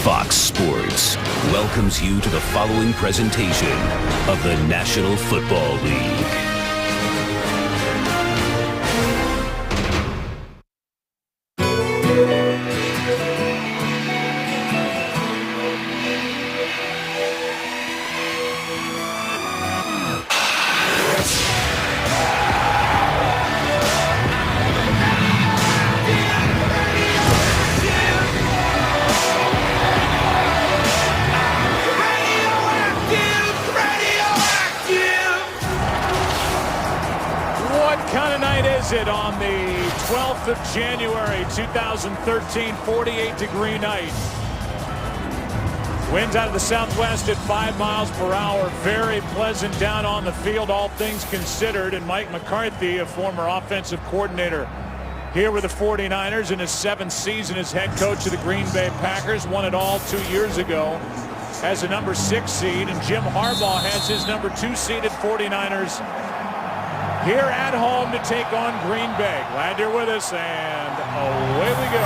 Fox Sports welcomes you to the following presentation of the National Football League. It on the 12th of January 2013, 48-degree night. Winds out of the southwest at 5 miles per hour. Very pleasant down on the field, all things considered. And Mike McCarthy, a former offensive coordinator here with the 49ers in his 7th season as head coach of the Green Bay Packers, won it all 2 years ago as a number 6 seed. And Jim Harbaugh has his number 2 seeded 49ers here at home to take on Green Bay. Glad you're with us, and away we go.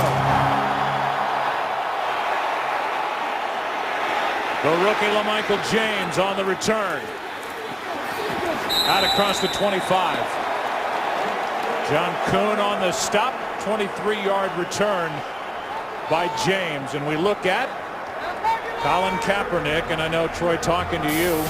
The rookie LaMichael James on the return. Out across the 25. John Kuhn on the stop. 23-yard return by James. And we look at Colin Kaepernick, and I know, Troy, talking to you,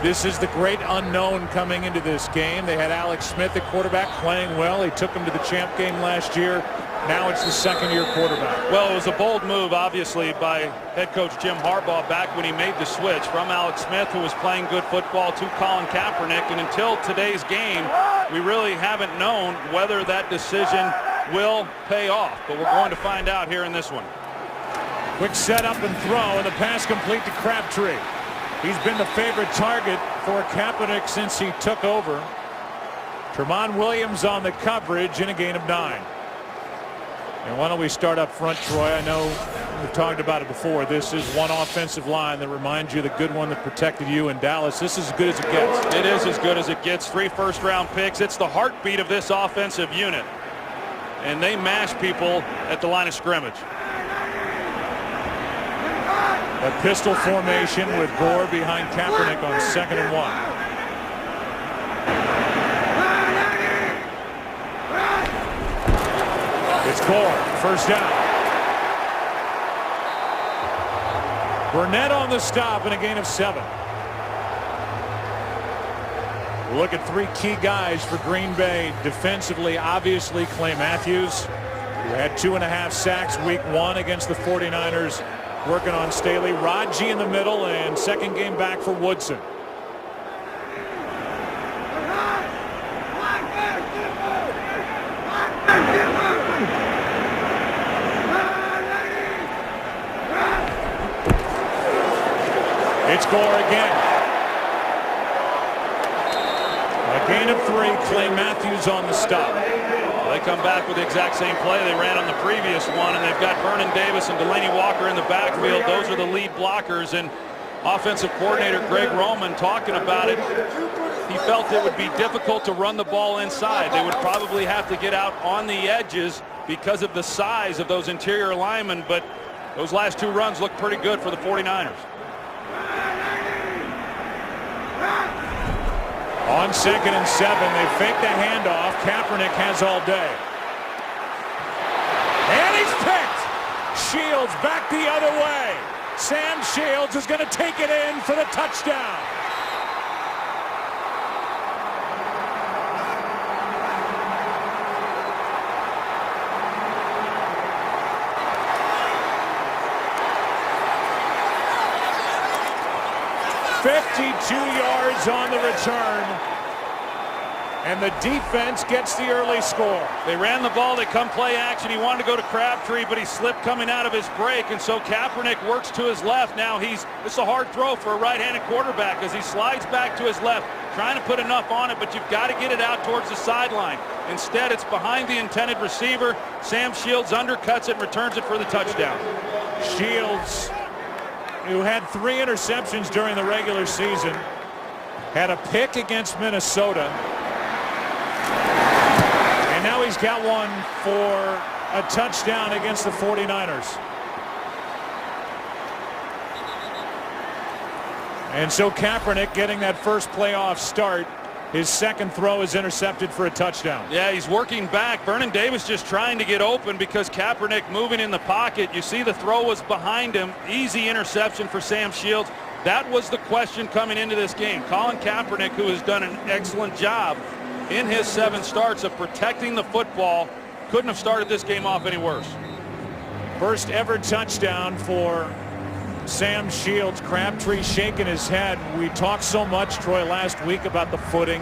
this is the great unknown coming into this game. They had Alex Smith, the quarterback, playing well. He took him to the champ game last year. Now it's the second-year quarterback. Well, it was a bold move, obviously, by head coach Jim Harbaugh back when he made the switch from Alex Smith, who was playing good football, to Colin Kaepernick. And until today's game, we really haven't known whether that decision will pay off. But we're going to find out here in this one. Quick setup and throw, and the pass complete to Crabtree. He's been the favorite target for Kaepernick since he took over. Tramon Williams on the coverage in a gain of 9. And why don't we start up front, Troy? I know we've talked about it before. This is one offensive line that reminds you of the good one that protected you in Dallas. This is as good as it gets. It is as good as it gets. 3 first-round picks. It's the heartbeat of this offensive unit. And they mash people at the line of scrimmage. A pistol formation with Gore behind Kaepernick on 2nd and 1. It's Gore, first down. Burnett on the stop and a gain of 7. We'll look at 3 key guys for Green Bay defensively. Obviously, Clay Matthews, who had 2.5 sacks week 1 against the 49ers. Working on Staley. Raji in the middle, and second game back for Woodson. It's Gore again. A gain of 3. Clay Matthews on the stop. They come back with the exact same play they ran on the previous one, and they've got Vernon Davis and Delaney Walker in the backfield. Those are the lead blockers, and offensive coordinator Greg Roman talking about it. He felt it would be difficult to run the ball inside. They would probably have to get out on the edges because of the size of those interior linemen, but those last 2 runs look pretty good for the 49ers. On 2nd and 7, they fake the handoff. Kaepernick has all day. And he's picked. Shields back the other way. Sam Shields is going to take it in for the touchdown. "52 yards on the return, and the defense gets the early score." They ran the ball. They come play action. He wanted to go to Crabtree, but he slipped coming out of his break, and so Kaepernick works to his left. Now it's a hard throw for a right-handed quarterback as he slides back to his left, trying to put enough on it, but you've got to get it out towards the sideline. Instead, it's behind the intended receiver. Sam Shields undercuts it and returns it for the touchdown. Shields, who had 3 interceptions during the regular season, had a pick against Minnesota, and now he's got one for a touchdown against the 49ers. And so Kaepernick getting that first playoff start. His second throw is intercepted for a touchdown. Yeah, he's working back. Vernon Davis just trying to get open because Kaepernick moving in the pocket. You see the throw was behind him. Easy interception for Sam Shields. That was the question coming into this game. Colin Kaepernick, who has done an excellent job in his 7 starts of protecting the football, couldn't have started this game off any worse. First ever touchdown for Sam Shields. Crabtree shaking his head. We talked so much, Troy, last week about the footing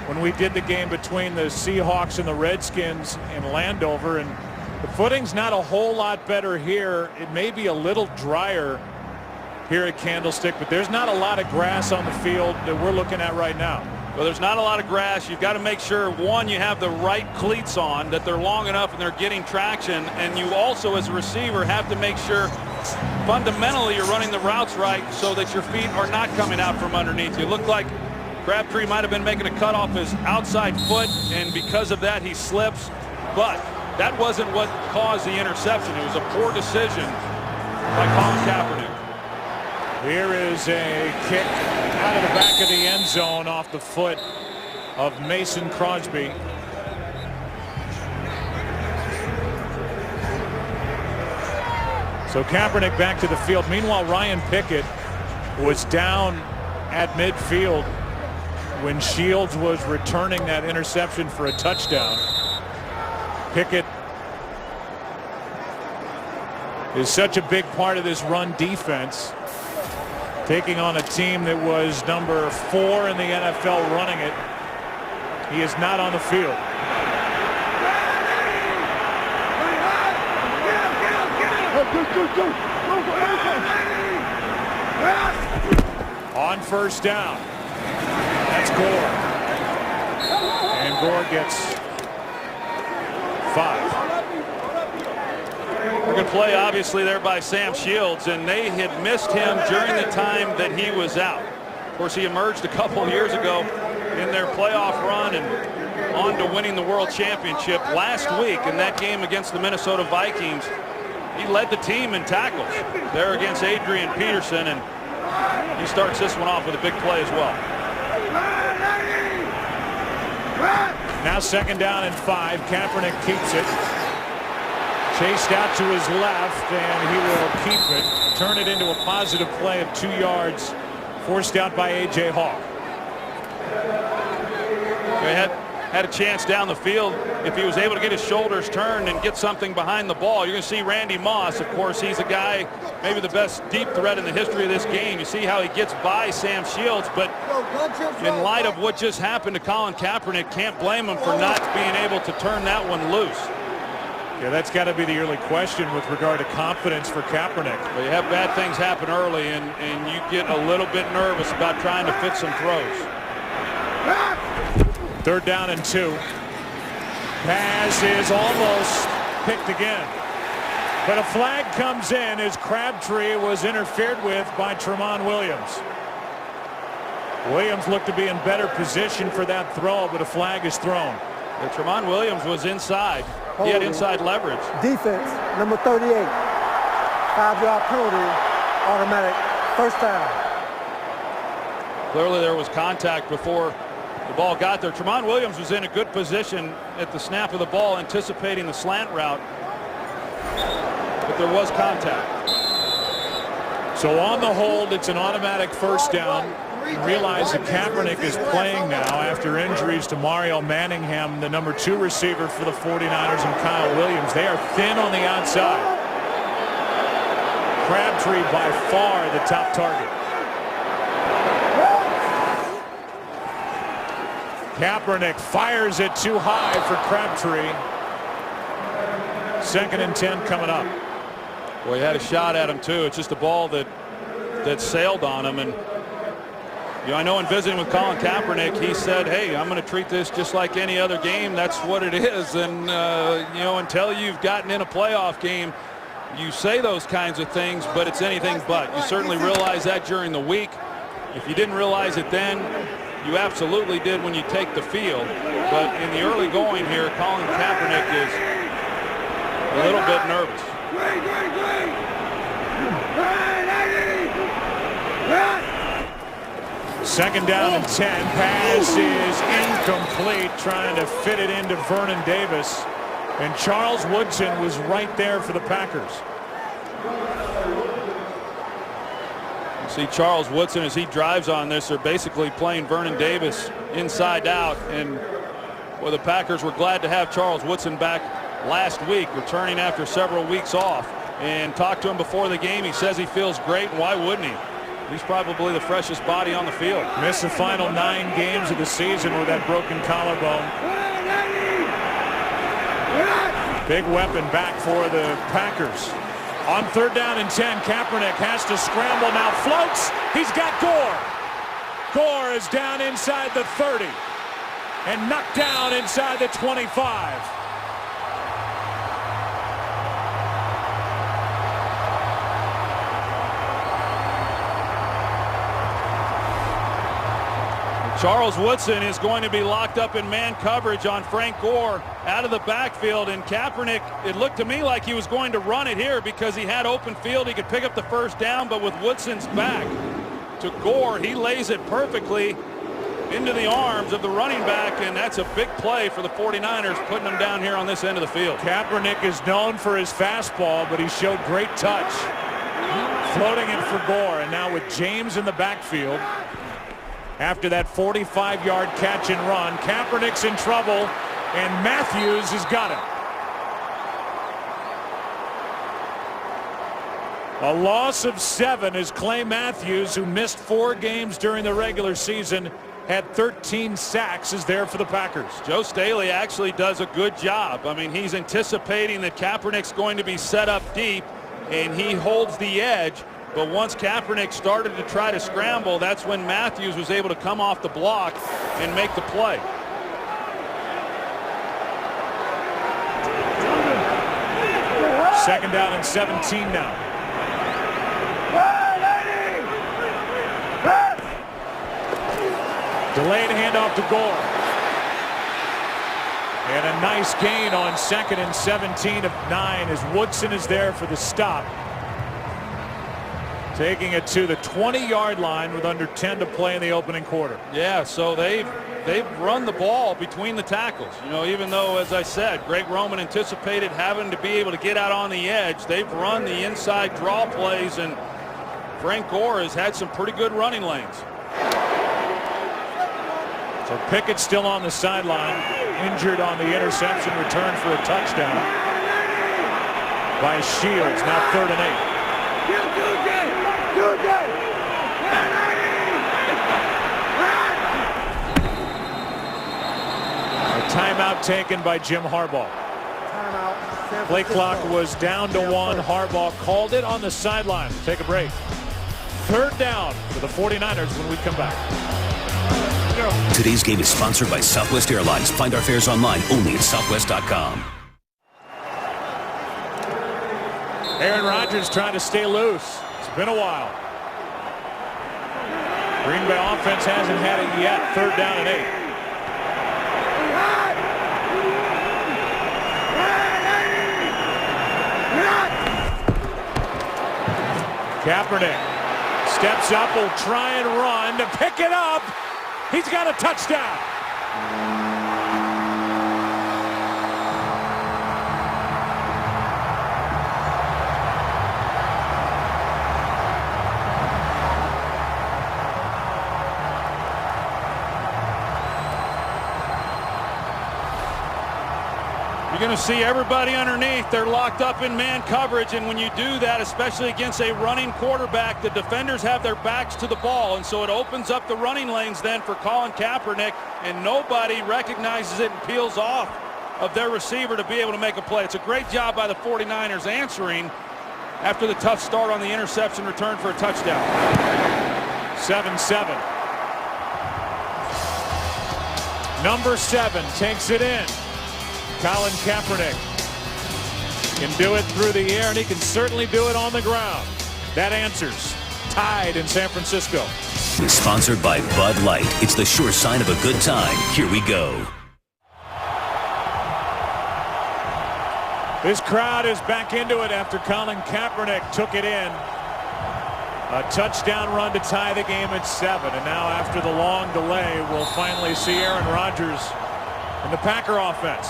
when we did the game between the Seahawks and the Redskins in Landover, and the footing's not a whole lot better here. It may be a little drier here at Candlestick, but there's not a lot of grass on the field that we're looking at right now. Well, there's not a lot of grass. You've got to make sure, one, you have the right cleats on, that they're long enough and they're getting traction, and you also, as a receiver, have to make sure fundamentally you're running the routes right so that your feet are not coming out from underneath you. It looked like Crabtree might have been making a cut off his outside foot, and because of that he slips, but that wasn't what caused the interception. It was a poor decision by Colin Kaepernick. Here is a kick out of the back of the end zone off the foot of Mason Crosby. So Kaepernick back to the field. Meanwhile, Ryan Pickett was down at midfield when Shields was returning that interception for a touchdown. Pickett is such a big part of this run defense, taking on a team that was number 4 in the NFL running it. He is not on the field. On first down, that's Gore, and Gore gets 5. A good play obviously there by Sam Shields, and they had missed him during the time that he was out. Of course, he emerged a couple years ago in their playoff run and on to winning the world championship. Last week in that game against the Minnesota Vikings, he led the team in tackles there against Adrian Peterson, and he starts this one off with a big play as well. Now second down and 5. Kaepernick keeps it. Chased out to his left, and he will keep it. Turn it into a positive play of 2 yards. Forced out by A.J. Hawk. They had a chance down the field. If he was able to get his shoulders turned and get something behind the ball, you're going to see Randy Moss. Of course, he's a guy, maybe the best deep threat in the history of this game. You see how he gets by Sam Shields, but in light of what just happened to Colin Kaepernick, can't blame him for not being able to turn that one loose. Yeah, that's got to be the early question with regard to confidence for Kaepernick. Well, you have bad things happen early, and you get a little bit nervous about trying to fit some throws. Third down and 2. Pass is almost picked again. But a flag comes in as Crabtree was interfered with by Tramon Williams. Williams looked to be in better position for that throw, but a flag is thrown. Yeah, Tramon Williams was inside. He had inside leverage. Defense, number 38. 5-yard penalty, automatic first down. Clearly there was contact before the ball got there. Tramon Williams was in a good position at the snap of the ball, anticipating the slant route, but there was contact. So on the hold, it's an automatic first down. Realize that Kaepernick is playing now after injuries to Mario Manningham, the number 2 receiver for the 49ers, and Kyle Williams. They are thin on the outside. Crabtree by far the top target. Kaepernick fires it too high for Crabtree. 2nd and 10 coming up. Well, he had a shot at him too. It's just a ball that sailed on him, and you know, I know in visiting with Colin Kaepernick, he said, hey, I'm going to treat this just like any other game. That's what it is. And, you know, until you've gotten in a playoff game, you say those kinds of things, but it's anything but. You certainly realize that during the week. If you didn't realize it then, you absolutely did when you take the field. But in the early going here, Colin Kaepernick is a little bit nervous. Second down and 10. Pass is incomplete, trying to fit it into Vernon Davis. And Charles Woodson was right there for the Packers. See Charles Woodson as he drives on this. They're basically playing Vernon Davis inside out. And well, the Packers were glad to have Charles Woodson back last week, returning after several weeks off. And talked to him before the game. He says he feels great, and why wouldn't he? He's probably the freshest body on the field. Missed the final 9 games of the season with that broken collarbone. Big weapon back for the Packers. On third down and 10, Kaepernick has to scramble now, floats. He's got Gore. Gore is down inside the 30 and knocked down inside the 25. Charles Woodson is going to be locked up in man coverage on Frank Gore out of the backfield, and Kaepernick, it looked to me like he was going to run it here because he had open field. He could pick up the first down, but with Woodson's back to Gore, he lays it perfectly into the arms of the running back, and that's a big play for the 49ers, putting them down here on this end of the field. Kaepernick is known for his fastball, but he showed great touch, floating it for Gore. And now with James in the backfield, after that 45-yard catch and run, Kaepernick's in trouble, and Matthews has got him. A loss of 7 is Clay Matthews, who missed 4 games during the regular season, had 13 sacks, is there for the Packers. Joe Staley actually does a good job. I mean, he's anticipating that Kaepernick's going to be set up deep, and he holds the edge. But once Kaepernick started to try to scramble, that's when Matthews was able to come off the block and make the play. Second down and 17 now. Delayed handoff to Gore. And a nice gain on second and 17 of 9 as Woodson is there for the stop. Taking it to the 20-yard line with under 10 to play in the opening quarter. Yeah, so they've run the ball between the tackles. You know, even though, as I said, Greg Roman anticipated having to be able to get out on the edge, they've run the inside draw plays, and Frank Gore has had some pretty good running lanes. So Pickett's still on the sideline, injured on the interception return for a touchdown by Shields. Now 3rd and 8. A timeout taken by Jim Harbaugh. Play clock was down to 1. Harbaugh called it on the sideline. Take a break. 3rd down for the 49ers when we come back. Today's game is sponsored by Southwest Airlines. Find our fares online only at southwest.com. Aaron Rodgers trying to stay loose. It's been a while. Green Bay offense hasn't had it yet. 3rd down and 8. Kaepernick steps up, will try and run to pick it up. He's got a touchdown. You're going to see everybody underneath. They're locked up in man coverage, and when you do that, especially against a running quarterback, the defenders have their backs to the ball, and so it opens up the running lanes then for Colin Kaepernick, and nobody recognizes it and peels off of their receiver to be able to make a play. It's a great job by the 49ers answering after the tough start on the interception return for a touchdown. 7-7. Number 7 takes it in. Colin Kaepernick can do it through the air, and he can certainly do it on the ground. That answers. Tied in San Francisco. Sponsored by Bud Light. It's the sure sign of a good time. Here we go. This crowd is back into it after Colin Kaepernick took it in. A touchdown run to tie the game at 7. And now after the long delay, we'll finally see Aaron Rodgers in the Packer offense.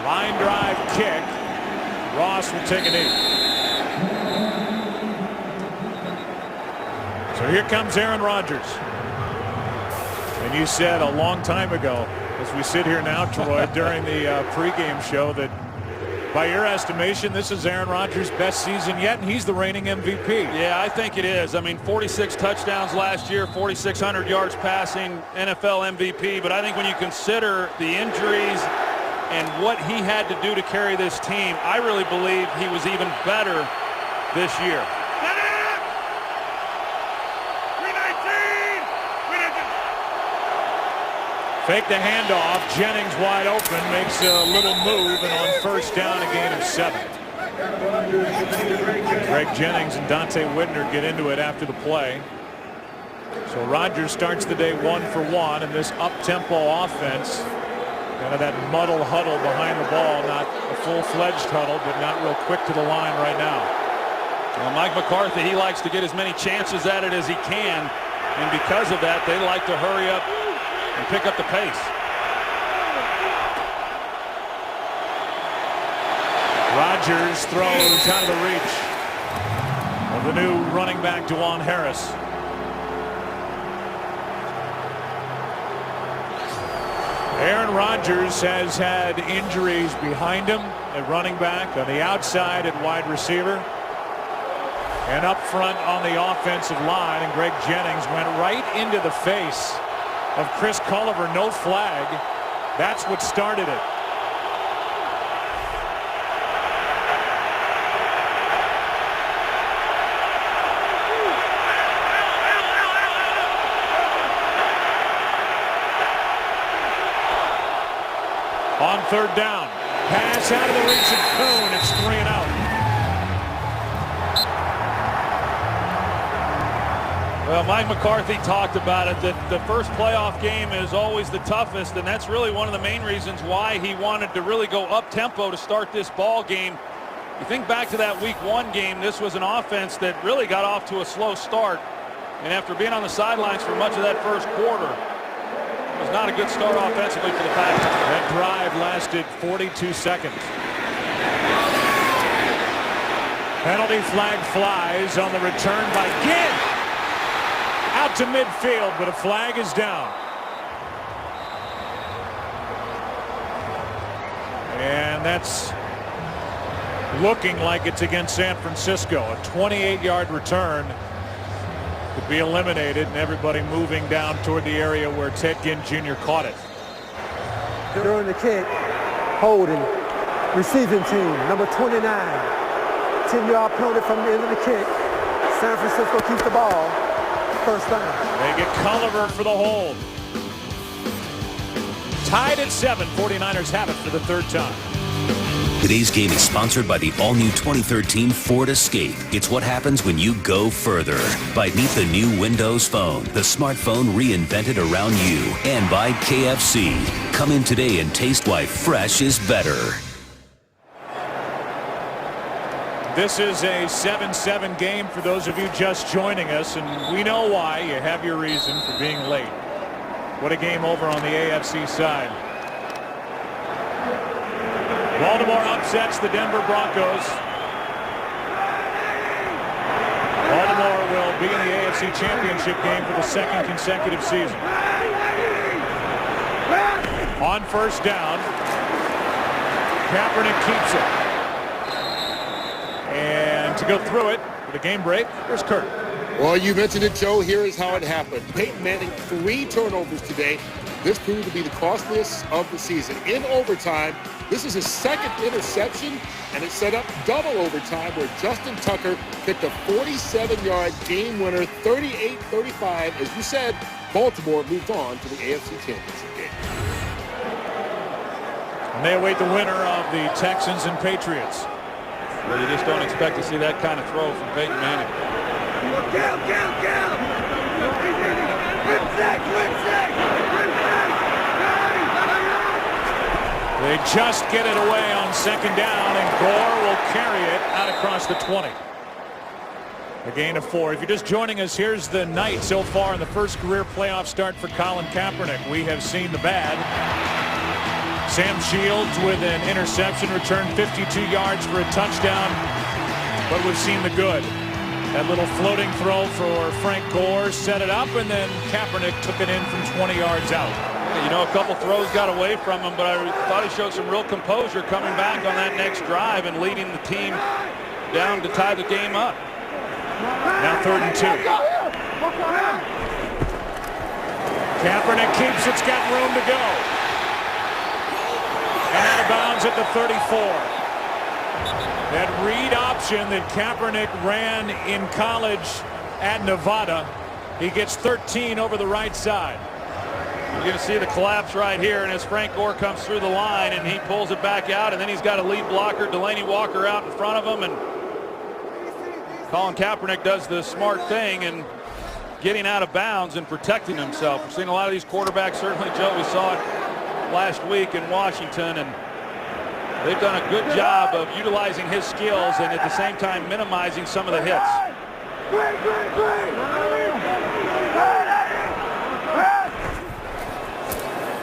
Line drive kick. Ross will take a knee. So here comes Aaron Rodgers. And you said a long time ago, as we sit here now, Troy, during the pregame show, that by your estimation, this is Aaron Rodgers' best season yet, and he's the reigning MVP. Yeah, I think it is. I mean, 46 touchdowns last year, 4,600 yards passing, NFL MVP. But I think when you consider the injuries and what he had to do to carry this team, I really believe he was even better this year. Fake the handoff. Jennings wide open, makes a little move, and on first down, a gain of 7. Greg Jennings and Dante Whitner get into it after the play. So Rodgers starts the day 1 for 1, and this up-tempo offense, kind of that muddle huddle behind the ball, not a full-fledged huddle, but not real quick to the line right now. Well, Mike McCarthy, he likes to get as many chances at it as he can, and because of that, they like to hurry up and pick up the pace. Rodgers throws out of the reach of the new running back Djuan Harris. Aaron Rodgers has had injuries behind him at running back, on the outside at wide receiver, and up front on the offensive line. And Greg Jennings went right into the face of Chris Culliver. No flag. That's what started it. On third down, pass out of the reach of Kuhn. It's 3 and out. Well, Mike McCarthy talked about it, that the first playoff game is always the toughest, and that's really one of the main reasons why he wanted to really go up-tempo to start this ball game. You think back to that Week 1 game, this was an offense that really got off to a slow start, and after being on the sidelines for much of that first quarter, it was not a good start offensively for the Packers. That drive lasted 42 seconds. Penalty flag flies on the return by Ginn. Out to midfield, but a flag is down. And that's looking like it's against San Francisco. A 28-yard return could be eliminated, and everybody moving down toward the area where Ted Ginn Jr. caught it. During the kick, holding, receiving team, number 29. 10-yard penalty from the end of the kick. San Francisco keeps the ball. First down. They get Culliver for the hold. Tied at 7. 49ers have it for the third time. Today's game is sponsored by the all-new 2013 Ford Escape. It's what happens when you go further. By Meet the New Windows Phone, the smartphone reinvented around you. And by KFC. Come in today and taste why fresh is better. This is a 7-7 game for those of you just joining us, and we know why. You have your reason for being late. What a game over on the AFC side. Baltimore upsets the Denver Broncos. Baltimore will be in the AFC Championship game for the second consecutive season. On first down, Kaepernick keeps it. And to go through it for the game break, here's Kurt. Well, you mentioned it, Joe. Here is how it happened. Peyton Manning, 3 turnovers today. This proved to be the costliest of the season. In overtime, this is his second interception, and it set up double overtime where Justin Tucker picked a 47-yard game winner, 38-35. As you said, Baltimore moved on to the AFC Championship game. And they await the winner of the Texans and Patriots. Well, you just don't expect to see that kind of throw from Peyton Manning. They just get it away on second down, and Gore will carry it out across the 20. A gain of 4. If you're just joining us, here's the night so far in the first career playoff start for Colin Kaepernick. We have seen the bad. Sam Shields with an interception, returned 52 yards for a touchdown, but we've seen the good. That little floating throw for Frank Gore set it up, and then Kaepernick took it in from 20 yards out. You know, a couple throws got away from him, but I thought he showed some real composure coming back on that next drive and leading the team down to tie the game up. Now 3rd and 2. Kaepernick keeps it's got room to go. And out of bounds at the 34. That read option that Kaepernick ran in college at Nevada, he gets 13 over the right side. You're going to see the collapse right here, and as Frank Gore comes through the line and he pulls it back out, and then he's got a lead blocker, Delaney Walker, out in front of him, and Colin Kaepernick does the smart thing and getting out of bounds and protecting himself. We're seeing a lot of these quarterbacks. Certainly, Joe, we saw it last week in Washington, and they've done a good job of utilizing his skills and at the same time minimizing some of the hits.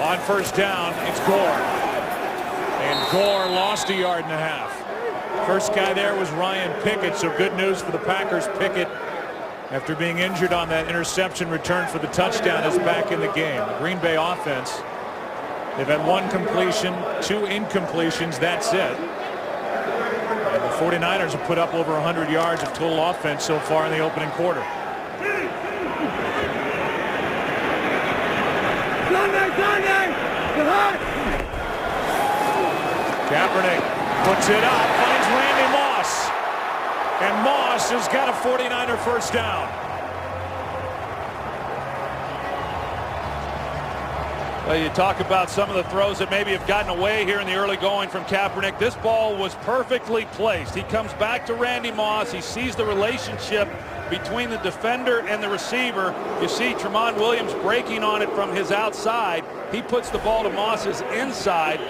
On first down, it's Gore. And Gore lost a yard and a half. First guy there was Ryan Pickett, so good news for the Packers. Pickett, after being injured on that interception return for the touchdown, is back in the game. The Green Bay offense, they've had 1 completion, 2 incompletions, that's it. And the 49ers have put up over 100 yards of total offense so far in the opening quarter. Kaepernick puts it up, finds Randy Moss. And Moss has got a 49er first down. Well, you talk about some of the throws that maybe have gotten away here in the early going from Kaepernick. This ball was perfectly placed. He comes back to Randy Moss. He sees the relationship between the defender and the receiver. You see Tramon Williams breaking on it from his outside. He puts the ball to Moss's inside.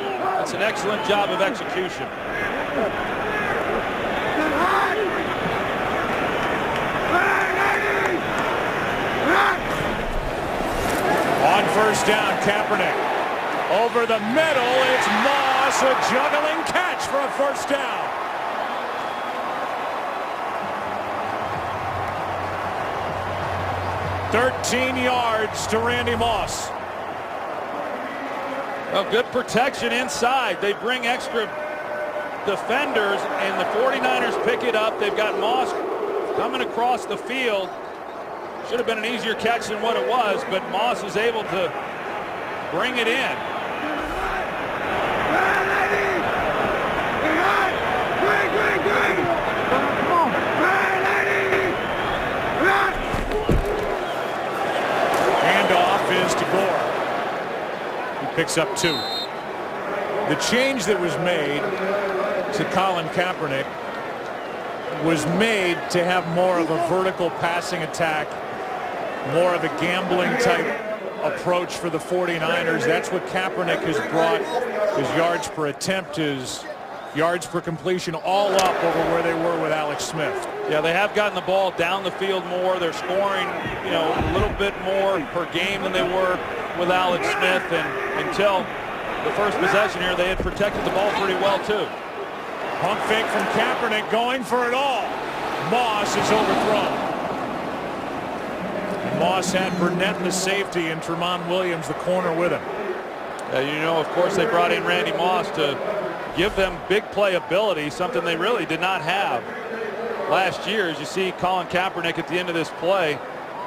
It's an excellent job of execution. On first down, Kaepernick. Over the middle, it's Moss, a juggling catch for a first down. "13 yards to Randy Moss." Well, good protection inside. They bring extra defenders, and the 49ers pick it up. They've got Moss coming across the field. Should have been an easier catch than what it was, but Moss is able to bring it in. Handoff is to Gore. He picks up 2. The change that was made to Colin Kaepernick was made to have more of a vertical passing attack, more of a gambling type approach for the 49ers. That's what Kaepernick has brought. His yards per attempt, his yards per completion, all up over where they were with Alex Smith. Yeah, they have gotten the ball down the field more. They're scoring, you know, a little bit more per game than they were with Alex Smith. And until the first possession here, they had protected the ball pretty well too. Pump fake from Kaepernick, going for it all. Moss is overthrown. And Moss had Burnett, the safety, and Tramon Williams, the corner, with him. You know, of course, they brought in Randy Moss to give them big play ability, something they really did not have last year. As you see Colin Kaepernick at the end of this play,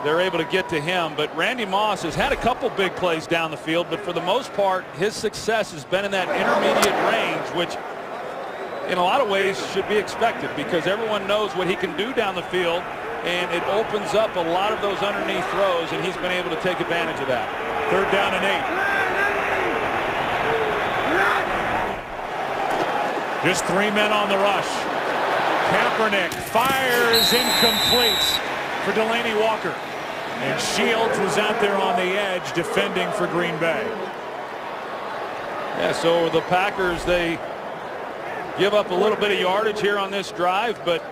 they're able to get to him. But Randy Moss has had a couple big plays down the field, but for the most part, his success has been in that intermediate range, which in a lot of ways should be expected because everyone knows what he can do down the field, and it opens up a lot of those underneath throws, and he's been able to take advantage of that. 3rd down and 8. Just 3 men on the rush. Kaepernick fires incomplete for Delaney Walker. And Shields was out there on the edge defending for Green Bay. Yeah, so the Packers, they give up a little bit of yardage here on this drive, but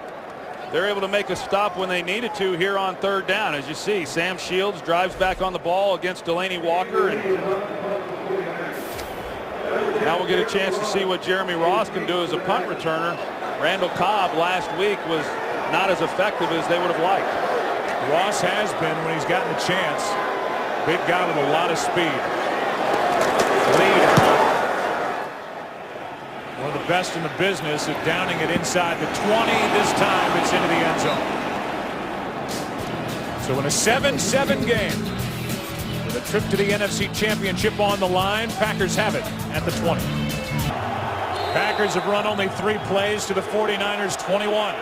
they're able to make a stop when they needed to here on 3rd down. As you see, Sam Shields drives back on the ball against Delaney Walker, and now we'll get a chance to see what Jeremy Ross can do as a punt returner. Randall Cobb last week was not as effective as they would have liked. Ross has been when he's gotten the chance. Big guy with a lot of speed. Lead. One of the best in the business at downing it inside the 20. This time it's into the end zone. So in a 7-7 game, with a trip to the NFC Championship on the line, Packers have it at the 20. Packers have run only 3 plays to the 49ers 21.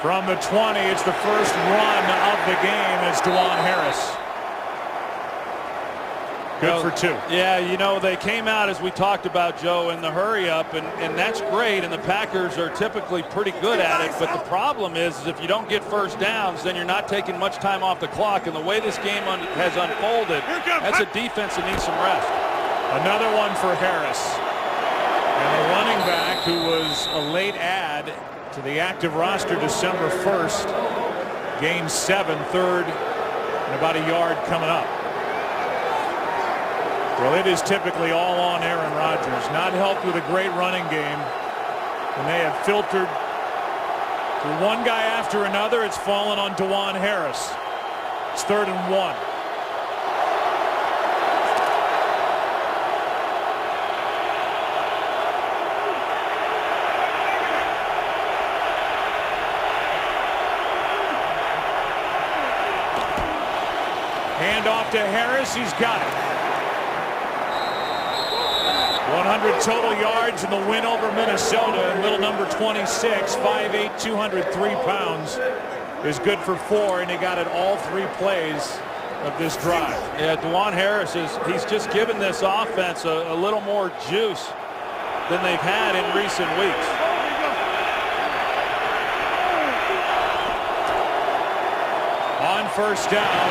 From the 20, it's the first run of the game as Dwan Harris. Good for 2. Yeah, you know, they came out, as we talked about, Joe, in the hurry up, and that's great, and the Packers are typically pretty good at it, but the problem is if you don't get first downs, then you're not taking much time off the clock, and the way this game has unfolded, that's a defense that needs some rest. Another one for Harris. And the running back, who was a late add to the active roster December 1st, gained 7, 3rd, and about a yard coming up. Well, it is typically all on Aaron Rodgers. Not helped with a great running game. And they have filtered through one guy after another. It's fallen on Dwan Harris. It's 3rd and 1. Hand off to Harris. He's got it. 100 total yards in the win over Minnesota. And little number 26, 5'8", 203 pounds, is good for 4, and he got it all 3 plays of this drive. Yeah, Dwan Harris he's just given this offense a little more juice than they've had in recent weeks. On 1st down,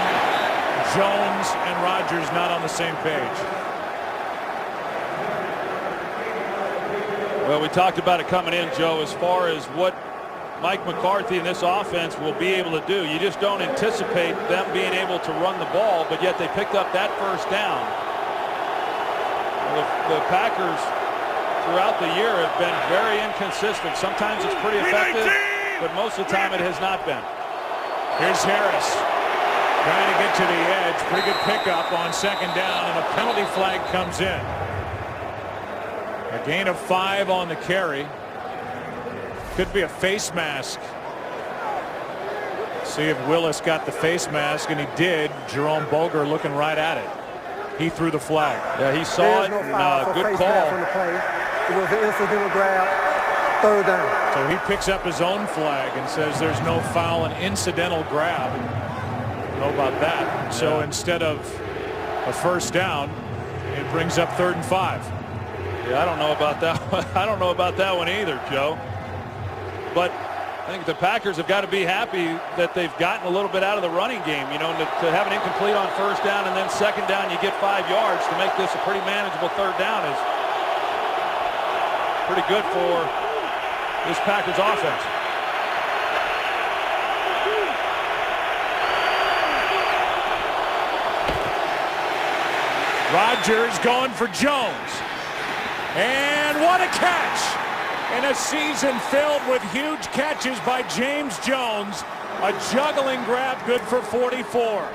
Jones and Rodgers not on the same page. Well, we talked about it coming in, Joe, as far as what Mike McCarthy and this offense will be able to do. You just don't anticipate them being able to run the ball, but yet they picked up that 1st down. The Packers throughout the year have been very inconsistent. Sometimes it's pretty effective, but most of the time it has not been. Here's Harris trying to get to the edge. Pretty good pickup on 2nd down, and a penalty flag comes in. A gain of 5 on the carry. Could be a face mask. See if Willis got the face mask, and he did. Jerome Boger looking right at it. He threw the flag. Yeah, he saw it. No foul for good face call. mask on the play. It was an incidental grab. 3rd down. So he picks up his own flag and says there's no foul, an incidental grab. I don't know about that. Yeah. So instead of a 1st down, it brings up 3rd and 5. Yeah, I don't know about that one. I don't know about that one either, Joe. But I think the Packers have got to be happy that they've gotten a little bit out of the running game. You know, to have an incomplete on 1st down and then 2nd down, you get 5 yards to make this a pretty manageable 3rd down is pretty good for this Packers offense. Rodgers going for Jones. And what a catch! In a season filled with huge catches by James Jones, a juggling grab good for 44.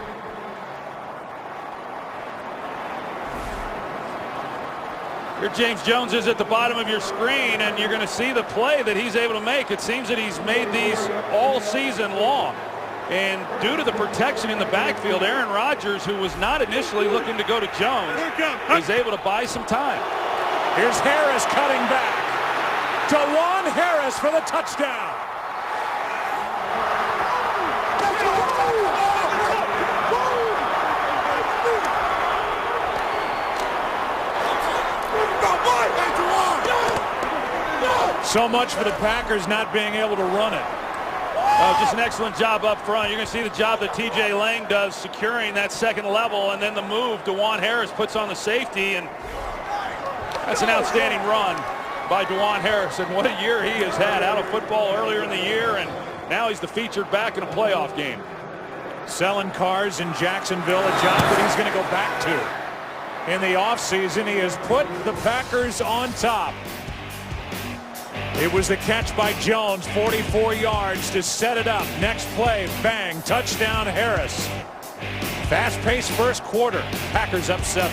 Here James Jones is at the bottom of your screen, and you're going to see the play that he's able to make. It seems that he's made these all season long. And due to the protection in the backfield, Aaron Rodgers, who was not initially looking to go to Jones, is able to buy some time. Here's Harris cutting back. Dwan Harris for the touchdown. So much for the Packers not being able to run it. Just an excellent job up front. You're going to see the job that T.J. Lang does securing that second level, and then the move DeJuan Harris puts on the safety, and that's an outstanding run by DeJuan Harris. And what a year he has had out of football earlier in the year, and now he's the featured back in a playoff game. Selling cars in Jacksonville, a job that he's going to go back to. In the offseason, he has put the Packers on top. It was the catch by Jones, 44 yards to set it up. Next play, bang, touchdown Harris. Fast-paced first quarter. Packers up 7.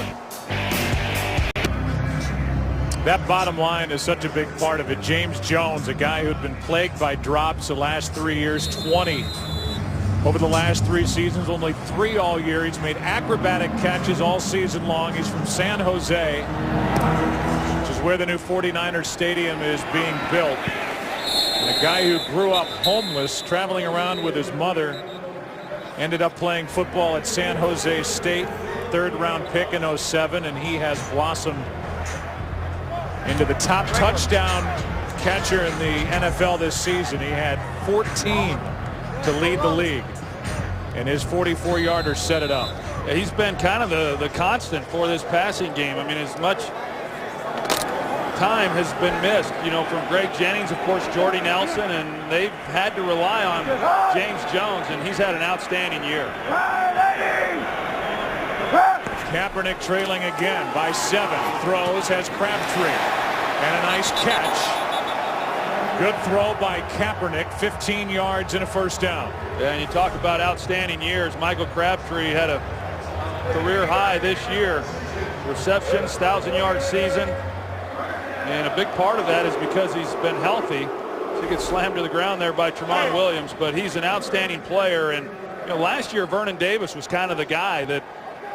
That bottom line is such a big part of it. James Jones, a guy who'd been plagued by drops the last 3 years, 20 over the last 3 seasons, only 3 all year. He's made acrobatic catches all season long. He's from San Jose, which is where the new 49ers stadium is being built. And a guy who grew up homeless, traveling around with his mother, ended up playing football at San Jose State, 3rd round pick in 07, and he has blossomed into the top touchdown catcher in the NFL this season. He had 14 to lead the league, and his 44-yarder set it up. Yeah, he's been kind of the constant for this passing game. I mean, as much time has been missed, you know, from Greg Jennings, of course, Jordy Nelson, and they've had to rely on James Jones, and he's had an outstanding year. Kaepernick trailing again by 7. Throws, has Crabtree, and a nice catch. Good throw by Kaepernick, 15 yards and a first down. Yeah, and you talk about outstanding years. Michael Crabtree had a career high this year. Receptions, 1,000-yard season. And a big part of that is because he's been healthy. So he gets slammed to the ground there by Tramon Williams, but he's an outstanding player. And you know, last year Vernon Davis was kind of the guy that,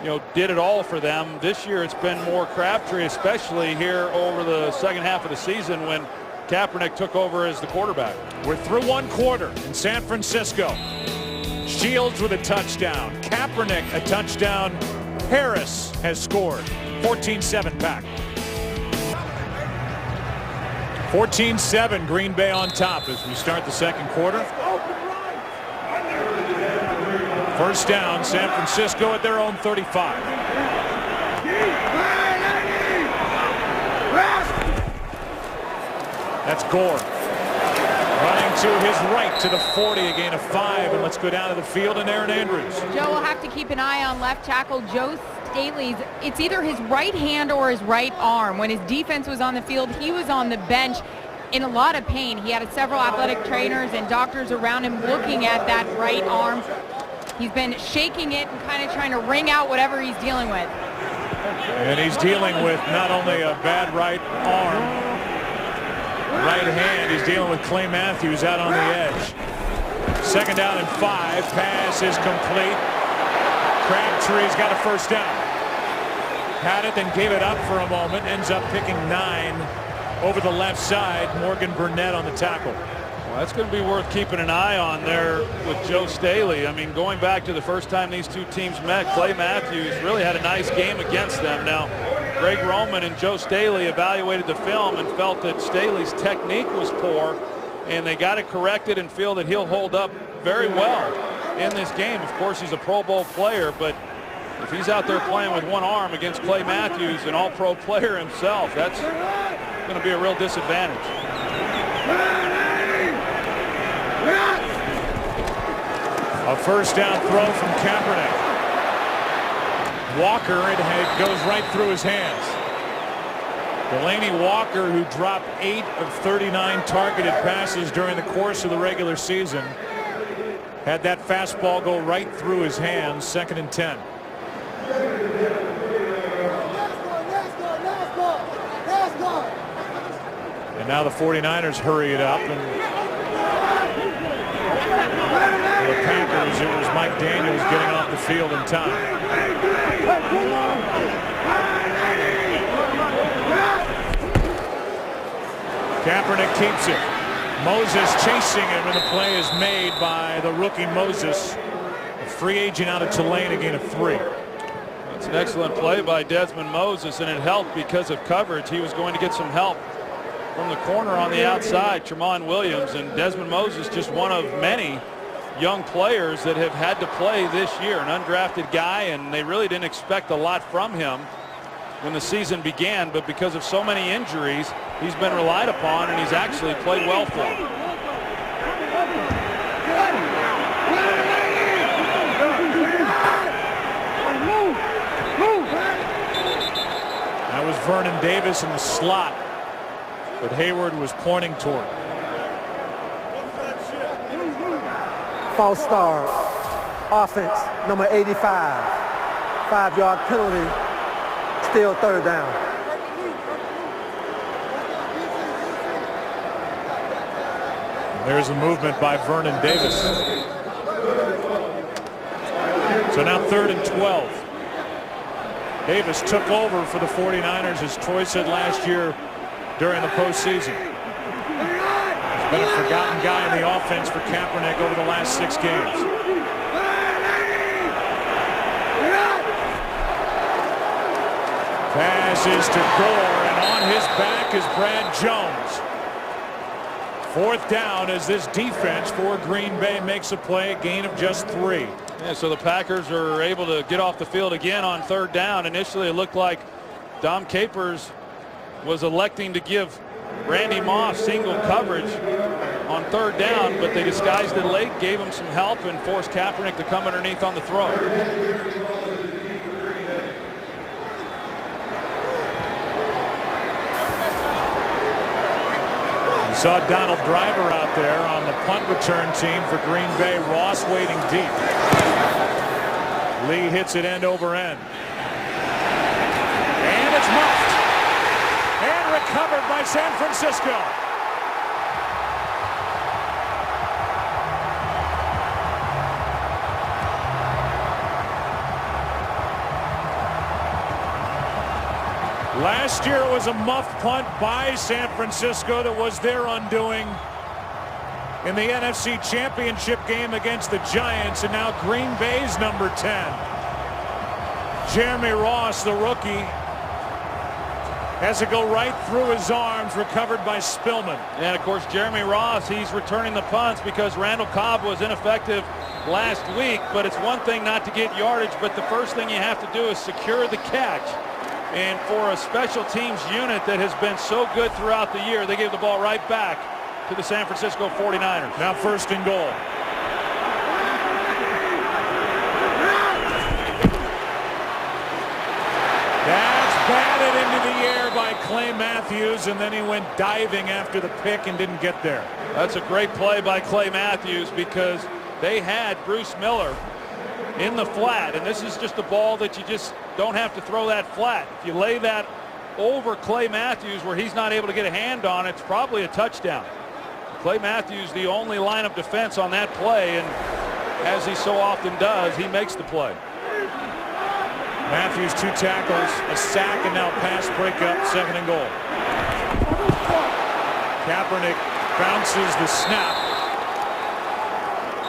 you know, did it all for them. This year it's been more Crabtree, especially here over the second half of the season when Kaepernick took over as the quarterback. We're through 1 quarter in San Francisco. Shields with a touchdown. Kaepernick a touchdown. Harris has scored. 14-7 Pack. 14-7 Green Bay on top as we start the second quarter. First down, San Francisco at their own 35. That's Gore. Running to his right to the 40, a gain of 5. And let's go down to the field and Aaron Andrews. Joe will have to keep an eye on left tackle Joe Staley's. It's either his right hand or his right arm. When his defense was on the field, he was on the bench in a lot of pain. He had several athletic trainers and doctors around him looking at that right arm. He's been shaking it and kind of trying to wring out whatever he's dealing with. And he's dealing with not only a bad right arm, right hand, he's dealing with Clay Matthews out on the edge. Second down and 5. Pass is complete. Crabtree's got a first down. Had it, then gave it up for a moment. Ends up picking 9 over the left side. Morgan Burnett on the tackle. Well, that's going to be worth keeping an eye on there with Joe Staley. I mean, going back to the first time these two teams met, Clay Matthews really had a nice game against them. Now, Greg Roman and Joe Staley evaluated the film and felt that Staley's technique was poor, and they got it corrected and feel that he'll hold up very well in this game. Of course, he's a Pro Bowl player, but if he's out there playing with one arm against Clay Matthews, an all-pro player himself, that's going to be a real disadvantage. A first down throw from Kaepernick. Walker, it goes right through his hands. Delaney Walker, who dropped 8 of 39 targeted passes during the course of the regular season, had that fastball go right through his hands. 2nd and 10. And now the 49ers hurry it up, and the Packers, it was Mike Daniels getting off the field in time. Kaepernick keeps it. Moses chasing him, and the play is made by the rookie Moses, a free agent out of Tulane, a gain of 3. It's an excellent play by Desmond Moses, and it helped because of coverage. He was going to get some help from the corner on the outside, Tremont Williams, and Desmond Moses just one of many young players that have had to play this year, an undrafted guy, and they really didn't expect a lot from him when the season began, but because of so many injuries, he's been relied upon, and he's actually played well for him. That was Vernon Davis in the slot that Hayward was pointing toward. False start. Offense, number 85. 5-yard penalty. Still third down. There's a movement by Vernon Davis. So now 3rd and 12. Davis took over for the 49ers, as Troy said last year during the postseason. He's been a forgotten guy in the offense for Kaepernick over the last 6 games. Pass is to Gore, and on his back is Brad Jones. 4th down as this defense for Green Bay makes a play, a gain of just 3. Yeah, so the Packers are able to get off the field again on 3rd down. Initially, it looked like Dom Capers was electing to give Randy Moss single coverage on 3rd down, but they disguised it late, gave him some help, and forced Kaepernick to come underneath on the throw. Saw Donald Driver out there on the punt return team for Green Bay. Ross waiting deep. Lee hits it end over end. And it's muffed. And recovered by San Francisco. Last year was a muffed punt by San Francisco that was their undoing in the NFC Championship game against the Giants, and now Green Bay's number 10. Jeremy Ross, the rookie, has it go right through his arms, recovered by Spillman. And of course, Jeremy Ross, he's returning the punts because Randall Cobb was ineffective last week, but it's one thing not to get yardage, but the first thing you have to do is secure the catch. And for a special teams unit that has been so good throughout the year, they gave the ball right back to the San Francisco 49ers. Now 1st and goal. That's batted into the air by Clay Matthews, and then he went diving after the pick and didn't get there. That's a great play by Clay Matthews because they had Bruce Miller in the flat, and this is just a ball that you just don't have to throw that flat. If you lay that over Clay Matthews where he's not able to get a hand on it, it's probably a touchdown. Clay Matthews, the only line of defense on that play, and as he so often does, he makes the play. Matthews 2 tackles, a sack, and now pass breakup, 2nd and goal. Kaepernick bounces the snap.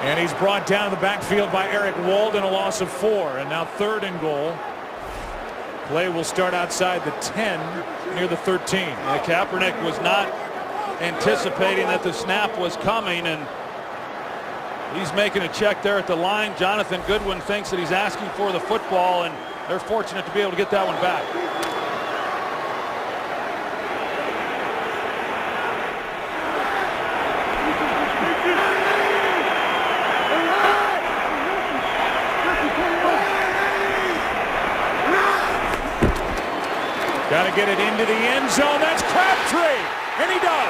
And he's brought down in the backfield by Eric Walden, a loss of 4. And now 3rd and goal. Play will start outside the 10, near the 13. Kaepernick was not anticipating that the snap was coming, and he's making a check there at the line. Jonathan Goodwin thinks that he's asking for the football, and they're fortunate to be able to get that one back. Got to get it into the end zone. That's Crabtree, and he does.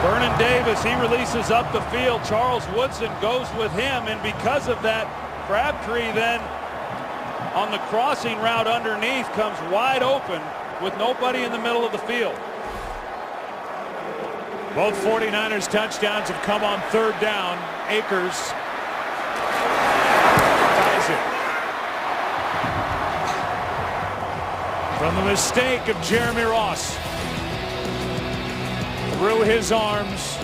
Vernon Davis, he releases up the field. Charles Woodson goes with him, and because of that, Crabtree then on the crossing route underneath comes wide open with nobody in the middle of the field. Both 49ers touchdowns have come on 3rd down. Akers ties it. From the mistake of Jeremy Ross. Through his arms.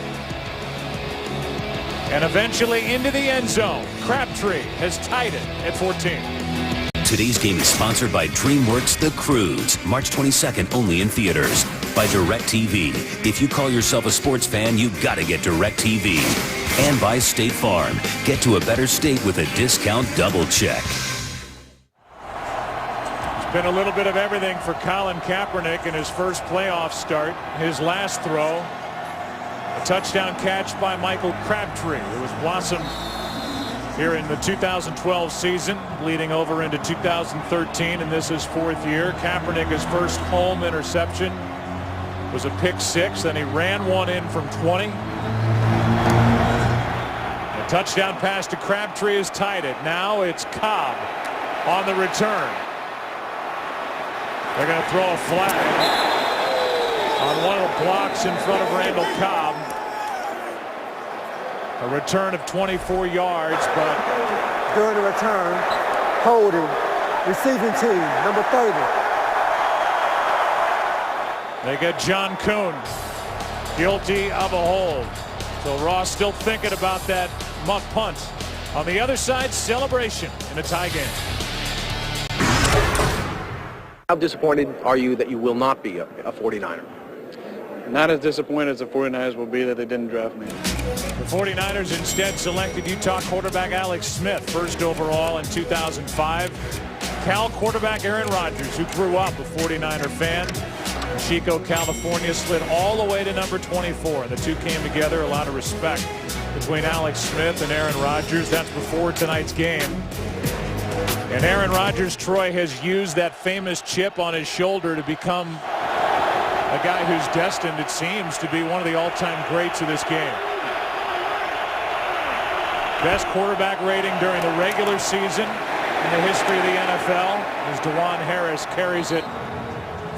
And eventually into the end zone. Crabtree has tied it at 14. Today's game is sponsored by DreamWorks The Cruise, March 22nd only in theaters. By DirecTV. If you call yourself a sports fan, you gotta get DirecTV. And by State Farm. Get to a better state with a discount double check. It's been a little bit of everything for Colin Kaepernick in his first playoff start. His last throw, a touchdown catch by Michael Crabtree, who was blossomed here in the 2012 season, leading over into 2013, and this is fourth year. Kaepernick, his first home interception was a pick six, then he ran one in from 20. A touchdown pass to Crabtree has tied it. Now it's Cobb on the return. They're going to throw a flag on one of the blocks in front of Randall Cobb. A return of 24 yards, but during the return, holding, receiving team, number 30. They get John Kuhn guilty of a hold. So Ross still thinking about that muff punt. On the other side, celebration in a tie game. How disappointed are you that you will not be a 49er? Not as disappointed as the 49ers will be that they didn't draft me. The 49ers instead selected Utah quarterback Alex Smith, first overall in 2005. Cal quarterback Aaron Rodgers, who grew up a 49er fan. In Chico, California, slid all the way to number 24. The two came together, a lot of respect between Alex Smith and Aaron Rodgers. That's before tonight's game. And Aaron Rodgers, Troy, has used that famous chip on his shoulder to become a guy who's destined, it seems, to be one of the all-time greats of this game. Best quarterback rating during the regular season in the history of the NFL as DeJuan Harris carries it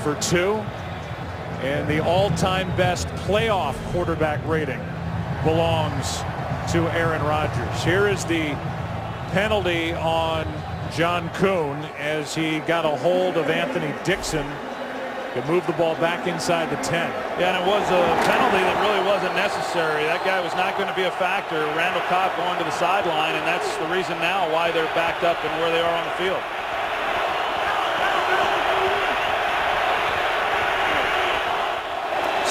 for 2. And the all-time best playoff quarterback rating belongs to Aaron Rodgers. Here is the penalty on John Kuhn as he got a hold of Anthony Dixon. Could move the ball back inside the 10. Yeah, and it was a penalty that really wasn't necessary. That guy was not going to be a factor. Randall Cobb going to the sideline, and that's the reason now why they're backed up and where they are on the field.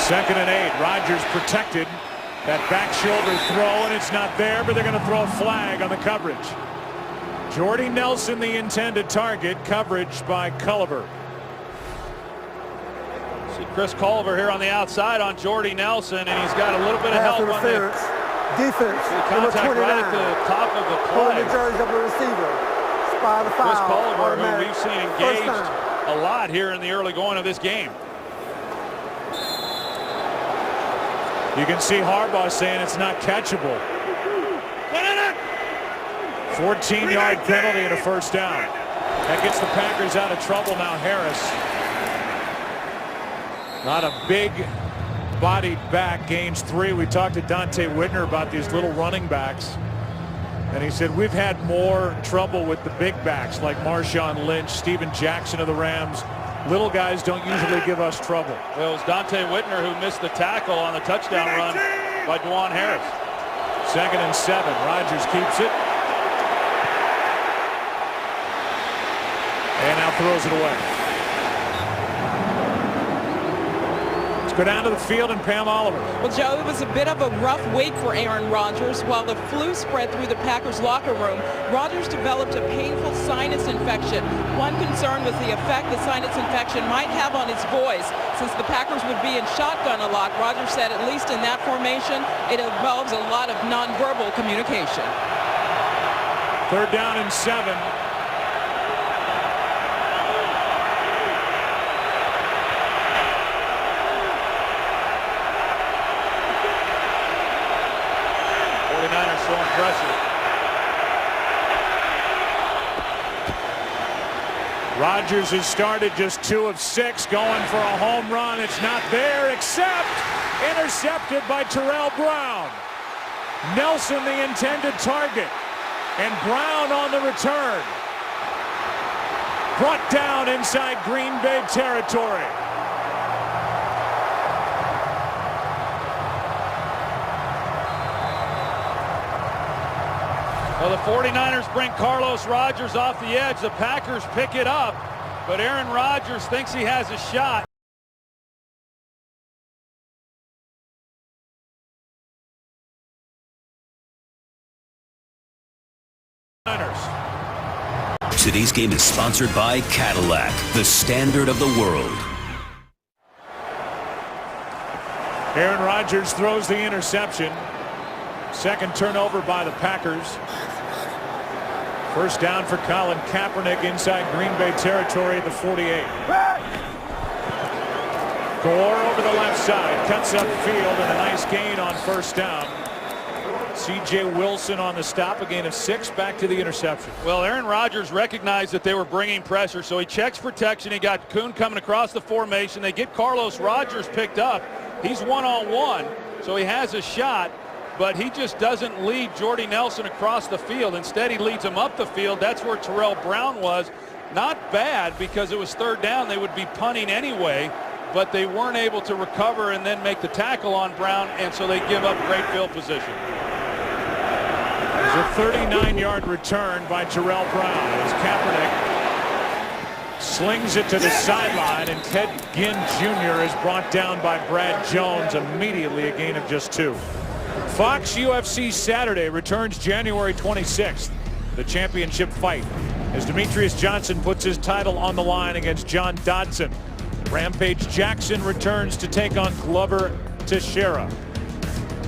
Second and 8. Rodgers protected. That back shoulder throw, and it's not there, but they're going to throw a flag on the coverage. Jordy Nelson, the intended target. Coverage by Culliver. See Chris Culliver here on the outside on Jordy Nelson, and he's got a little bit of help on the defense. Contact right at the top of the play. The jersey of the receiver. Spy the foul. Chris Culliver, who automatic. we've seen engaged a lot here in the early going of this game. You can see Harbaugh saying it's not catchable. 14-yard penalty and a first down. That gets the Packers out of trouble now. Harris, not a big bodied back, gains 3. We talked to Dante Whitner about these little running backs, and he said we've had more trouble with the big backs like Marshawn Lynch, Steven Jackson of the Rams. Little guys don't usually give us trouble. Well, it was Dante Whitner who missed the tackle on the touchdown run by DeJuan Harris. Second and 7. Rodgers keeps it. And now throws it away. Let's go down to the field and Pam Oliver. Well, Joe, it was a bit of a rough week for Aaron Rodgers. While the flu spread through the Packers locker room, Rodgers developed a painful sinus infection. One concern was the effect the sinus infection might have on his voice. Since the Packers would be in shotgun a lot, Rodgers said at least in that formation, it involves a lot of nonverbal communication. Third down and 7. So impressive. Rodgers has started just 2 of 6, going for a home run. It's not there, except intercepted by Terrell Brown. Nelson, the intended target, and Brown on the return. Brought down inside Green Bay territory. Well, the 49ers bring Carlos Rogers off the edge. The Packers pick it up, but Aaron Rodgers thinks he has a shot. Today's game is sponsored by Cadillac, the standard of the world. Aaron Rodgers throws the interception. Second turnover by the Packers. First down for Colin Kaepernick inside Green Bay territory at the 48. Gore over the left side, cuts up field, and a nice gain on first down. C.J. Wilson on the stop, a gain of 6, back to the interception. Well, Aaron Rodgers recognized that they were bringing pressure, so he checks protection. He got Kuhn coming across the formation. They get Carlos Rogers picked up. He's one-on-one, so he has a shot, but he just doesn't lead Jordy Nelson across the field. Instead, he leads him up the field. That's where Terrell Brown was. Not bad, because it was third down. They would be punting anyway, but they weren't able to recover and then make the tackle on Brown, and so they give up great field position. There's a 39-yard return by Terrell Brown as Kaepernick slings it to the sideline, and Ted Ginn Jr. is brought down by Brad Jones, immediately a gain of just 2. Fox UFC Saturday returns January 26th. The championship fight as Demetrius Johnson puts his title on the line against John Dodson. Rampage Jackson returns to take on Glover Teixeira.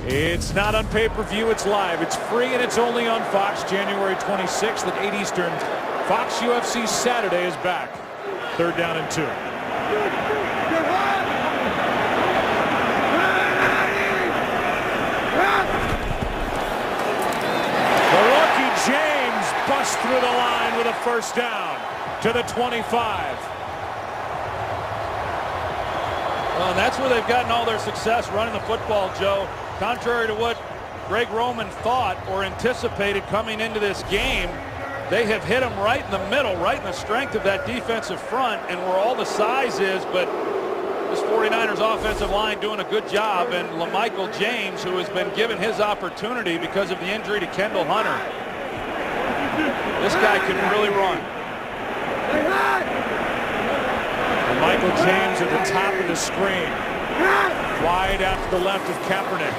It's not on pay-per-view, it's live, it's free, and it's only on Fox January 26th at 8 Eastern. Fox UFC Saturday is back. Third down and 2. The rookie James busts through the line with a first down to the 25. Well, and that's where they've gotten all their success, running the football, Joe. Contrary to what Greg Roman thought or anticipated coming into this game, they have hit him right in the middle, right in the strength of that defensive front and where all the size is. But this 49ers offensive line doing a good job, and LaMichael James, who has been given his opportunity because of the injury to Kendall Hunter. This guy can really run. Michael James at the top of the screen. Wide out to the left of Kaepernick.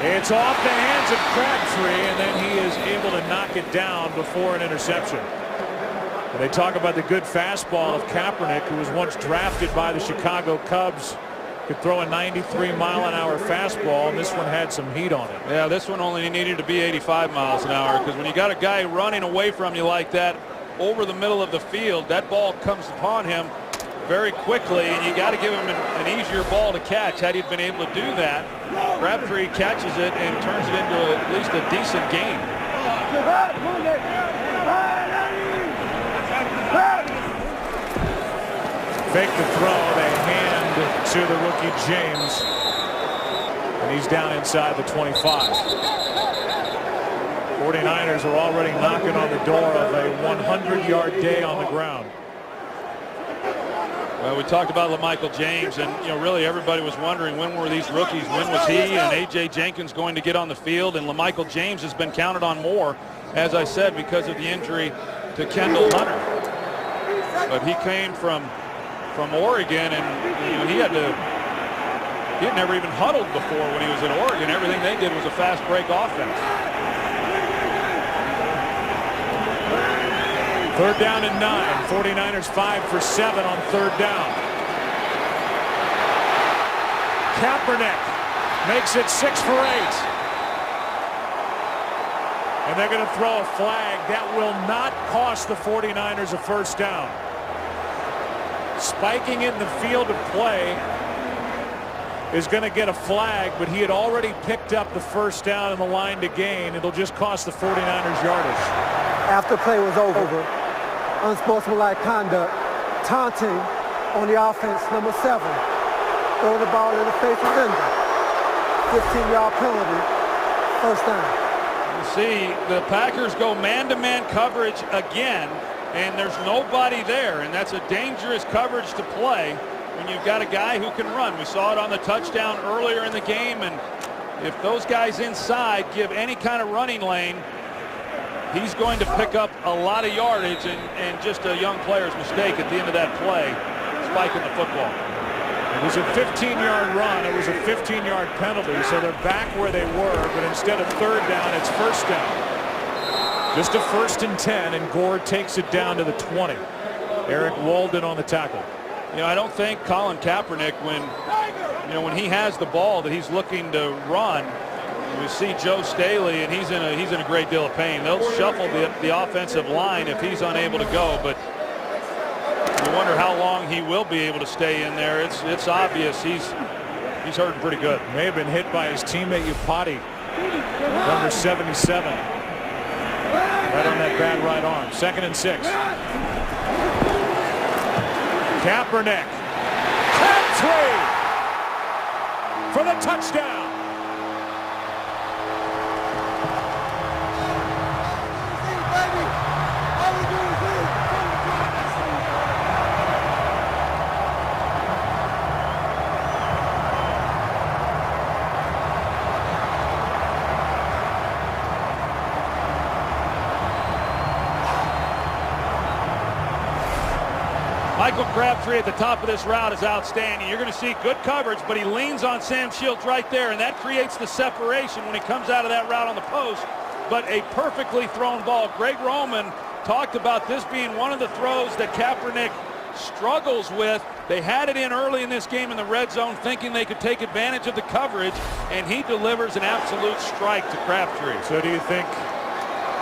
It's off the hands of Crabtree, and then he is able to knock it down before an interception. And they talk about the good fastball of Kaepernick, who was once drafted by the Chicago Cubs. Could throw a 93-mile-an-hour fastball, and this one had some heat on it. Yeah, this one only needed to be 85 miles an hour, because when you got a guy running away from you like that over the middle of the field, that ball comes upon him very quickly, and you got to give him an easier ball to catch. Had he been able to do that, Crabtree catches it and turns it into at least a decent game. Fake the throw, they hand to the rookie James, and he's down inside the 25. 49ers are already knocking on the door of a 100-yard day on the ground. Well, we talked about LaMichael James, and really everybody was wondering, when were these rookies, when was he and A.J. Jenkins going to get on the field? And LaMichael James has been counted on more, as I said, because of the injury to Kendall Hunter. But he came from Oregon, and he had never even huddled before when he was in Oregon. Everything they did was a fast break offense. Third down and 9. 49ers 5 for 7 on third down. Kaepernick makes it 6 for 8. And they're going to throw a flag. That will not cost the 49ers a first down. Spiking in the field of play is going to get a flag, but he had already picked up the first down in the line to gain. It'll just cost the 49ers yardage. After play was over, unsportsmanlike conduct, taunting on the offense, number 7. Throw the ball in the face of defender. 15-yard penalty, first down. You see, the Packers go man-to-man coverage again, and there's nobody there, and that's a dangerous coverage to play when you've got a guy who can run. We saw it on the touchdown earlier in the game, and if those guys inside give any kind of running lane, he's going to pick up a lot of yardage, and just a young player's mistake at the end of that play, spiking the football. It was a 15-yard run. It was a 15-yard penalty, so they're back where they were, but instead of third down, it's first down. Just a 1st and 10, and Gore takes it down to the 20. Eric Walden on the tackle. You know, I don't think Colin Kaepernick, when he has the ball that he's looking to run, we see Joe Staley, and he's in a great deal of pain. They'll shuffle the offensive line if he's unable to go, but you wonder how long he will be able to stay in there. It's obvious he's hurting pretty good. May have been hit by his teammate Upati, number 77, right on that bad right arm. 2nd and 6. Kaepernick, Crabtree for the touchdown. Michael Crabtree at the top of this route is outstanding. You're going to see good coverage, but he leans on Sam Shields right there, and that creates the separation when he comes out of that route on the post. But a perfectly thrown ball. Greg Roman talked about this being one of the throws that Kaepernick struggles with. They had it in early in this game in the red zone, thinking they could take advantage of the coverage, and he delivers an absolute strike to Crabtree. So do you think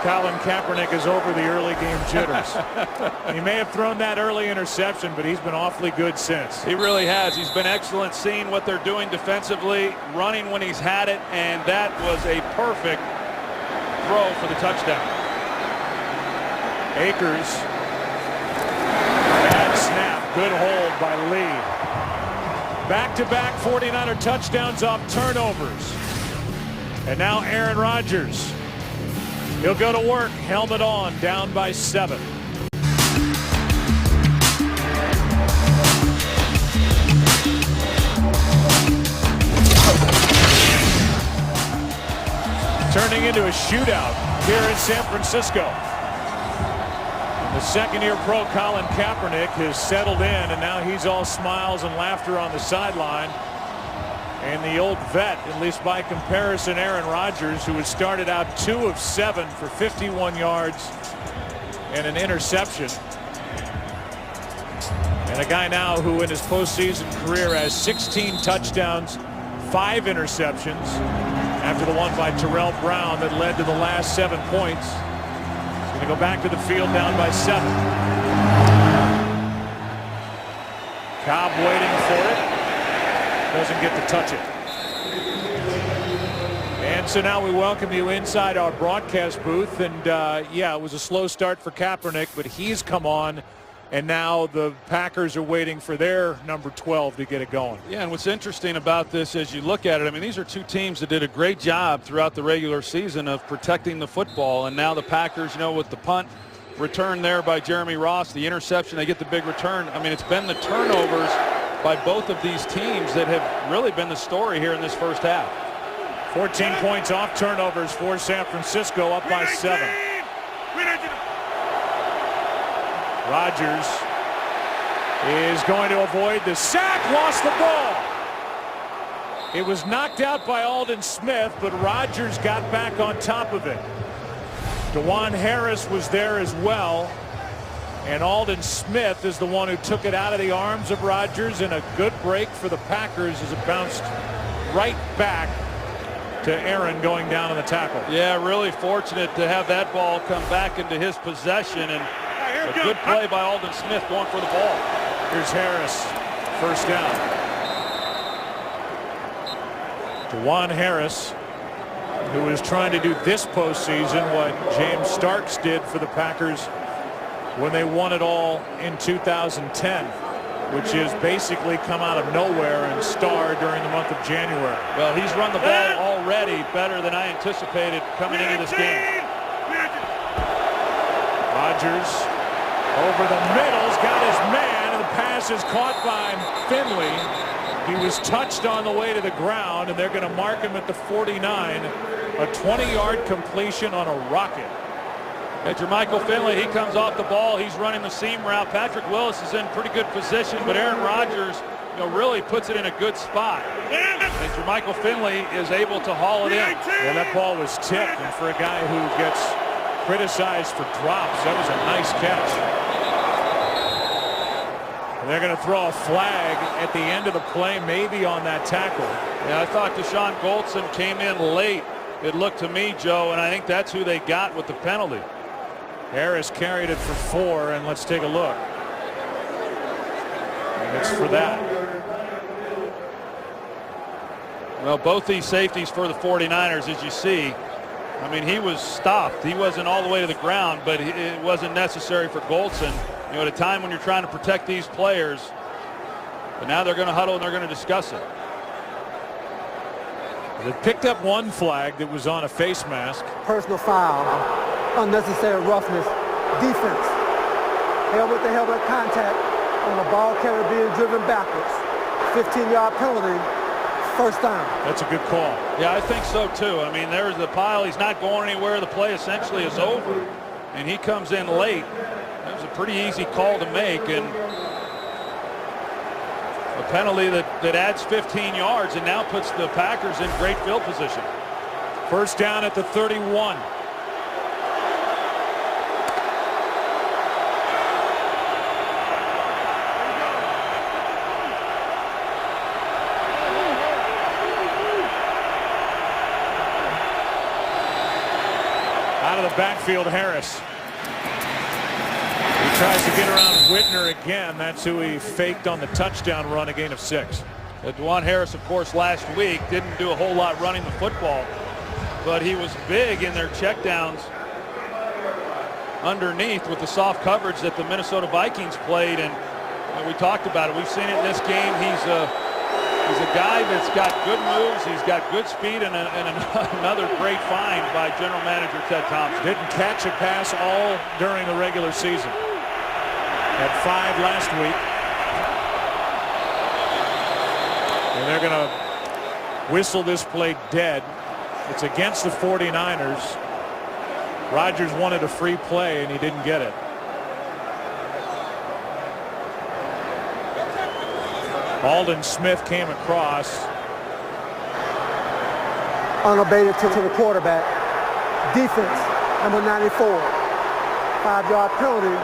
Colin Kaepernick is over the early game jitters? He may have thrown that early interception, but he's been awfully good since. He really has. He's been excellent seeing what they're doing defensively, running when he's had it, and that was a perfect throw for the touchdown. Akers, bad snap, good hold by Lee. Back-to-back 49er touchdowns off turnovers. And now Aaron Rodgers. He'll go to work, helmet on, down by 7. Turning into a shootout here in San Francisco. The second-year pro Colin Kaepernick has settled in, and now he's all smiles and laughter on the sideline. And the old vet, at least by comparison, Aaron Rodgers, who has started out 2 of 7 for 51 yards and an interception. And a guy now who in his postseason career has 16 touchdowns, 5 interceptions after the one by Terrell Brown that led to the last 7 points. He's going to go back to the field down by 7. Cobb waiting for it. Doesn't get to touch it. And so now we welcome you inside our broadcast booth. And yeah, it was a slow start for Kaepernick, but he's come on. And now the Packers are waiting for their number 12 to get it going. Yeah, and what's interesting about this as you look at it, I mean, these are two teams that did a great job throughout the regular season of protecting the football. And now the Packers, you know, with the punt return there by Jeremy Ross, the interception, they get the big return. I mean, it's been the turnovers by both of these teams that have really been the story here in this first half. 14 points off turnovers for San Francisco, up by 7. Rodgers is going to avoid the sack, lost the ball. It was knocked out by Aldon Smith, but Rodgers got back on top of it. DeJuan Harris was there as well. And Aldon Smith is the one who took it out of the arms of Rodgers, and a good break for the Packers as it bounced right back to Aaron going down on the tackle. Yeah, really fortunate to have that ball come back into his possession, and a good play by Aldon Smith going for the ball. Here's Harris, first down. DeJuan Harris, who is trying to do this postseason what James Starks did for the Packers when they won it all in 2010, which is basically come out of nowhere and star during the month of January. Well, he's run the ball already better than I anticipated coming into this game. Rodgers Over the middle's got his man, and the pass is caught by Finley. He was touched on the way to the ground, and they're going to mark him at the 49. A 20-yard completion on a rocket. And Jermichael Finley, he comes off the ball. He's running the seam route. Patrick Willis is in pretty good position, but Aaron Rodgers, really puts it in a good spot. And Jermichael Finley is able to haul it in. Yeah, that ball was tipped, and for a guy who gets criticized for drops, that was a nice catch. And they're going to throw a flag at the end of the play, maybe on that tackle. Yeah, I thought Deshaun Goldson came in late. It looked to me, Joe, and I think that's who they got with the penalty. Harris carried it for 4, and let's take a look. And it's for that. Well, both these safeties for the 49ers, as you see, I mean, he was stopped. He wasn't all the way to the ground, but it wasn't necessary for Goldson. At a time when you're trying to protect these players. But now they're going to huddle and they're going to discuss it. They picked up one flag that was on a face mask. Personal foul, unnecessary roughness, defense. Helmet-to-helmet contact on the ball carrier being driven backwards. 15-yard penalty, first down. That's a good call. Yeah, I think so too. I mean, there's the pile. He's not going anywhere. The play essentially is over. And he comes in late. That was a pretty easy call to make. And a penalty that adds 15 yards and now puts the Packers in great field position. First down at the 31. Out of the backfield, Harris. He tries to get around Whitner again. That's who he faked on the touchdown run, a gain of 6. DeJuan Harris, of course, last week didn't do a whole lot running the football, but he was big in their checkdowns underneath with the soft coverage that the Minnesota Vikings played, and we talked about it. We've seen it in this game. He's a guy that's got good moves. He's got good speed, and another great find by General Manager Ted Thompson. Didn't catch a pass all during the regular season. Had 5 last week. And they're going to whistle this play dead. It's against the 49ers. Rodgers wanted a free play, and he didn't get it. Aldon Smith came across. Unabated to the quarterback. Defense, number 94. 5-yard penalty,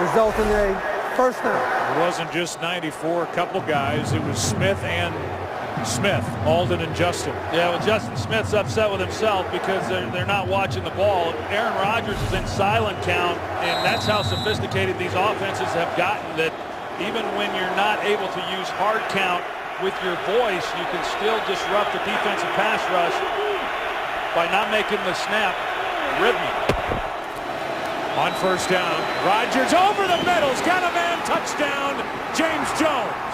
resulting in a first down. It wasn't just 94, a couple guys. It was Smith and Smith, Aldon and Justin. Yeah, well, Justin Smith's upset with himself because they're not watching the ball. Aaron Rodgers is in silent count, and that's how sophisticated these offenses have gotten, that even when you're not able to use hard count with your voice, you can still disrupt the defensive pass rush by not making the snap rhythmic. On first down, Rodgers over the middle's got a man, touchdown, James Jones.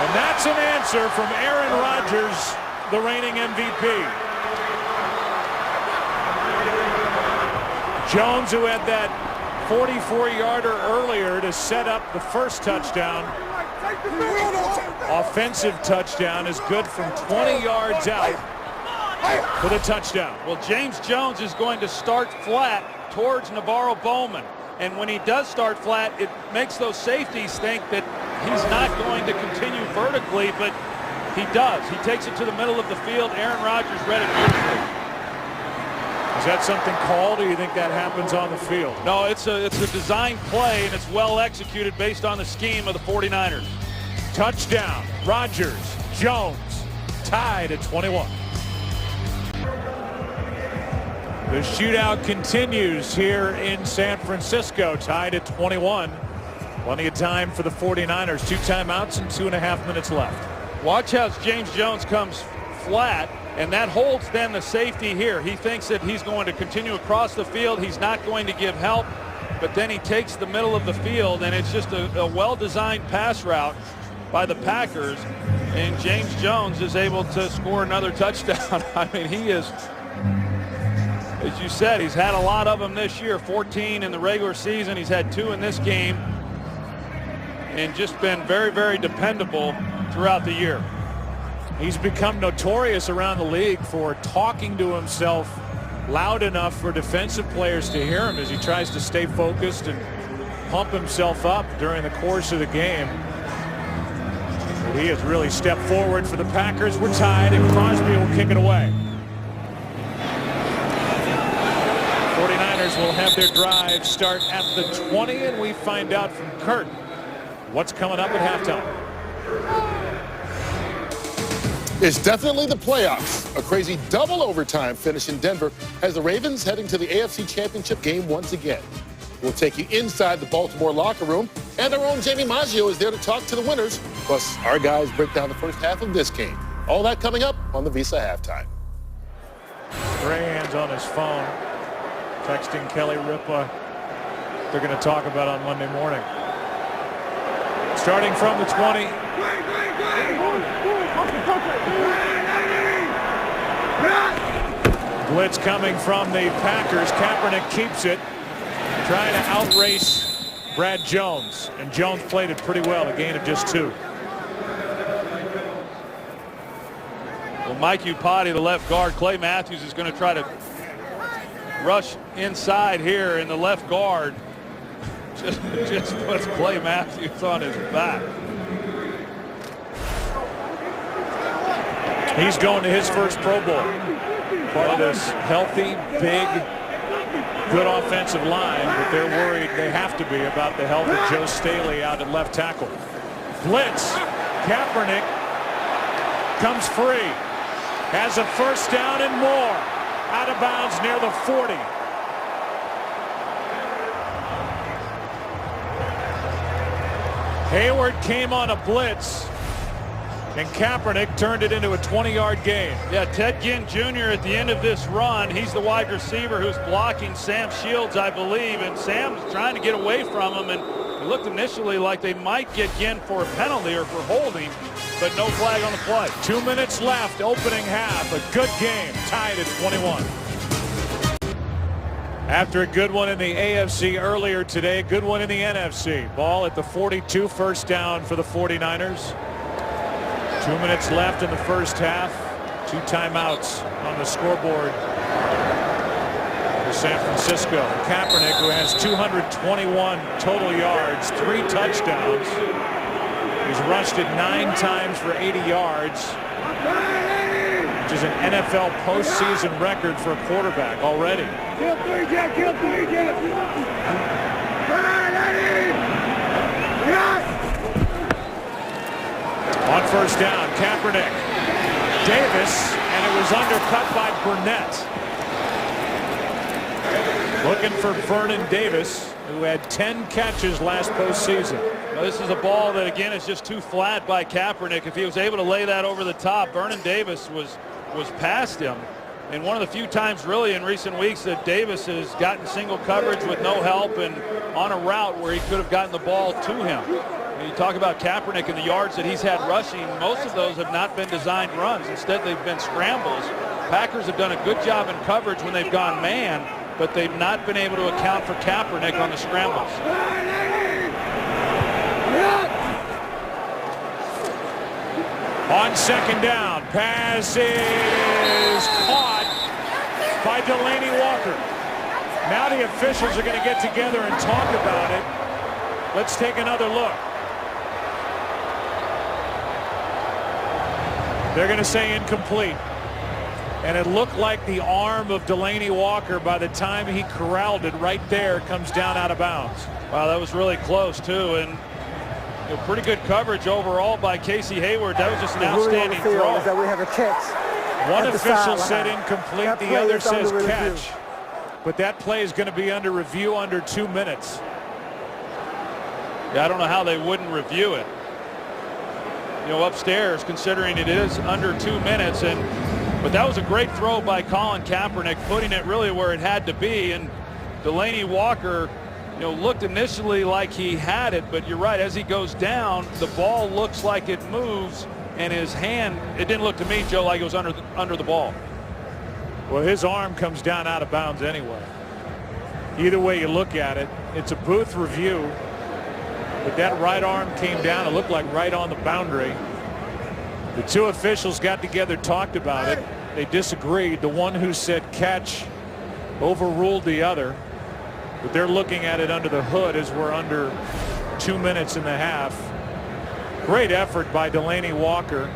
And that's an answer from Aaron Rodgers, the reigning MVP. Jones, who had that 44-yarder earlier to set up the first touchdown. Offensive touchdown is good from 20 yards out for the touchdown. Well, James Jones is going to start flat towards Navarro Bowman. And when he does start flat, it makes those safeties think that he's not going to continue vertically, but he does. He takes it to the middle of the field. Aaron Rodgers read it beautifully. Is that something called, or do you think that happens on the field? No, it's a design play, and it's well executed based on the scheme of the 49ers. Touchdown, Rodgers, Jones, tied at 21. The shootout continues here in San Francisco, tied at 21. Plenty of time for the 49ers. 2 timeouts and 2.5 minutes left. Watch how James Jones comes flat, and that holds then the safety here. He thinks that he's going to continue across the field. He's not going to give help, but then he takes the middle of the field, and it's just a well-designed pass route by the Packers, and James Jones is able to score another touchdown. I mean, he is As you said, he's had a lot of them this year. 14 in the regular season. He's had 2 in this game. And just been very, very dependable throughout the year. He's become notorious around the league for talking to himself loud enough for defensive players to hear him as he tries to stay focused and pump himself up during the course of the game. But he has really stepped forward for the Packers. We're tied, and Crosby will kick it away. 49ers will have their drive start at the 20, and we find out from Kurt what's coming up at halftime. It's definitely the playoffs. A crazy double overtime finish in Denver has the Ravens heading to the AFC Championship game once again. We'll take you inside the Baltimore locker room, and our own Jamie Maggio is there to talk to the winners. Plus, our guys break down the first half of this game. All that coming up on the Visa Halftime. Strahan's on his phone, texting Kelly Ripa. They're going to talk about on Monday morning. Starting from the 20. Blitz coming from the Packers. Kaepernick keeps it, trying to outrace Brad Jones. And Jones played it pretty well, a gain of just 2. Well, Mike Iupati, the left guard, Clay Matthews is going to try to rush inside here, and the left guard just puts Clay Matthews on his back. He's going to his first Pro Bowl. Part of this healthy, big, good offensive line, but they're worried, they have to be, about the health of Joe Staley out at left tackle. Blitz. Kaepernick comes free. Has a first down and more. Out of bounds near the 40. Hayward came on a blitz, and Kaepernick turned it into a 20-yard gain. Yeah, Ted Ginn Jr. at the end of this run, he's the wide receiver who's blocking Sam Shields, I believe, and Sam's trying to get away from him, and it looked initially like they might get Ginn for a penalty or for holding, but no flag on the play. 2 minutes left, opening half. A good game, tied at 21. After a good one in the AFC earlier today, good one in the NFC. Ball at the 42, first down for the 49ers. 2 minutes left in the first half. 2 timeouts on the scoreboard for San Francisco. Kaepernick, who has 221 total yards, 3 touchdowns. He's rushed it 9 times for 80 yards, which is an NFL postseason record for a quarterback already. Kill 3, Jack! Kill 3, Jack! On first down, Kaepernick. Davis, and it was undercut by Burnett. Looking for Vernon Davis, who had 10 catches last postseason. Well, this is a ball that, again, is just too flat by Kaepernick. If he was able to lay that over the top, Vernon Davis was past him. And one of the few times really in recent weeks that Davis has gotten single coverage with no help and on a route where he could have gotten the ball to him. And you talk about Kaepernick and the yards that he's had rushing, most of those have not been designed runs. Instead, they've been scrambles. Packers have done a good job in coverage when they've gone man, but they've not been able to account for Kaepernick on the scrambles. On second down, pass is caught by Delaney Walker. Now the officials are going to get together and talk about it. Let's take another look. They're going to say incomplete. And it looked like the arm of Delaney Walker, by the time he corralled it right there, comes down out of bounds. Wow, that was really close, too. And pretty good coverage overall by Casey Hayward. That was just an outstanding throw. Is that we have a catch. One official said incomplete, the other says catch. But that play is going to be under review under 2 minutes. Yeah, I don't know how they wouldn't review it. You know, upstairs, considering it is under 2 minutes. But that was a great throw by Colin Kaepernick, putting it really where it had to be. And Delaney Walker, you know, looked initially like he had it, but you're right, as he goes down, the ball looks like it moves, and his hand, it didn't look to me, Joe, like it was under the ball. Well, his arm comes down out of bounds anyway. Either way you look at it, it's a booth review. But that right arm came down. It looked like right on the boundary. The two officials got together, talked about it. They disagreed. The one who said catch overruled the other. But they're looking at it under the hood as we're under 2 minutes and a half. Great effort by Delaney Walker.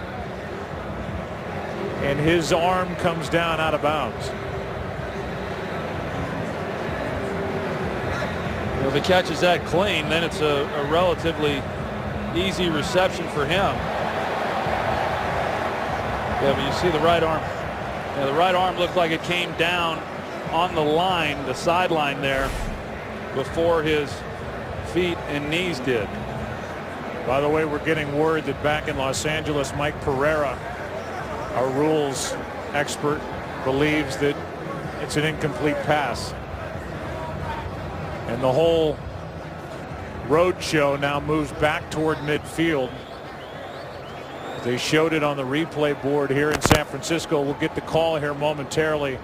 And his arm comes down out of bounds. If he catches that clean, then it's a relatively easy reception for him. Yeah, but you see the right arm. Yeah, the right arm looked like it came down on the line, the sideline there, before his feet and knees did. By the way, we're getting word that back in Los Angeles, Mike Pereira, our rules expert, believes that it's an incomplete pass. And the whole road show now moves back toward midfield. They showed it on the replay board here in San Francisco. We'll get the call here momentarily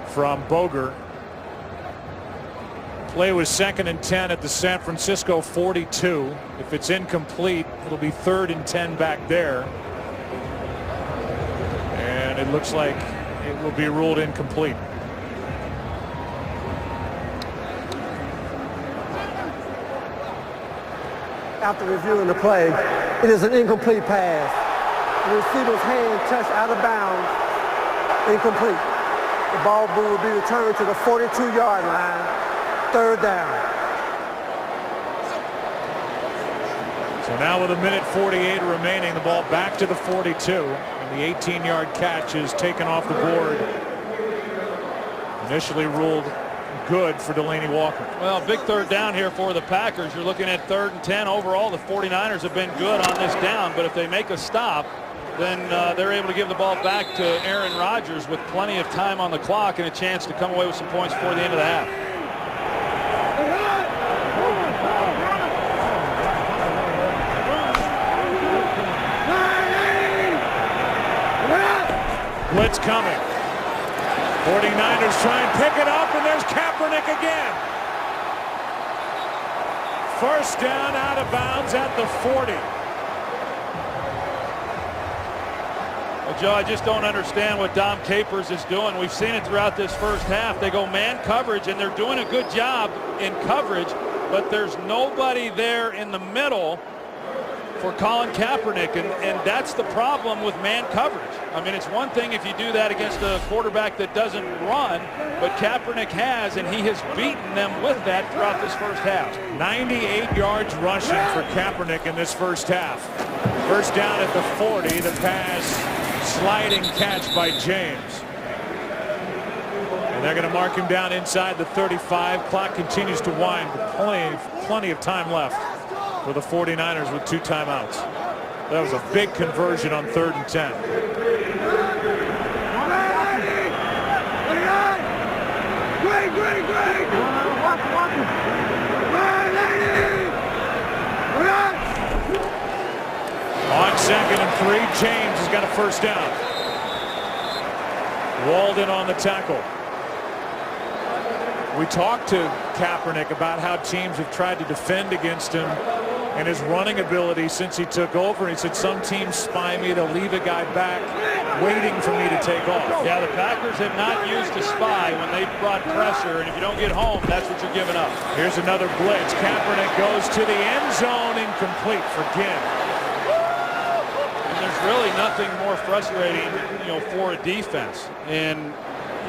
from Boger. Play was 2nd and 10 at the San Francisco 42. If it's incomplete, it'll be 3rd and 10 back there. And it looks like it will be ruled incomplete. After reviewing the play, it is an incomplete pass. The receiver's hand touched out of bounds, incomplete. The ball will be returned to the 42-yard line, 3rd down. So now with 1:48 remaining, the ball back to the 42, and the 18-yard catch is taken off the board. Initially ruled good for Delaney Walker. Well, big 3rd down here for the Packers. You're looking at 3rd and 10 overall. The 49ers have been good on this down, but if they make a stop, then they're able to give the ball back to Aaron Rodgers with plenty of time on the clock and a chance to come away with some points before the end of the half. Blitz coming. 49ers try and pick it up, and there's Kaepernick again. 1st down out of bounds at the 40. Well, Joe, I just don't understand what Dom Capers is doing. We've seen it throughout this first half. They go man coverage, and they're doing a good job in coverage, but there's nobody there in the middle for Colin Kaepernick, and that's the problem with man coverage. I mean, it's one thing if you do that against a quarterback that doesn't run, but Kaepernick has, and he has beaten them with that throughout this first half. 98 yards rushing for Kaepernick in this first half. 1st down at the 40. The pass, sliding catch by James. And they're going to mark him down inside the 35. Clock continues to wind, but plenty of time left for the 49ers with 2 timeouts. That was a big conversion on 3rd and 10. On 2nd and 3, James has got a 1st down. Walden on the tackle. We talked to Kaepernick about how teams have tried to defend against him and his running ability since he took over. He said, some teams spy me, they'll leave a guy back waiting for me to take off. Yeah, the Packers have not used a spy when they've brought pressure, and if you don't get home, that's what you're giving up. Here's another blitz. Kaepernick goes to the end zone, incomplete for Ginn. And there's really nothing more frustrating, for a defense. And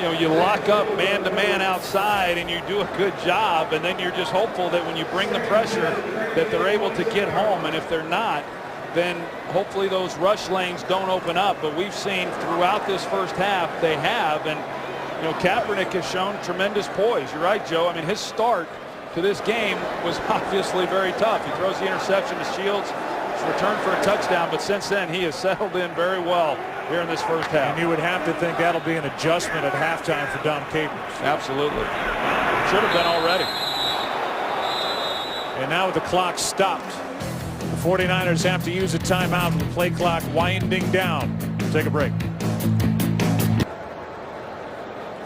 you lock up man-to-man outside and you do a good job, and then you're just hopeful that when you bring the pressure that they're able to get home, and if they're not, then hopefully those rush lanes don't open up. But we've seen throughout this first half they have, and Kaepernick has shown tremendous poise. You're right, Joe. I mean, his start to this game was obviously very tough. He throws the interception to Shields, it's returned for a touchdown, but since then he has settled in very well here in this first half. And you would have to think that'll be an adjustment at halftime for Dom Capers. Absolutely. Should have been already. And now with the clock stopped, the 49ers have to use a timeout with the play clock winding down. Take a break.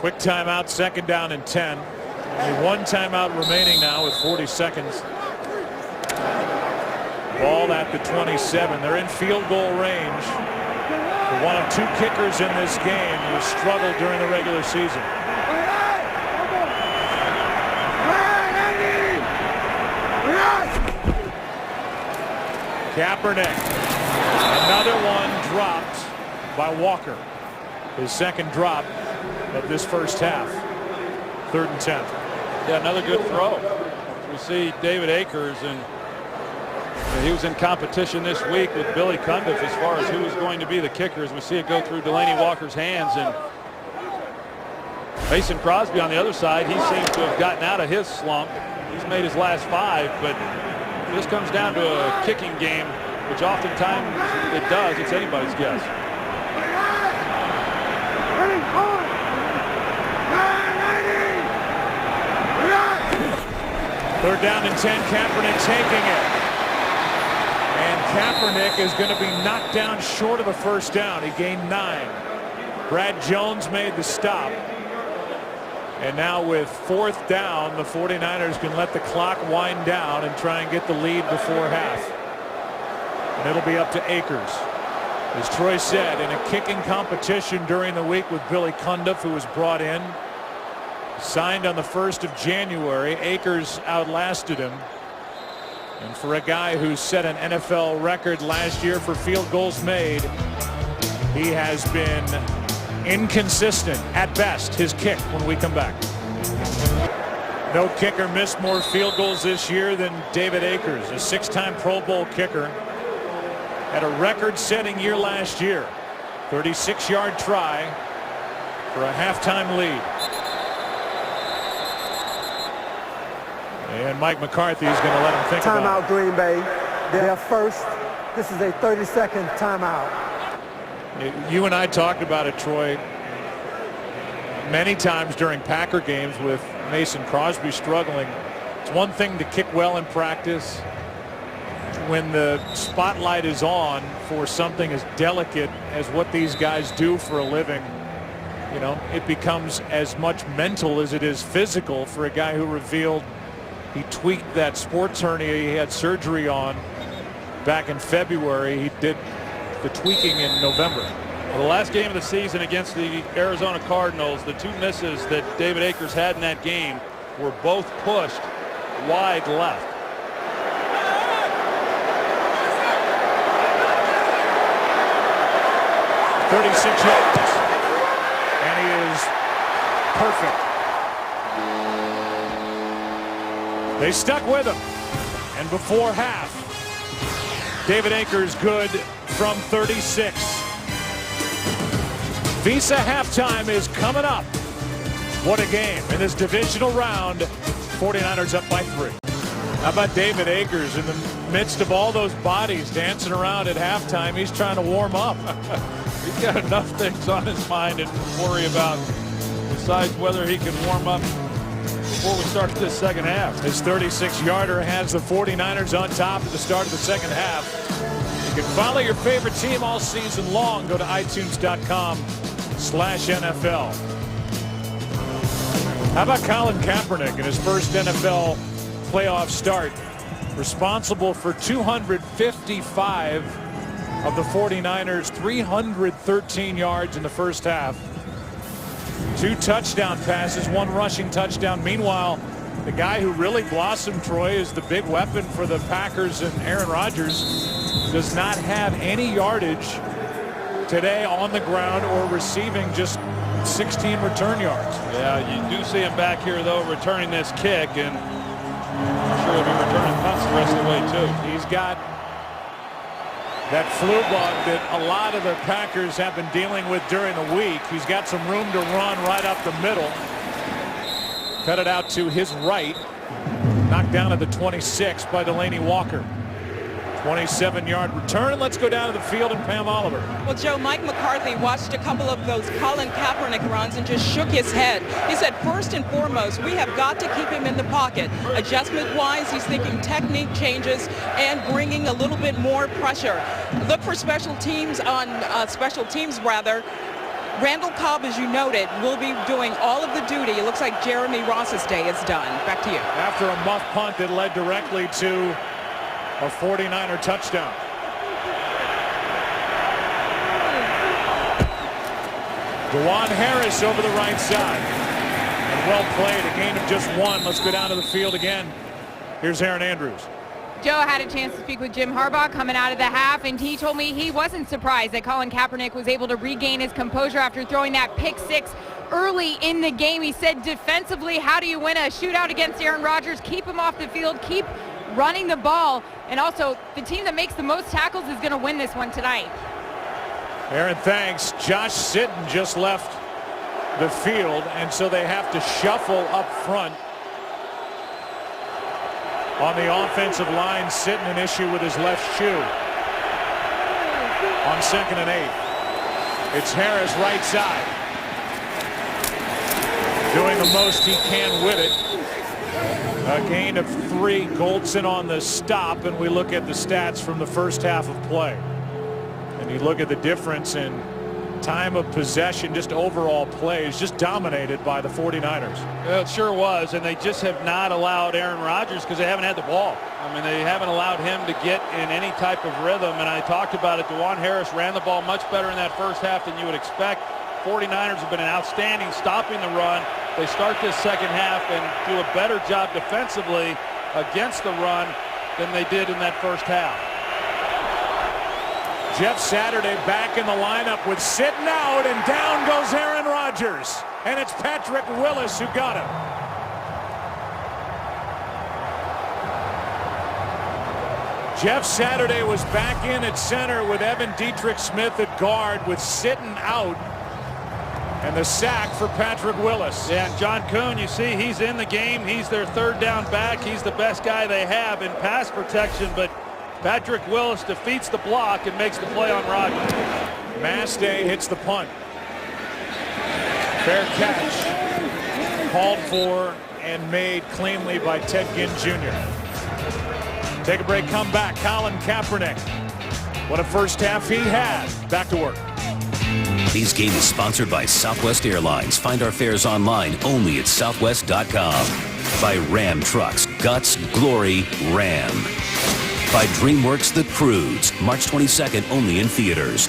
Quick timeout, 2nd down and 10. Only 1 timeout remaining now with 40 seconds. Ball at the 27. They're in field goal range. For one of 2 kickers in this game who struggled during the regular season. Kaepernick. Another one dropped by Walker. His 2nd drop of this first half. 3rd and 10. Yeah, another good throw. We see David Akers, and he was in competition this week with Billy Cundiff as far as who was going to be the kicker. As we see it go through Delaney Walker's hands, and Mason Crosby on the other side, he seems to have gotten out of his slump. He's made his last 5, but this comes down to a kicking game, which oftentimes it does. It's anybody's guess. 3rd down and 10. Kaepernick taking it. And Kaepernick is going to be knocked down short of the 1st down. He gained 9. Brad Jones made the stop. And now with 4th down, the 49ers can let the clock wind down and try and get the lead before half. And it'll be up to Akers. As Troy said, in a kicking competition during the week with Billy Cundiff, who was brought in. Signed on the 1st of January. Akers outlasted him. And for a guy who set an NFL record last year for field goals made, he has been inconsistent at best. His kick when we come back. No kicker missed more field goals this year than David Akers, a 6-time Pro Bowl kicker. Had a record-setting year last year. 36-yard try for a halftime lead. And Mike McCarthy is going to let him think about it. Timeout, Green Bay. They're first. This is a 30-second timeout. You and I talked about it, Troy, many times during Packer games with Mason Crosby struggling. It's one thing to kick well in practice. When the spotlight is on for something as delicate as what these guys do for a living, you know, it becomes as much mental as it is physical for a guy who revealed he tweaked that sports hernia he had surgery on back in February. He did the tweaking in November. Well, the last game of the season against the Arizona Cardinals, the 2 misses that David Akers had in that game were both pushed wide left. .36 yards, and he is perfect. They stuck with him, and before half, David Akers good from 36. Visa halftime is coming up. What a game in this divisional round. 49ers up by 3. How about David Akers in the midst of all those bodies dancing around at halftime? He's trying to warm up. He's got enough things on his mind to worry about besides whether he can warm up before we start this 2nd half. His 36-yarder has the 49ers on top at the start of the 2nd half. You can follow your favorite team all season long. Go to iTunes.com/NFL. How about Colin Kaepernick in his first NFL playoff start? Responsible for 255 of the 49ers' 313 yards in the first half. 2 touchdown passes, 1 rushing touchdown. Meanwhile, the guy who really blossomed, Troy, is the big weapon for the Packers, and Aaron Rodgers does not have any yardage today on the ground or receiving, just 16 return yards. Yeah, you do see him back here, though, returning this kick, and I'm sure he'll be returning punts the rest of the way, too. He's got that flu bug that a lot of the Packers have been dealing with during the week. He's got some room to run right up the middle. Cut it out to his right. Knocked down at the 26 by Delaney Walker. 27-yard return. Let's go down to the field and Pam Oliver. Well, Joe, Mike McCarthy watched a couple of those Colin Kaepernick runs and just shook his head. He said, first and foremost, we have got to keep him in the pocket. Adjustment-wise, he's thinking technique changes and bringing a little bit more pressure. Look for special teams Randall Cobb, as you noted, will be doing all of the duty. It looks like Jeremy Ross's day is done. Back to you. After a muff punt that led directly to a 49er touchdown. Dewan Harris over the right side. And well played, a gain of just one. Let's go down to the field again. Here's Aaron Andrews. Joe had a chance to speak with Jim Harbaugh coming out of the half, and he told me he wasn't surprised that Colin Kaepernick was able to regain his composure after throwing that pick six early in the game. He said defensively, how do you win a shootout against Aaron Rodgers? Keep him off the field, keep running the ball, and also the team that makes the most tackles is going to win this one tonight. Aaron, thanks. Josh Sitton just left the field, and so they have to shuffle up front. On the offensive line, Sitton an issue with his left shoe. On 2nd and 8. It's Harris right side. Doing the most he can with it. A gain of 3. Goldson on the stop, and we look at the stats from the first half of play. And you look at the difference in time of possession, just overall plays, just dominated by the 49ers. Well, it sure was, and they just have not allowed Aaron Rodgers because they haven't had the ball. I mean, they haven't allowed him to get in any type of rhythm, and I talked about it. Dewan Harris ran the ball much better in that first half than you would expect. 49ers have been outstanding stopping the run. They start this second half and do a better job defensively against the run than they did in that first half. Jeff Saturday back in the lineup with Sitton out, and down goes Aaron Rodgers. And it's Patrick Willis who got him. Jeff Saturday was back in at center with Evan Dietrich Smith at guard with Sitton out. And the sack for Patrick Willis. Yeah, and John Kuhn, you see, he's in the game. He's their third down back. He's the best guy they have in pass protection, but Patrick Willis defeats the block and makes the play on Rodgers. Mastay hits the punt. Fair catch. Called for and made cleanly by Ted Ginn Jr. Take a break, come back. Colin Kaepernick. What a first half he had. Back to work. Today's game is sponsored by Southwest Airlines. Find our fares online only at southwest.com. By Ram Trucks. Guts, Glory, Ram. By DreamWorks The Croods, March 22nd only in theaters.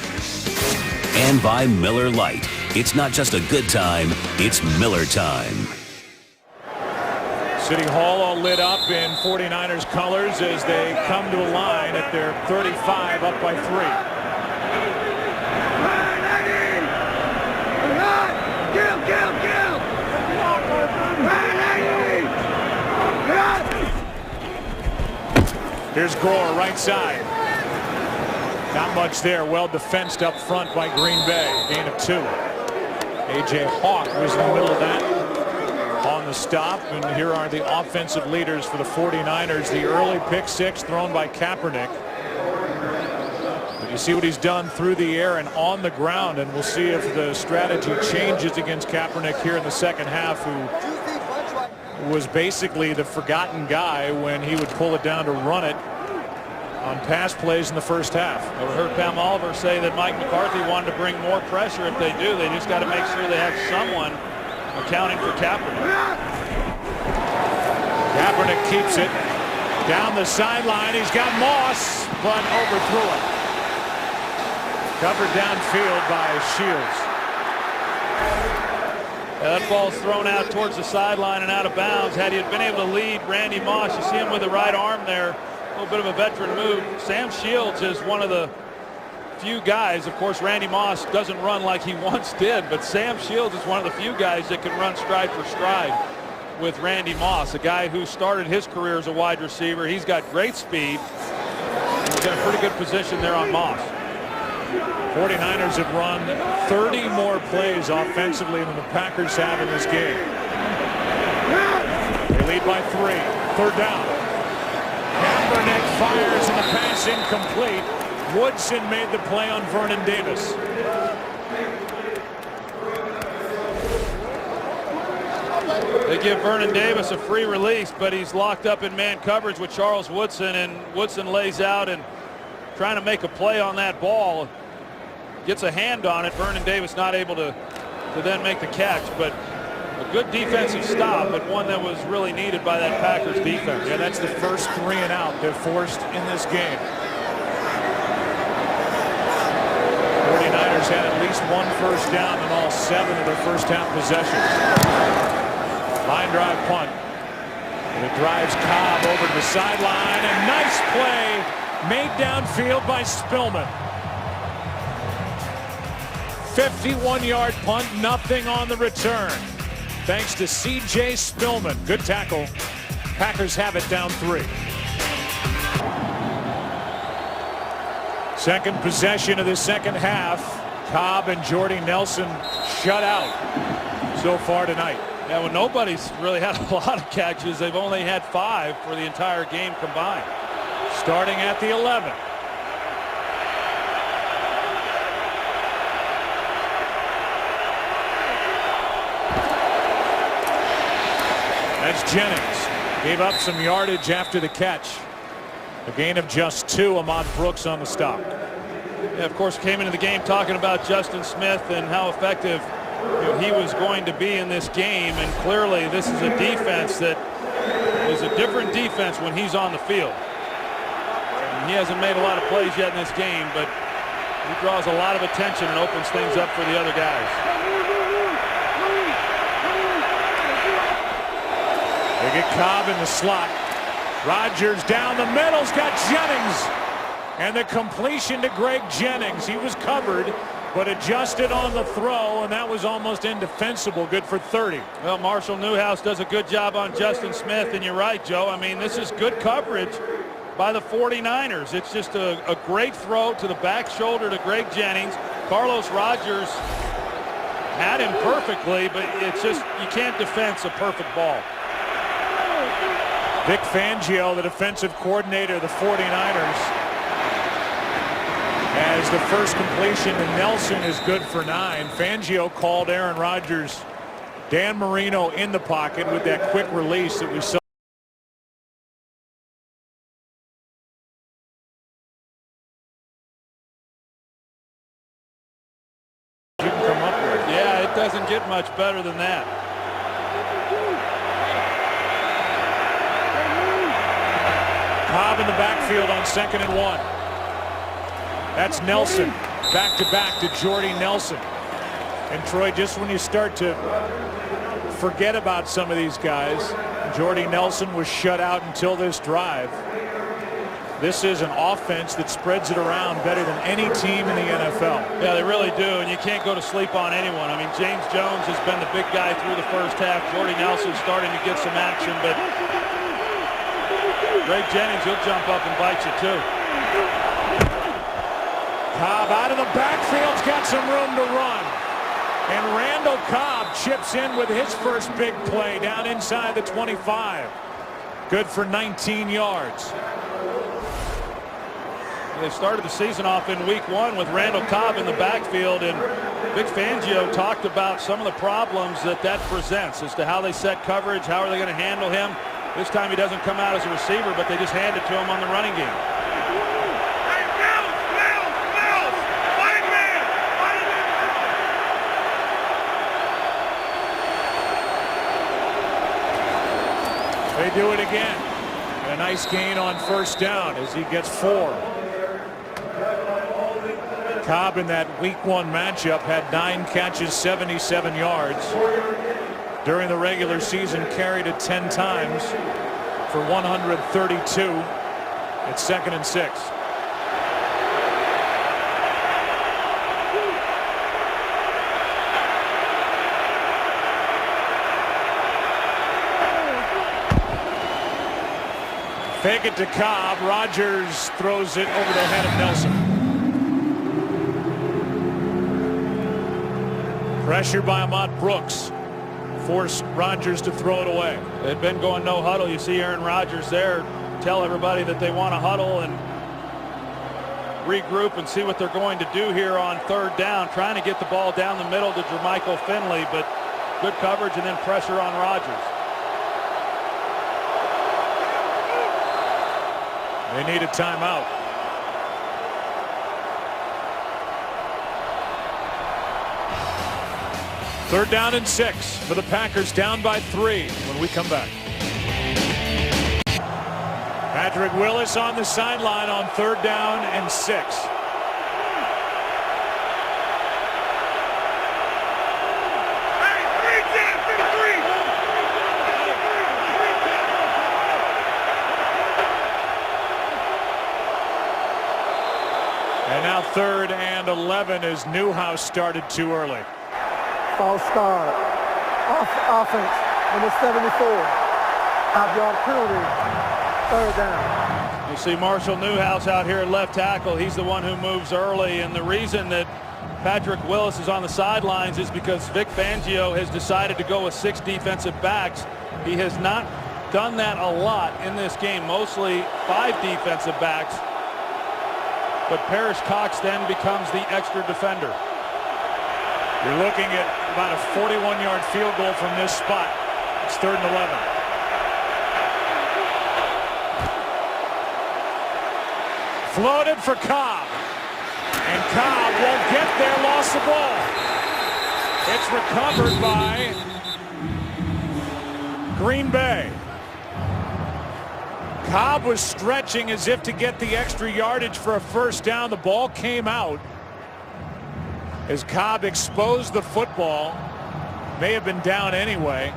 And by Miller Lite. It's not just a good time, it's Miller time. City Hall all lit up in 49ers colors as they come to a line at their 35, up by 3. Here's Gore, right side. Not much there. Well defensed up front by Green Bay. Gain of 2. A.J. Hawk was in the middle of that on the stop. And here are the offensive leaders for the 49ers. The early pick six thrown by Kaepernick. But you see what he's done through the air and on the ground. And we'll see if the strategy changes against Kaepernick here in the second half, who was basically the forgotten guy when he would pull it down to run it on pass plays in the first half. I heard Pam Oliver say that Mike McCarthy wanted to bring more pressure. If they do, they just got to make sure they have someone accounting for Kaepernick. Kaepernick keeps it down the sideline. He's got Moss, but overthrew it. Covered downfield by Shields. Yeah, that ball's thrown out towards the sideline and out of bounds. Had he been able to lead Randy Moss, you see him with the right arm there. A little bit of a veteran move. Sam Shields is one of the few guys. Of course, Randy Moss doesn't run like he once did, but Sam Shields is one of the few guys that can run stride for stride with Randy Moss, a guy who started his career as a wide receiver. He's got great speed. He's got a pretty good position there on Moss. 49ers have run 30 more plays offensively than the Packers have in this game. They lead by 3. Third down. Kaepernick fires and the pass incomplete. Woodson made the play on Vernon Davis. They give Vernon Davis a free release, but he's locked up in man coverage with Charles Woodson, and Woodson lays out and trying to make a play on that ball. gets a hand on it. Vernon Davis not able to then make the catch, but a good defensive stop, and one that was really needed by that Packers defense. Yeah, that's the first 3 and out they're forced in this game. 49ers had at least 1 first down in all 7 of their first half possessions. Line drive punt. And it drives Cobb over to the sideline. A nice play made downfield by Spillman. 51-yard punt, nothing on the return. Thanks to C.J. Spillman. Good tackle. Packers have it down 3. Second possession of the second half. Cobb and Jordy Nelson shut out so far tonight. Yeah, well, nobody's really had a lot of catches. They've only had 5 for the entire game combined. Starting at the 11. That's Jennings. Gave up some yardage after the catch. A gain of just 2. Ahmad Brooks on the stop. Yeah, of course, came into the game talking about Justin Smith and how effective he was going to be in this game, and clearly this is a defense that is a different defense when he's on the field. And he hasn't made a lot of plays yet in this game, but he draws a lot of attention and opens things up for the other guys. They get Cobb in the slot. Rodgers down the middle's got Jennings, and the completion to Greg Jennings. He was covered but adjusted on the throw, and that was almost indefensible. Good for 30. Well, Marshall Newhouse does a good job on Justin Smith, and you're right, Joe. I mean, this is good coverage by the 49ers. It's just a great throw to the back shoulder to Greg Jennings. Carlos Rodgers had him perfectly, but it's just you can't defense a perfect ball. Vic Fangio, the defensive coordinator of the 49ers, as the first completion to Nelson is good for 9. Fangio called Aaron Rodgers, Dan Marino in the pocket with that quick release that we saw. You can come up with. Yeah, it doesn't get much better than that. Cobb in the backfield on 2nd and 1. That's Nelson. Back to back to Jordy Nelson. And Troy, just when you start to forget about some of these guys, Jordy Nelson was shut out until this drive. This is an offense that spreads it around better than any team in the NFL. Yeah, they really do, and you can't go to sleep on anyone. I mean, James Jones has been the big guy through the first half. Jordy Nelson's starting to get some action, but Greg Jennings, he'll jump up and bite you too. Cobb out of the backfield's got some room to run. And Randall Cobb chips in with his first big play down inside the 25. Good for 19 yards. They started the season off in week 1 with Randall Cobb in the backfield, and Vic Fangio talked about some of the problems that presents as to how they set coverage, how are they going to handle him. This time he doesn't come out as a receiver, but they just hand it to him on the running game. They do it again. And a nice gain on first down as he gets 4. Cobb in that week 1 matchup had 9 catches, 77 yards. During the regular season, carried it 10 times for 132. It's 2nd and 6. Fake it to Cobb. Rodgers throws it over the head of Nelson. Pressure by Ahmad Brooks forced Rodgers to throw it away. They've been going no huddle. You see Aaron Rodgers there tell everybody that they want to huddle and regroup and see what they're going to do here on 3rd down, trying to get the ball down the middle to Jermichael Finley, but good coverage and then pressure on Rodgers. They need a timeout. Third down and 6 for the Packers, down by 3 when we come back. Patrick Willis on the sideline on third down and 6. And now third and 11 as Newhouse started too early. False start. Offense on the 74. 5-yard penalty. Third down. You see Marshall Newhouse out here at left tackle. He's the one who moves early, and the reason that Patrick Willis is on the sidelines is because Vic Fangio has decided to go with 6 defensive backs. He has not done that a lot in this game, mostly 5 defensive backs. But Parrish Cox then becomes the extra defender. You're looking at about a 41-yard field goal from this spot. It's third and 11. Floated for Cobb. And Cobb won't get there, lost the ball. It's recovered by Green Bay. Cobb was stretching as if to get the extra yardage for a first down. The ball came out as Cobb exposed the football. May have been down anyway.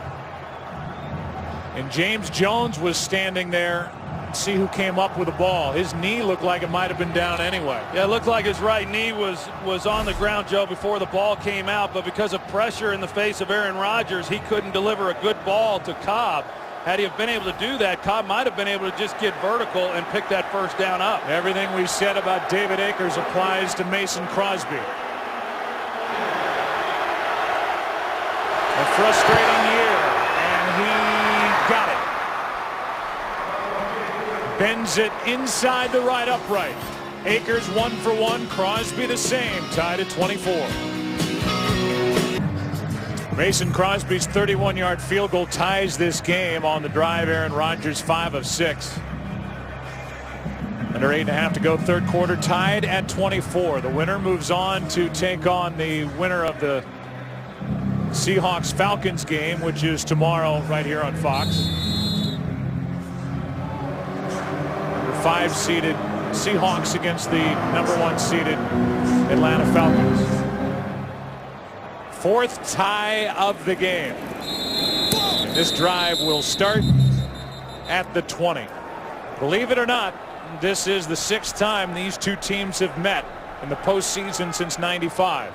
And James Jones was standing there. See who came up with the ball. His knee looked like it might have been down anyway. Yeah, it looked like his right knee was on the ground, Joe, before the ball came out. But because of pressure in the face of Aaron Rodgers, he couldn't deliver a good ball to Cobb. Had he have been able to do that, Cobb might have been able to just get vertical and pick that first down up. Everything we said about David Akers applies to Mason Crosby. A frustrating year, and he got it. Bends it inside the right upright. Akers 1 for 1. Crosby the same. Tied at 24. Mason Crosby's 31-yard field goal ties this game on the drive. Aaron Rodgers 5 of 6. Under 8.5 to go, third quarter, tied at 24. The winner moves on to take on the winner of the Seahawks-Falcons game, which is tomorrow right here on Fox. 5-seeded Seahawks against the number 1-seeded Atlanta Falcons. Fourth tie of the game. And this drive will start at the 20. Believe it or not, this is the 6th time these two teams have met in the postseason since '95.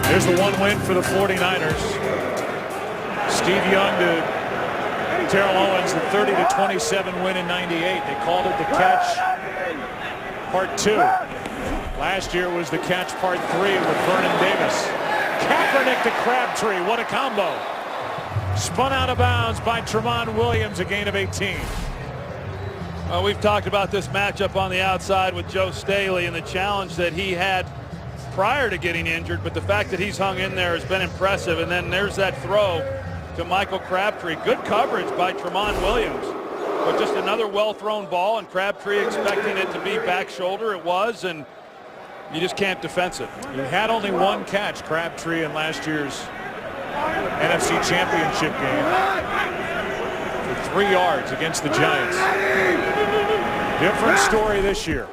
There's the one win for the 49ers. Steve Young to Terrell Owens, the 30-27 win in '98. They called it the catch part 2. Last year was the catch part 3 with Vernon Davis. Kaepernick to Crabtree. What a combo. Spun out of bounds by Tramon Williams, a gain of 18. Well, we've talked about this matchup on the outside with Joe Staley and the challenge that he had prior to getting injured, but the fact that he's hung in there has been impressive. And then there's that throw to Michael Crabtree. Good coverage by Tramon Williams, but just another well-thrown ball, and Crabtree expecting it to be back shoulder. It was, and you just can't defense it. He had only one catch, Crabtree, in last year's NFC Championship game for 3 yards against the Giants. Different story this year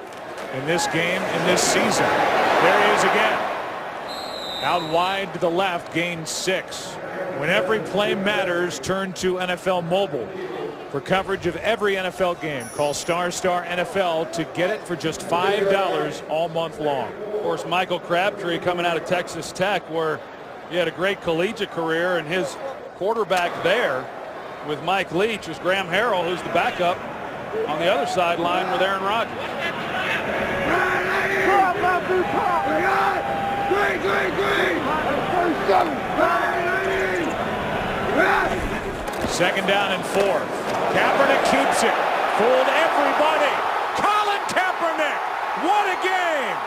in this game, in this season. There he is again. Out wide to the left, gained 6. When every play matters, turn to NFL Mobile. For coverage of every NFL game, call Star NFL to get it for just $5 all month long. Of course, Michael Crabtree coming out of Texas Tech, where he had a great collegiate career, and his quarterback there with Mike Leach was Graham Harrell, who's the backup on the other sideline with Aaron Rodgers. Second down and 4. Kaepernick keeps it. Fooled everybody. Colin Kaepernick. What the game.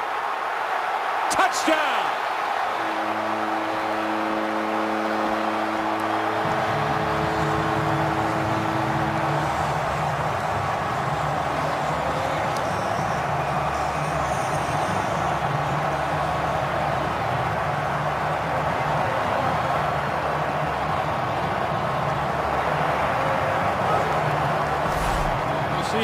Touchdown.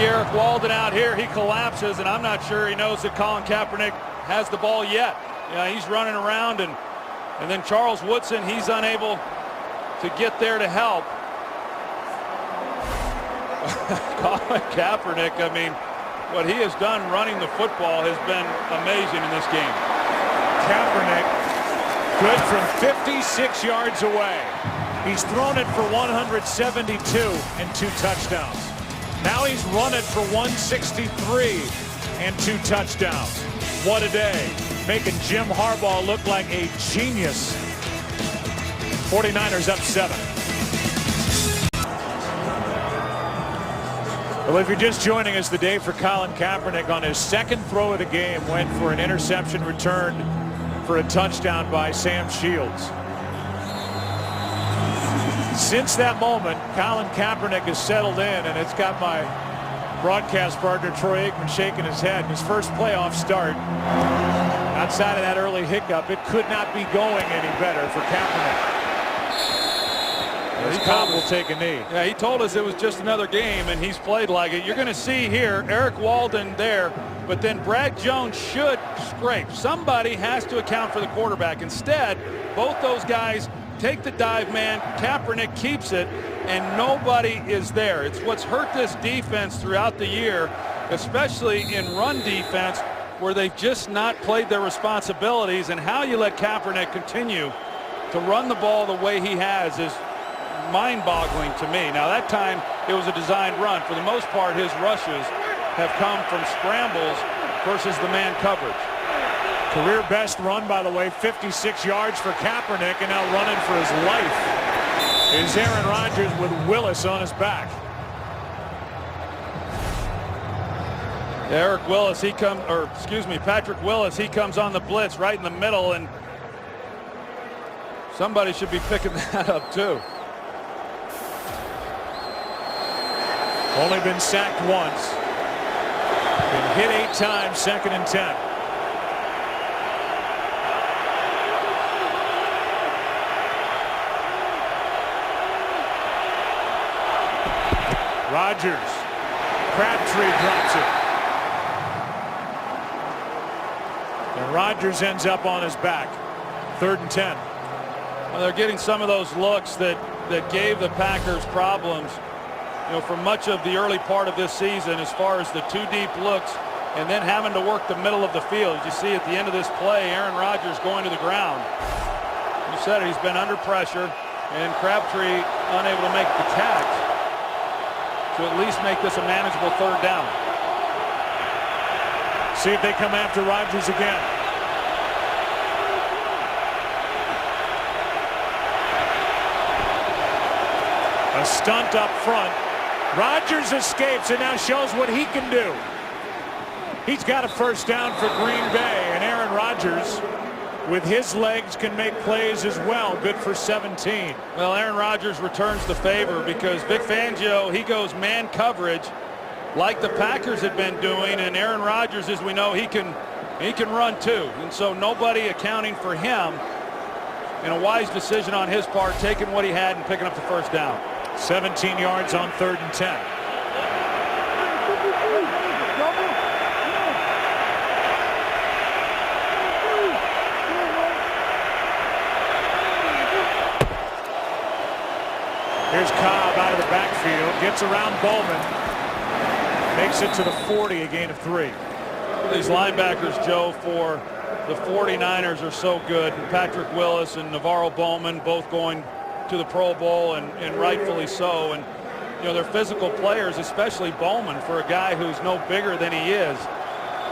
Eric Walden out here, he collapses, and I'm not sure he knows that Colin Kaepernick has the ball yet. Yeah, he's running around, and then Charles Woodson, he's unable to get there to help. Colin Kaepernick, I mean, what he has done running the football has been amazing in this game. Kaepernick, good from 56 yards away. He's thrown it for 172 and 2 touchdowns. Now he's run it for 163 and 2 touchdowns. What a day. Making Jim Harbaugh look like a genius. 49ers up 7. Well, if you're just joining us, the day for Colin Kaepernick on his second throw of the game went for an interception returned for a touchdown by Sam Shields. Since that moment, Colin Kaepernick has settled in, and it's got my broadcast partner Troy Aikman shaking his head. His first playoff start, outside of that early hiccup, it could not be going any better for Kaepernick. As Cobb will take a knee. Yeah, he told us it was just another game, and he's played like it. You're going to see here Eric Walden there, but then Brad Jones should scrape. Somebody has to account for the quarterback. Instead, both those guys take the dive man. Kaepernick keeps it, and nobody is there. It's what's hurt this defense throughout the year, especially in run defense, where they've just not played their responsibilities. And how you let Kaepernick continue to run the ball the way he has is mind-boggling to me. Now, that time it was a designed run. For the most part, his rushes have come from scrambles versus the man coverage. Career best run, by the way, 56 yards for Kaepernick, and now running for his life is Aaron Rodgers with Willis on his back. Eric Willis, Patrick Willis, he comes on the blitz right in the middle, and somebody should be picking that up too. Only been sacked once. Been hit 8 times, 2nd and 10. Rodgers. Crabtree drops it. And Rodgers ends up on his back. 3rd and 10. Well, they're getting some of those looks that gave the Packers problems, for much of the early part of this season, as far as the 2 deep looks and then having to work the middle of the field. You see at the end of this play, Aaron Rodgers going to the ground. You said it, he's been under pressure, and Crabtree unable to make the catch to at least make this a manageable 3rd down. See if they come after Rodgers again. A stunt up front. Rodgers escapes and now shows what he can do. He's got a 1st down for Green Bay, and Aaron Rodgers, with his legs, can make plays as well. Good for 17. Well, Aaron Rodgers returns the favor because Vic Fangio, he goes man coverage like the Packers had been doing, and Aaron Rodgers, as we know, he can run too. And so nobody accounting for him, and a wise decision on his part, taking what he had and picking up the 1st down. 17 yards on 3rd and 10. Here's Cobb out of the backfield, gets around Bowman, makes it to the 40, a gain of 3. These linebackers, Joe, for the 49ers are so good. Patrick Willis and Navarro Bowman both going to the Pro Bowl, and rightfully so. And they're physical players, especially Bowman, for a guy who's no bigger than he is.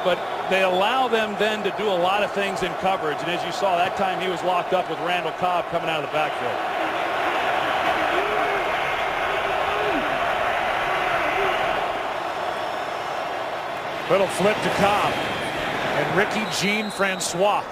But they allow them then to do a lot of things in coverage. And as you saw, that time he was locked up with Randall Cobb coming out of the backfield. Little flip to Cobb. And Ricky Jean-Francois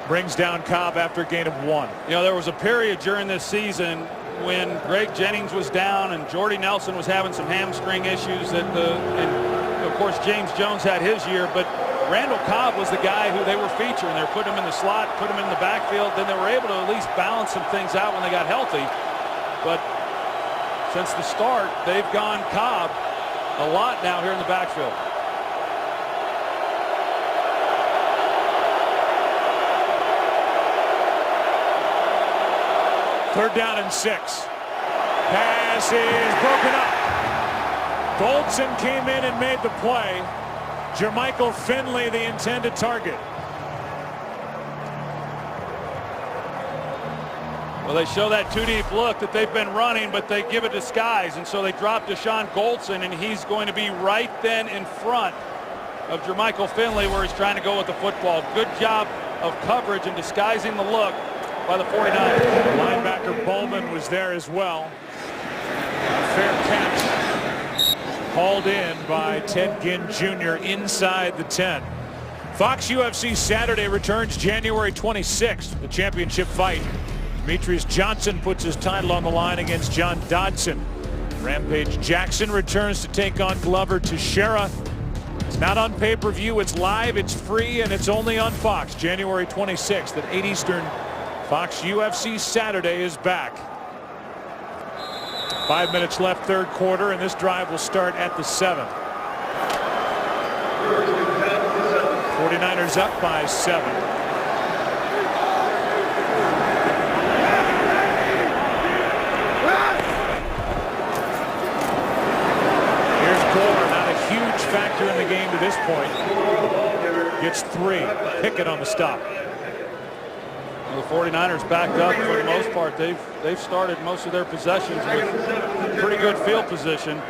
brings down Cobb after a gain of 1. You know, there was a period during this season when Greg Jennings was down and Jordy Nelson was having some hamstring issues and of course James Jones had his year, but Randall Cobb was the guy who they were featuring. They were putting him in the slot, put him in the backfield, then they were able to at least balance some things out when they got healthy. But since the start, they've gone Cobb a lot now here in the backfield. Third down and 6. Pass is broken up. Goldson came in and made the play. Jermichael Finley, the intended target. Well, they show that two deep look that they've been running, but they give it disguise, and so they drop Deshaun Goldson, and he's going to be right then in front of Jermichael Finley where he's trying to go with the football. Good job of coverage and disguising the look by the 49ers. Linebacker Bowman was there as well. Fair catch. Hauled in by Ted Ginn Jr. inside the 10. Fox UFC Saturday returns January 26th. The championship fight. Demetrius Johnson puts his title on the line against John Dodson. Rampage Jackson returns to take on Glover Teixeira. It's not on pay-per-view. It's live. It's free, and it's only on Fox. January 26th at 8 Eastern. Fox UFC Saturday is back. 5 minutes left, third quarter, and this drive will start at the 7. 49ers up by 7. Here's Gore, not a huge factor in the game to this point. Gets 3. Pickett on the stop. The 49ers backed up for the most part. They've started most of their possessions with pretty good field position,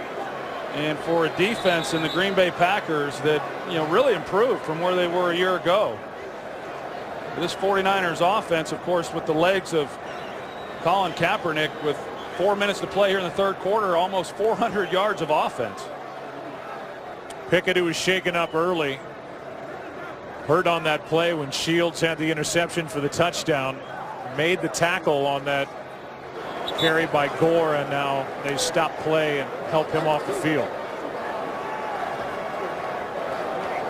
and for a defense in the Green Bay Packers that really improved from where they were a year ago. This 49ers offense, of course, with the legs of Colin Kaepernick, with 4 minutes to play here in the third quarter, almost 400 yards of offense. Pickett, who was shaken up early, hurt on that play when Shields had the interception for the touchdown, made the tackle on that carry by Gore, and now they stop play and help him off the field.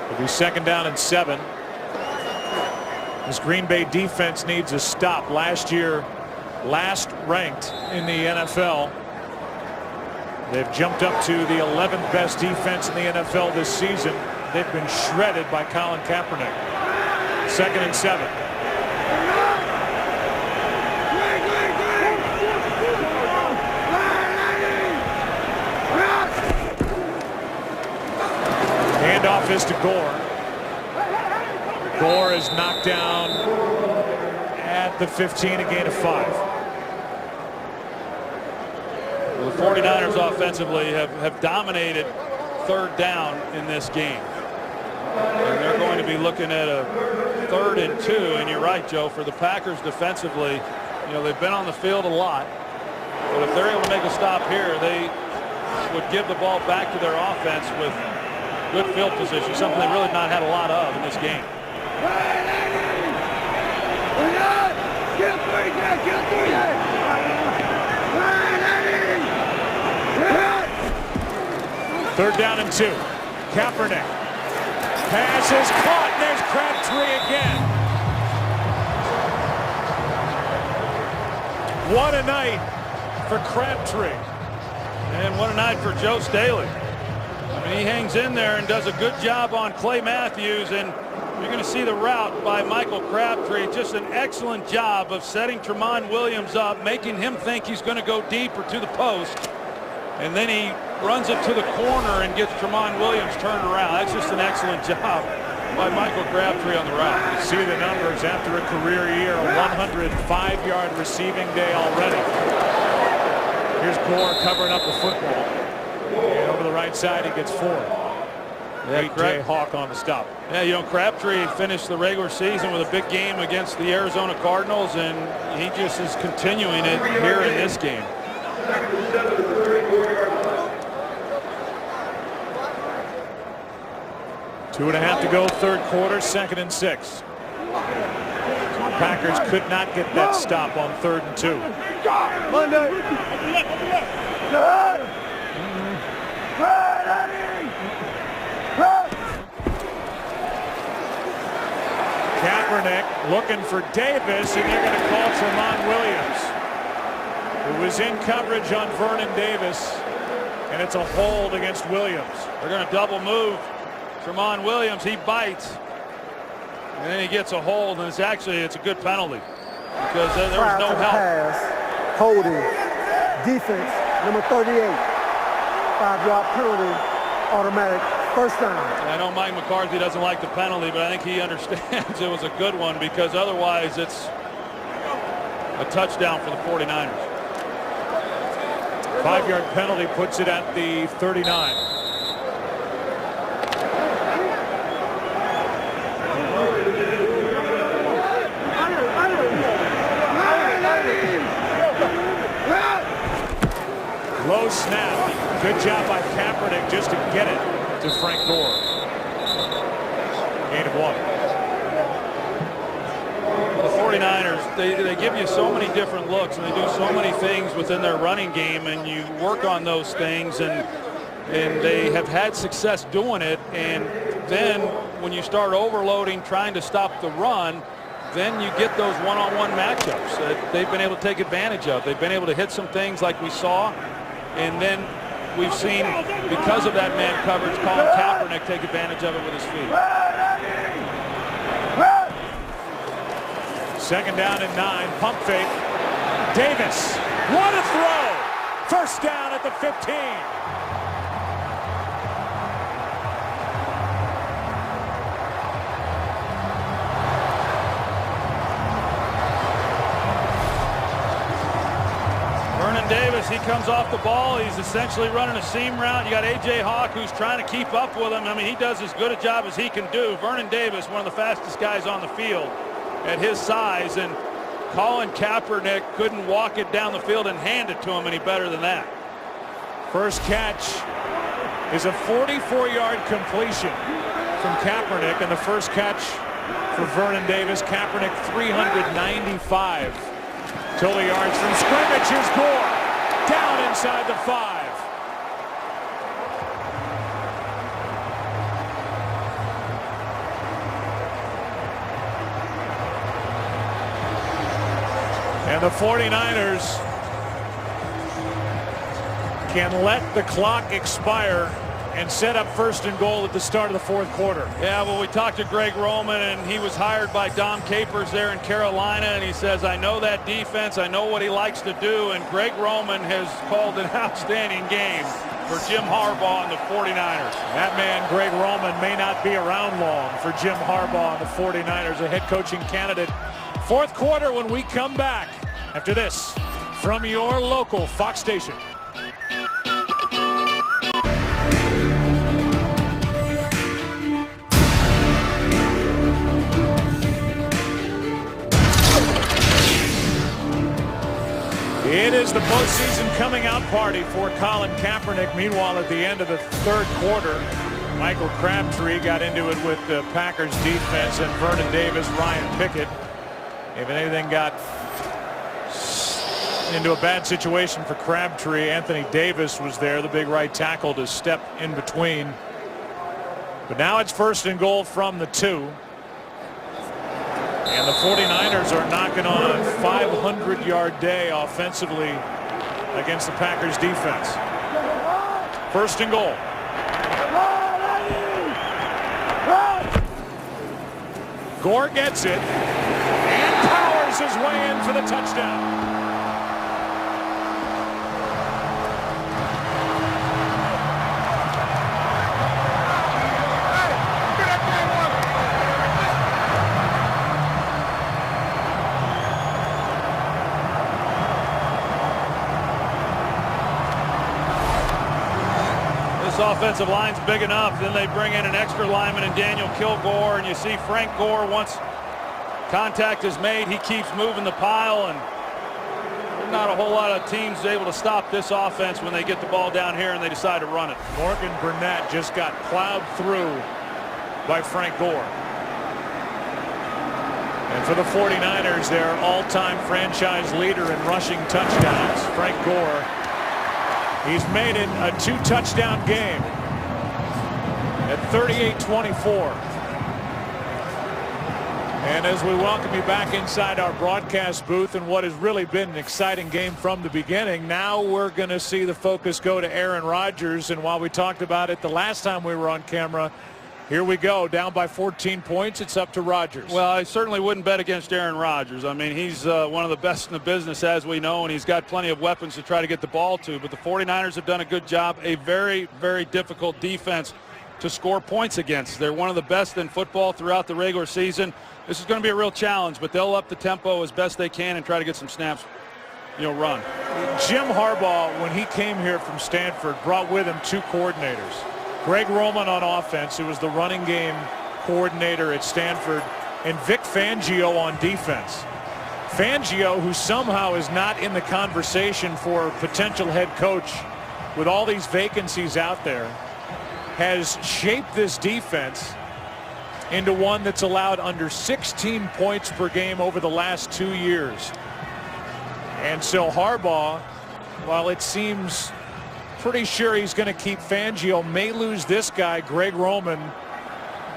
It'll be 2nd down and 7. This Green Bay defense needs a stop. Last year, last ranked in the NFL. They've jumped up to the 11th best defense in the NFL this season. They've been shredded by Colin Kaepernick. 2nd and 7. Handoff is to Gore. Gore is knocked down at the 15, a gain of 5. Well, the 49ers offensively have dominated third down in this game. And they're going to be looking at a 3rd and 2. And you're right, Joe, for the Packers defensively, they've been on the field a lot. But if they're able to make a stop here, they would give the ball back to their offense with good field position, something they really have not had a lot of in this game. Third down and 2. Kaepernick. Pass is caught, and there's Crabtree again. What a night for Crabtree. And what a night for Joe Staley. I mean, he hangs in there and does a good job on Clay Matthews, and you're going to see the route by Michael Crabtree. Just an excellent job of setting Tramon Williams up, making him think he's going to go deep or to the post. And then he runs it to the corner and gets Tramon Williams turned around. That's just an excellent job by Michael Crabtree on the route. You see the numbers after a career year, a 105-yard receiving day already. Here's Gore covering up the football. And over the right side, he gets 4. A.J. Hawk on the stop. Yeah, Crabtree finished the regular season with a big game against the Arizona Cardinals, and he just is continuing it here in this game. 2.5 to go, third quarter, 2nd and 6. The Packers could not get that stop on 3rd and 2. Kaepernick looking for Davis, and they're going to call Tramon Williams, who was in coverage on Vernon Davis, and it's a hold against Williams. They're going to double move Tramon Williams. He bites, and then he gets a hold, and it's a good penalty because there was no help. Pass, holding, defense, number 38, 5-yard penalty, automatic, first down. And I know Mike McCarthy doesn't like the penalty, but I think he understands it was a good one because otherwise it's a touchdown for the 49ers. 5-yard penalty puts it at the 39. Low snap. Good job by Kaepernick just to get it to Frank Gore. Gain of 1. The 49ers, they give you so many different looks, and they do so many things within their running game, and you work on those things, and they have had success doing it. And then when you start overloading trying to stop the run, then you get those one-on-one matchups that they've been able to take advantage of. They've been able to hit some things like we saw, and then we've seen, because of that man coverage, Colin Kaepernick take advantage of it with his feet. 2nd down and 9. Pump fake. Davis. What a throw! First down at the 15. Vernon Davis, he comes off the ball. He's essentially running a seam route. You got A.J. Hawk, who's trying to keep up with him. I mean, he does as good a job as he can do. Vernon Davis, one of the fastest guys on the field at his size, and Colin Kaepernick couldn't walk it down the field and hand it to him any better than that. First catch is a 44-yard completion from Kaepernick, and the first catch for Vernon Davis. Kaepernick 395 total yards from scrimmage. Here's Gore down inside the 5. And the 49ers can let the clock expire and set up 1st and goal at the start of the 4th quarter. Yeah, well, we talked to Greg Roman, and he was hired by Dom Capers there in Carolina, and he says, I know that defense, I know what he likes to do, and Greg Roman has called an outstanding game for Jim Harbaugh and the 49ers. That man, Greg Roman, may not be around long for Jim Harbaugh and the 49ers, a head coaching candidate. 4th quarter when we come back after this from your local Fox station. It is the postseason coming out party for Colin Kaepernick. Meanwhile, at the end of the 3rd quarter, Michael Crabtree got into it with the Packers defense, and Vernon Davis, Ryan Pickett. If anything got into a bad situation for Crabtree, Anthony Davis was there, the big right tackle, to step in between. But now it's 1st and goal from the 2. And the 49ers are knocking on a 500-yard day offensively against the Packers defense. 1st and goal. Gore gets it and powers his way in for the touchdown. Offensive line's big enough. Then they bring in an extra lineman in Daniel Kilgore, and you see Frank Gore, once contact is made, he keeps moving the pile, and there's not a whole lot of teams able to stop this offense when they get the ball down here and they decide to run it. Morgan Burnett just got plowed through by Frank Gore. And for the 49ers, their all-time franchise leader in rushing touchdowns, Frank Gore, he's made it a 2-touchdown game at 38-24. And as we welcome you back inside our broadcast booth in what has really been an exciting game from the beginning, now we're going to see the focus go to Aaron Rodgers. And while we talked about it the last time we were on camera, here we go, down by 14 points. It's up to Rodgers. Well, I certainly wouldn't bet against Aaron Rodgers. I mean, he's one of the best in the business, as we know, and he's got plenty of weapons to try to get the ball to. But the 49ers have done a good job, a very, very difficult defense to score points against. They're one of the best in football throughout the regular season. This is going to be a real challenge, but they'll up the tempo as best they can and try to get some snaps, run. Jim Harbaugh, when he came here from Stanford, brought with him 2 coordinators. Greg Roman on offense, who was the running game coordinator at Stanford, and Vic Fangio on defense. Fangio, who somehow is not in the conversation for potential head coach with all these vacancies out there, has shaped this defense into one that's allowed under 16 points per game over the last 2 years. And so Harbaugh, while it seems pretty sure he's going to keep Fangio, may lose this guy, Greg Roman,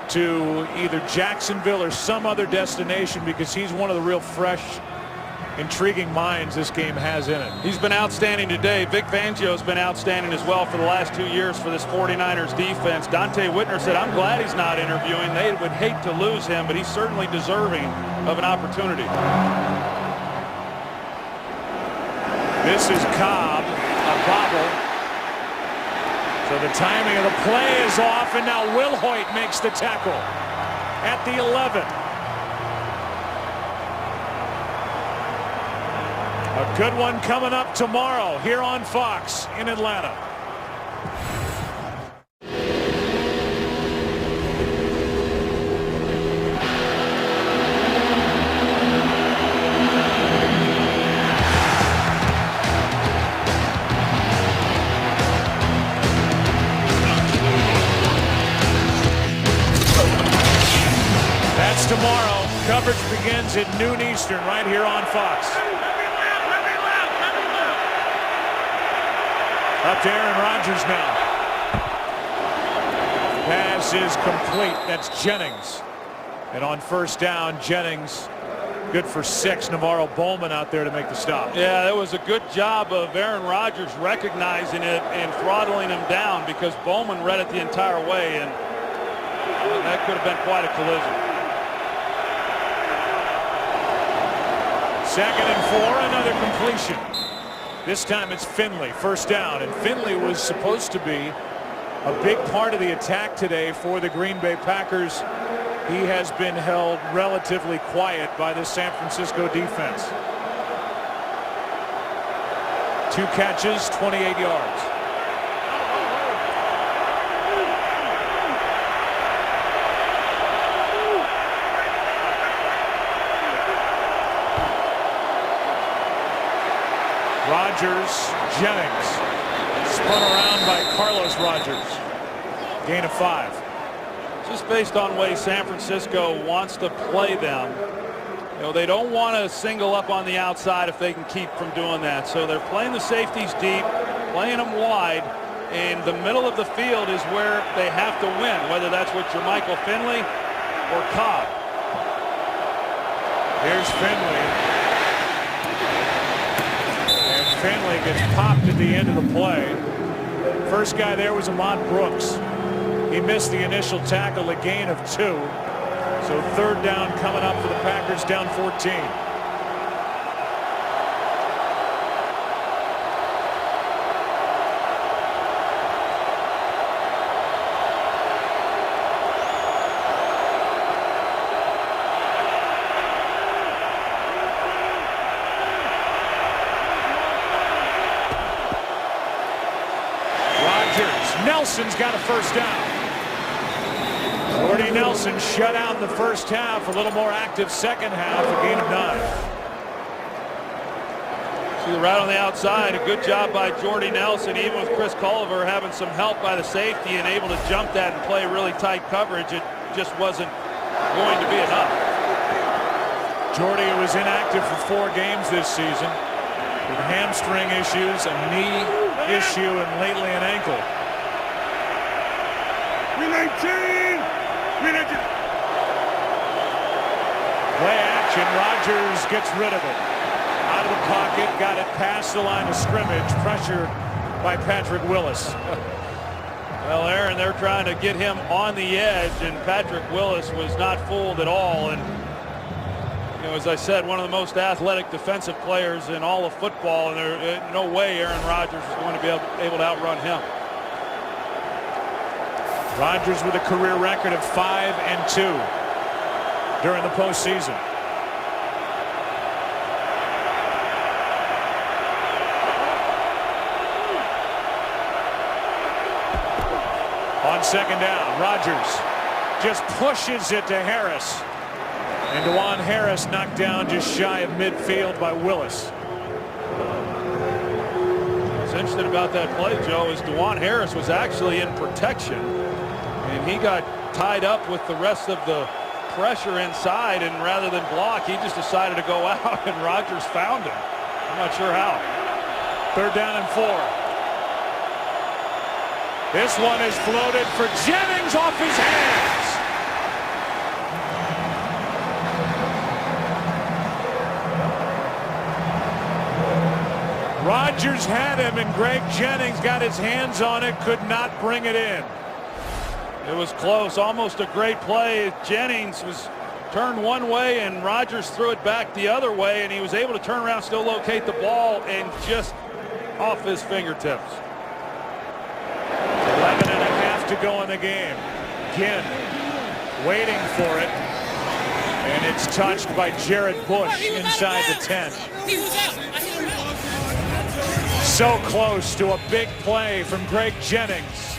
to either Jacksonville or some other destination, because he's one of the real fresh, intriguing minds this game has in it. He's been outstanding today. Vic Fangio's been outstanding as well for the last 2 years for this 49ers defense. Dante Whitner said, I'm glad he's not interviewing. They would hate to lose him, but he's certainly deserving of an opportunity. This is Cobb, a bobble. So the timing of the play is off, and now Will Hoyt makes the tackle at the 11. A good one coming up tomorrow here on Fox in Atlanta. That's tomorrow. Coverage begins at noon Eastern right here on Fox. Up to Aaron Rodgers now. Pass is complete. That's Jennings. And on first down, Jennings good for 6. Navarro Bowman out there to make the stop. Yeah, that was a good job of Aaron Rodgers recognizing it and throttling him down, because Bowman read it the entire way, and that could have been quite a collision. 2nd and 4, another completion. This time it's Finley, first down, and Finley was supposed to be a big part of the attack today for the Green Bay Packers. He has been held relatively quiet by the San Francisco defense. 2 catches, 28 yards. Rodgers, Jennings, spun around by Carlos Rodgers. Gain of 5. Just based on the way San Francisco wants to play them, they don't want to single up on the outside if they can keep from doing that. So they're playing the safeties deep, playing them wide, and the middle of the field is where they have to win, whether that's with Jermichael Finley or Cobb. Here's Finley. Finley gets popped at the end of the play. First guy there was Ahmad Brooks. He missed the initial tackle, a gain of 2. So 3rd down coming up for the Packers, down 14. Nelson's got a first down. Jordy Nelson shut out in the first half, a little more active second half, a gain of 9. See the route on the outside, a good job by Jordy Nelson, even with Chris Culliver having some help by the safety and able to jump that and play really tight coverage. It just wasn't going to be enough. Jordy was inactive for 4 games this season with hamstring issues, a knee issue, and lately an ankle. Play action. Rodgers gets rid of it. Out of the pocket, got it past the line of scrimmage. Pressure by Patrick Willis. Well, Aaron, they're trying to get him on the edge, and Patrick Willis was not fooled at all. And you know, as I said, one of the most athletic defensive players in all of football, and there's no way Aaron Rodgers is going to be able to outrun him. Rodgers with a career record of 5-2 during the postseason. On second down, Rodgers just pushes it to Harris. And DeJuan Harris knocked down just shy of midfield by Willis. What's interesting about that play, Joe, is DeJuan Harris was actually in protection. And he got tied up with the rest of the pressure inside, and rather than block, he just decided to go out, and Rodgers found him. I'm not sure how. 3rd down and 4. This one is floated for Jennings off his hands. Rodgers had him, and Greg Jennings got his hands on it, could not bring it in. It was close, almost a great play. Jennings was turned one way, and Rodgers threw it back the other way, and he was able to turn around, still locate the ball, and just off his fingertips. 11.5 to go in the game. Ginn waiting for it, and it's touched by Jared Bush inside the 10. So close to a big play from Greg Jennings.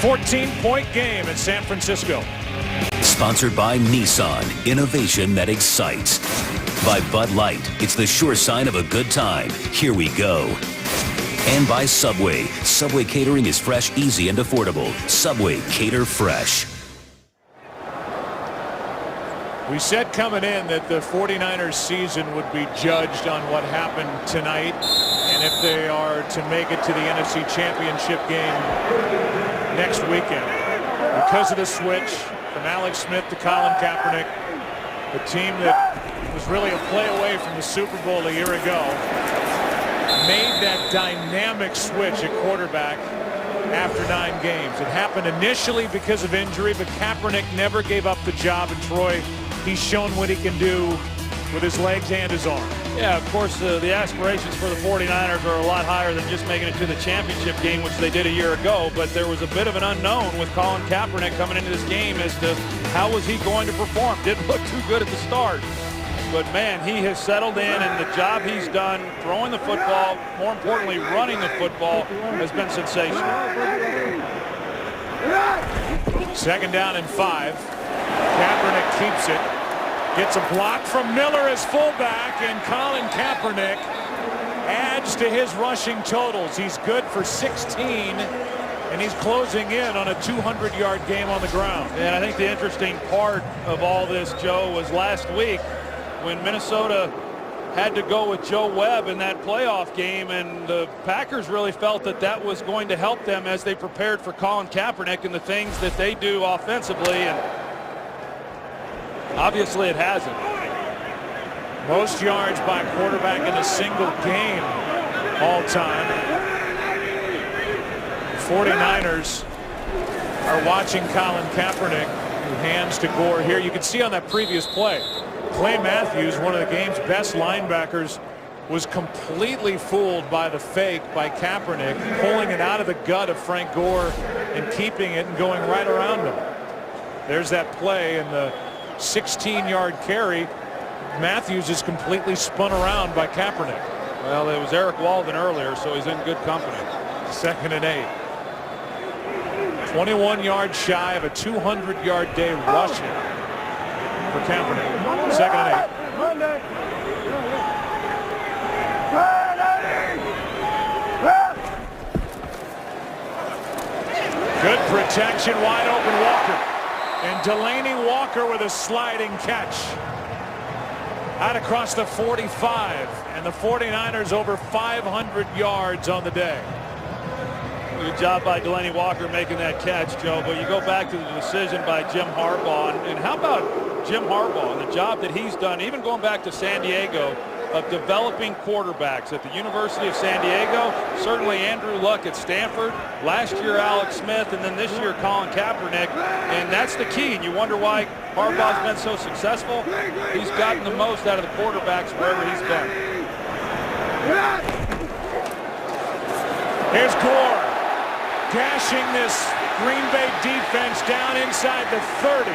14-point game in San Francisco. Sponsored by Nissan, innovation that excites. By Bud Light, it's the sure sign of a good time. Here we go. And by Subway. Subway catering is fresh, easy, and affordable. Subway, cater fresh. We said coming in that the 49ers season would be judged on what happened tonight, and if they are to make it to the NFC Championship game next weekend. Because of the switch from Alex Smith to Colin Kaepernick, the team that was really a play away from the Super Bowl a year ago made that dynamic switch at quarterback after 9 games. It happened initially because of injury, but Kaepernick never gave up the job, and Troy, he's shown what he can do with his legs and his arm. Yeah, of course, the aspirations for the 49ers are a lot higher than just making it to the championship game, which they did a year ago. But there was a bit of an unknown with Colin Kaepernick coming into this game as to how was he going to perform. Didn't look too good at the start. But, man, he has settled in, and the job he's done throwing the football, more importantly, running the football, has been sensational. 2nd down and 5. Kaepernick keeps it. Gets a block from Miller as fullback, and Colin Kaepernick adds to his rushing totals. He's good for 16, and he's closing in on a 200-yard game on the ground. And I think the interesting part of all this, Joe, was last week when Minnesota had to go with Joe Webb in that playoff game, and the Packers really felt that that was going to help them as they prepared for Colin Kaepernick and the things that they do offensively, and obviously it hasn't. Most yards by a quarterback in a single game all time. 49ers are watching Colin Kaepernick, who hands to Gore here. You can see on that previous play, Clay Matthews, one of the game's best linebackers, was completely fooled by the fake by Kaepernick, pulling it out of the gut of Frank Gore and keeping it and going right around him. There's that play, and the 16-yard carry. Matthews is completely spun around by Kaepernick. Well, it was Eric Walden earlier, so he's in good company. 2nd and 8. 21 yards shy of a 200-yard day rushing for Kaepernick. 2nd and 8. Good protection, wide open Walker. And Delaney Walker with a sliding catch. Out across the 45. And the 49ers over 500 yards on the day. Good job by Delaney Walker making that catch, Joe. But you go back to the decision by Jim Harbaugh. And how about Jim Harbaugh and the job that he's done, even going back to San Diego, of developing quarterbacks at the University of San Diego. Certainly Andrew Luck at Stanford. Last year Alex Smith, and then this year Colin Kaepernick. And that's the key. And you wonder why Harbaugh's been so successful. He's gotten the most out of the quarterbacks wherever he's been. Here's Gore. Gashing this Green Bay defense down inside the 30.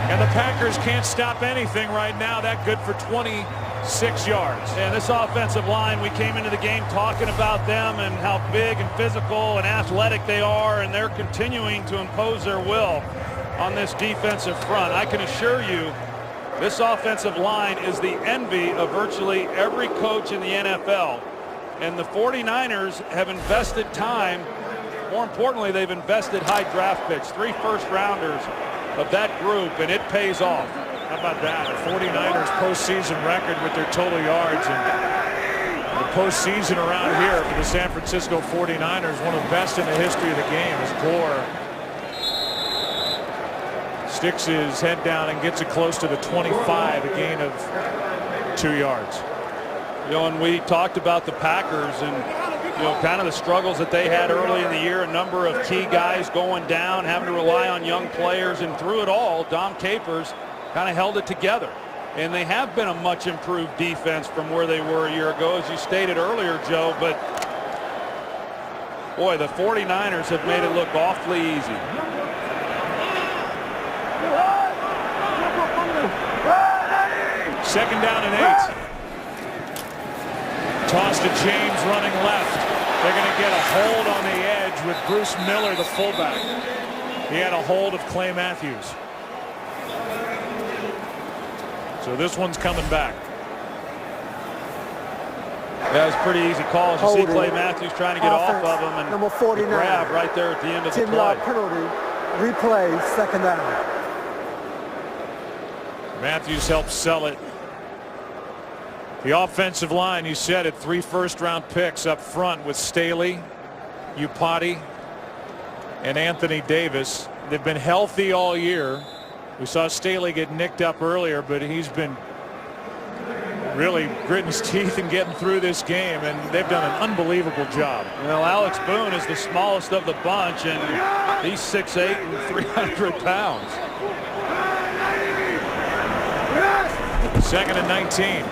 And the Packers can't stop anything right now. That good for 26 yards. And this offensive line, we came into the game talking about them and how big and physical and athletic they are, and they're continuing to impose their will on this defensive front. I can assure you this offensive line is the envy of virtually every coach in the NFL. And the 49ers have invested time. More importantly, they've invested high draft picks, 3 first-rounders of that group, and it pays off. How about that? The 49ers postseason record with their total yards, and the postseason around here for the San Francisco 49ers, one of the best in the history of the game, as Gore sticks his head down and gets it close to the 25, a gain of 2 yards. You know, and we talked about the Packers and, you know, kind of the struggles that they had early in the year, a number of key guys going down, having to rely on young players, and through it all, Dom Capers kind of held it together. And they have been a much improved defense from where they were a year ago, as you stated earlier, Joe, but boy, the 49ers have made it look awfully easy. Second down and 8. Toss to James running left. They're going to get a hold on the edge with Bruce Miller, the fullback. He had a hold of Clay Matthews. So this one's coming back. Yeah, it's pretty easy calls. You see Clay Matthews trying to get off of him, and number 49, the grab right there at the end of the play. 10-yard penalty, replay, second down. Matthews helped sell it. The offensive line, you said it, 3 first-round picks up front with Staley, Upati, and Anthony Davis. They've been healthy all year. We saw Staley get nicked up earlier, but he's been really gritting his teeth and getting through this game, and they've done an unbelievable job. Well, Alex Boone is the smallest of the bunch, and he's 6'8" and 300 pounds. Second and 19.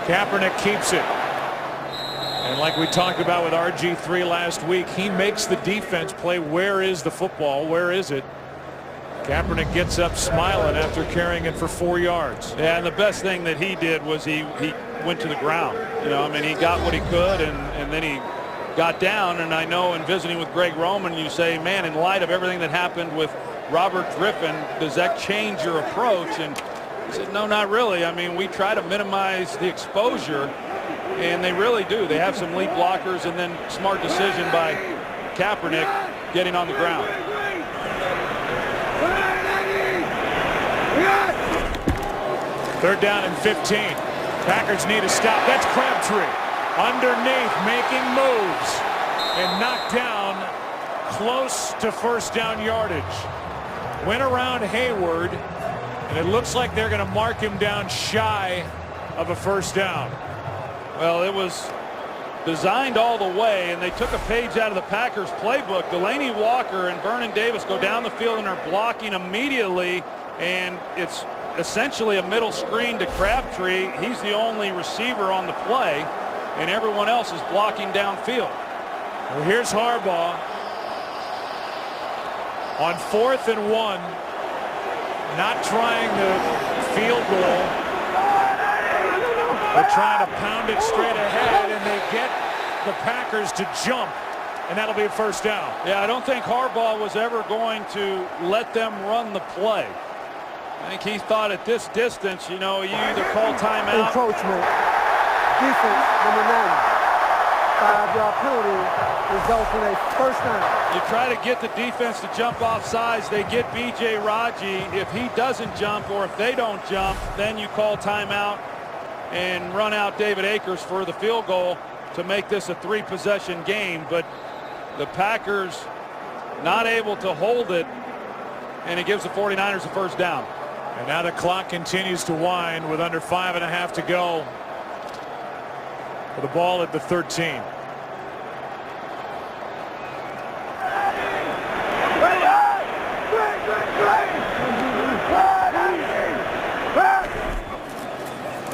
Kaepernick keeps it. And like we talked about with RG3 last week, he makes the defense play. Where is the football? Where is it? Kaepernick gets up smiling after carrying it for 4 yards. Yeah, and the best thing that he did was he went to the ground. You know, I mean, he got what he could, and then he got down. And I know in visiting with Greg Roman, you say, man, in light of everything that happened with Robert Griffin, does that change your approach? And he said, no, not really. I mean, we try to minimize the exposure, and they really do. They have some lead blockers, and then smart decision by Kaepernick getting on the ground. Third down and 15. Packers need a stop. That's Crabtree underneath, making moves, and knocked down close to first down yardage. Went around Hayward, and it looks like they're going to mark him down shy of a first down. Well, it was designed all the way, and they took a page out of the Packers playbook. Delaney Walker and Vernon Davis go down the field and are blocking immediately, and it's essentially a middle screen to Crabtree. He's the only receiver on the play, and everyone else is blocking downfield. Well, here's Harbaugh on 4th and 1, not trying the field goal, but trying to pound it straight ahead, and they get the Packers to jump, and that'll be a first down. Yeah, I don't think Harbaugh was ever going to let them run the play. I think he thought at this distance, you know, you either call timeout. Encroachment. Defense, number 9. 5-yard penalty results in a first down. You try to get the defense to jump off sides. They get B.J. Raji. If he doesn't jump or if they don't jump, then you call timeout and run out David Akers for the field goal to make this a 3-possession game. But the Packers not able to hold it, and it gives the 49ers a first down. And now the clock continues to wind with under 5.5 to go. With the ball at the 13.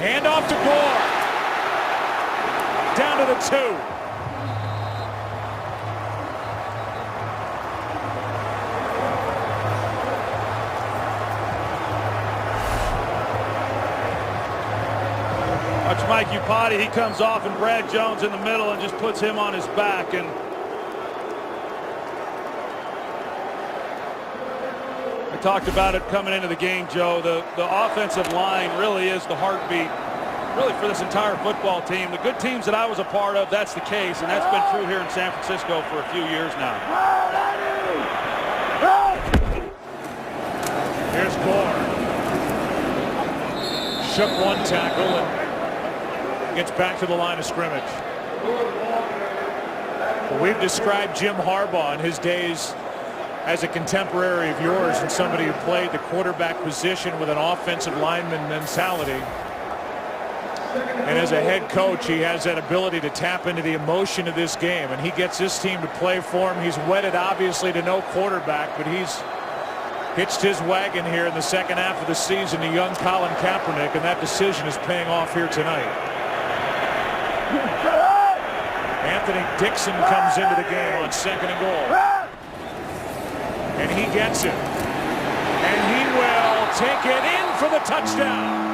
Hand off to Gore. Down to the 2. Watch Mike Upati. He comes off and Brad Jones in the middle and just puts him on his back. And I talked about it coming into the game, Joe. The offensive line really is the heartbeat really for this entire football team. The good teams that I was a part of, that's the case, and that's been true here in San Francisco for a few years now. Here's Gore. Shook one tackle and gets back to the line of scrimmage. We've described Jim Harbaugh in his days as a contemporary of yours and somebody who played the quarterback position with an offensive lineman mentality. And as a head coach, he has that ability to tap into the emotion of this game, and he gets this team to play for him. He's wedded obviously to no quarterback, but he's hitched his wagon here in the second half of the season to young Colin Kaepernick, and that decision is paying off here tonight. Anthony Dixon comes into the game on 2nd and goal. And he gets it. And he will take it in for the touchdown.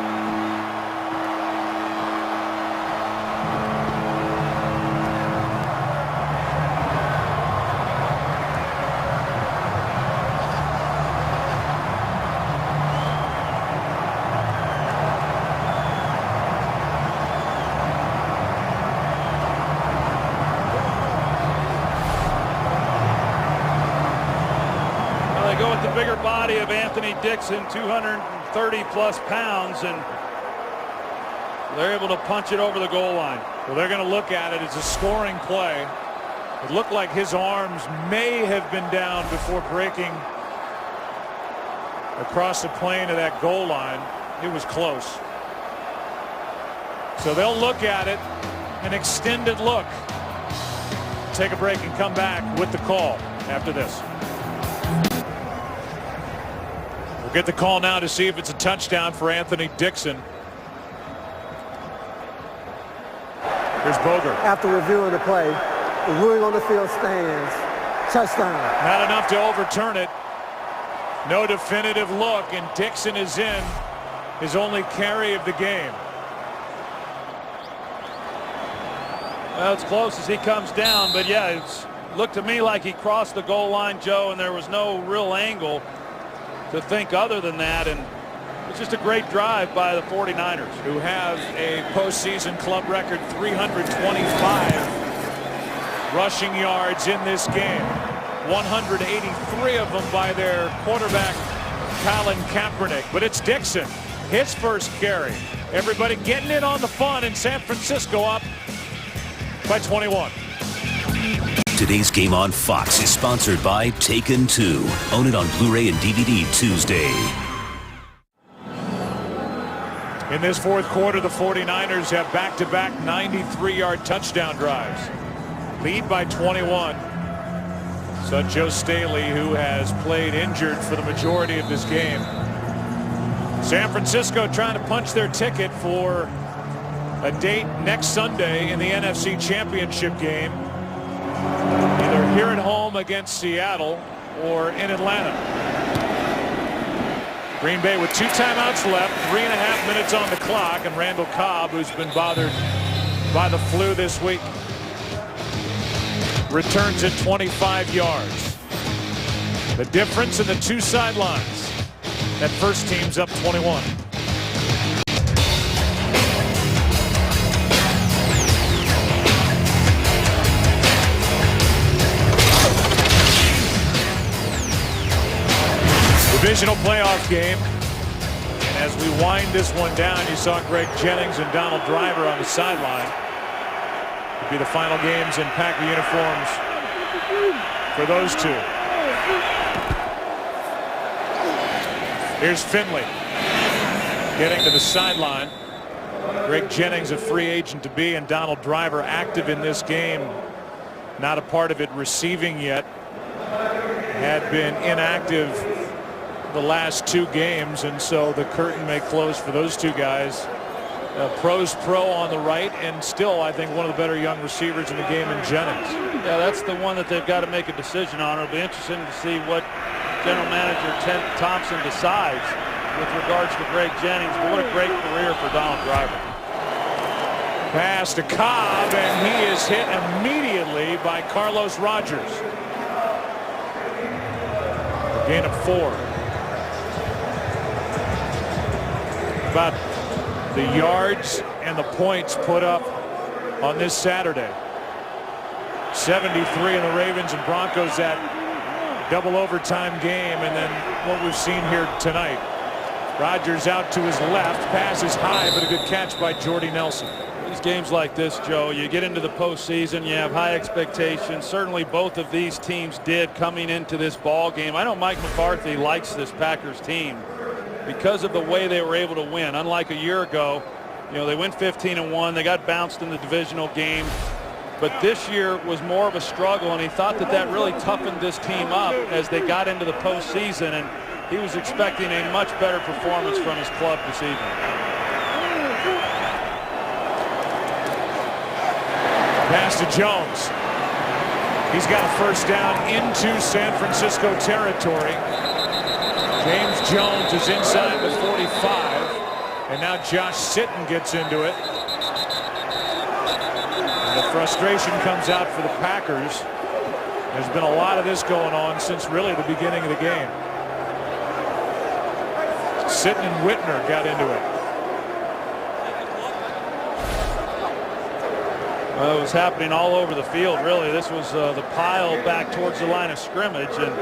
Bigger body of Anthony Dixon, 230 plus pounds, and they're able to punch it over the goal line. Well, they're going to look at it as a scoring play. It looked like his arms may have been down before breaking across the plane of that goal line. It was close. So they'll look at it, an extended look. Take a break and come back with the call after this. We'll get the call now to see if it's a touchdown for Anthony Dixon. Here's Boger. After reviewing the play, the ruling on the field stands. Touchdown. Not enough to overturn it. No definitive look, and Dixon is in his only carry of the game. Well, it's close as he comes down, but yeah, it's looked to me like he crossed the goal line, Joe, and there was no real angle to think other than that, and it's just a great drive by the 49ers, who have a postseason club record 325 rushing yards in this game. 183 of them by their quarterback Colin Kaepernick. But it's Dixon, his first carry. Everybody getting in on the fun, in San Francisco up by 21. Today's game on Fox is sponsored by Taken 2. Own it on Blu-ray and DVD Tuesday. In this fourth quarter, the 49ers have back-to-back 93-yard touchdown drives. Lead by 21. So Joe Staley, who has played injured for the majority of this game. San Francisco trying to punch their ticket for a date next Sunday in the NFC Championship game. Either here at home against Seattle or in Atlanta. Green Bay with 2 timeouts left, 3.5 minutes on the clock, and Randall Cobb, who's been bothered by the flu this week, returns at 25 yards. The difference in the two sidelines. That first team's up 21. Divisional playoff game. And as we wind this one down, you saw Greg Jennings and Donald Driver on the sideline. It'll be the final games in Packer uniforms for those two. Here's Finley getting to the sideline. Greg Jennings, a free agent to be, and Donald Driver active in this game. Not a part of it receiving yet. Had been inactive the last 2 games, and so the curtain may close for those 2 guys. Pro's pro on the right, and still I think one of the better young receivers in the game in Jennings. Yeah, that's the one that they've got to make a decision on. It'll be interesting to see what general manager Ted Thompson decides with regards to Greg Jennings, but what a great career for Donald Driver. Pass to Cobb, and he is hit immediately by Carlos Rogers. A gain of 4. About the yards and the points put up on this Saturday. 73 in the Ravens and Broncos, that double overtime game, and then what we've seen here tonight. Rodgers out to his left, pass is high, but a good catch by Jordy Nelson. These games like this, Joe, you get into the postseason, you have high expectations. Certainly both of these teams did coming into this ball game. I know Mike McCarthy likes this Packers team because of the way they were able to win. Unlike a year ago, they went 15-1. They got bounced in the divisional game. But this year was more of a struggle, and he thought that really toughened this team up as they got into the postseason, and he was expecting a much better performance from his club this evening. Pass to Jones. He's got a first down into San Francisco territory. James Jones is inside the 45, and now Josh Sitton gets into it. And the frustration comes out for the Packers. There's been a lot of this going on since really the beginning of the game. Sitton and Whitner got into it. Well, it was happening all over the field, really. This was the pile back towards the line of scrimmage, and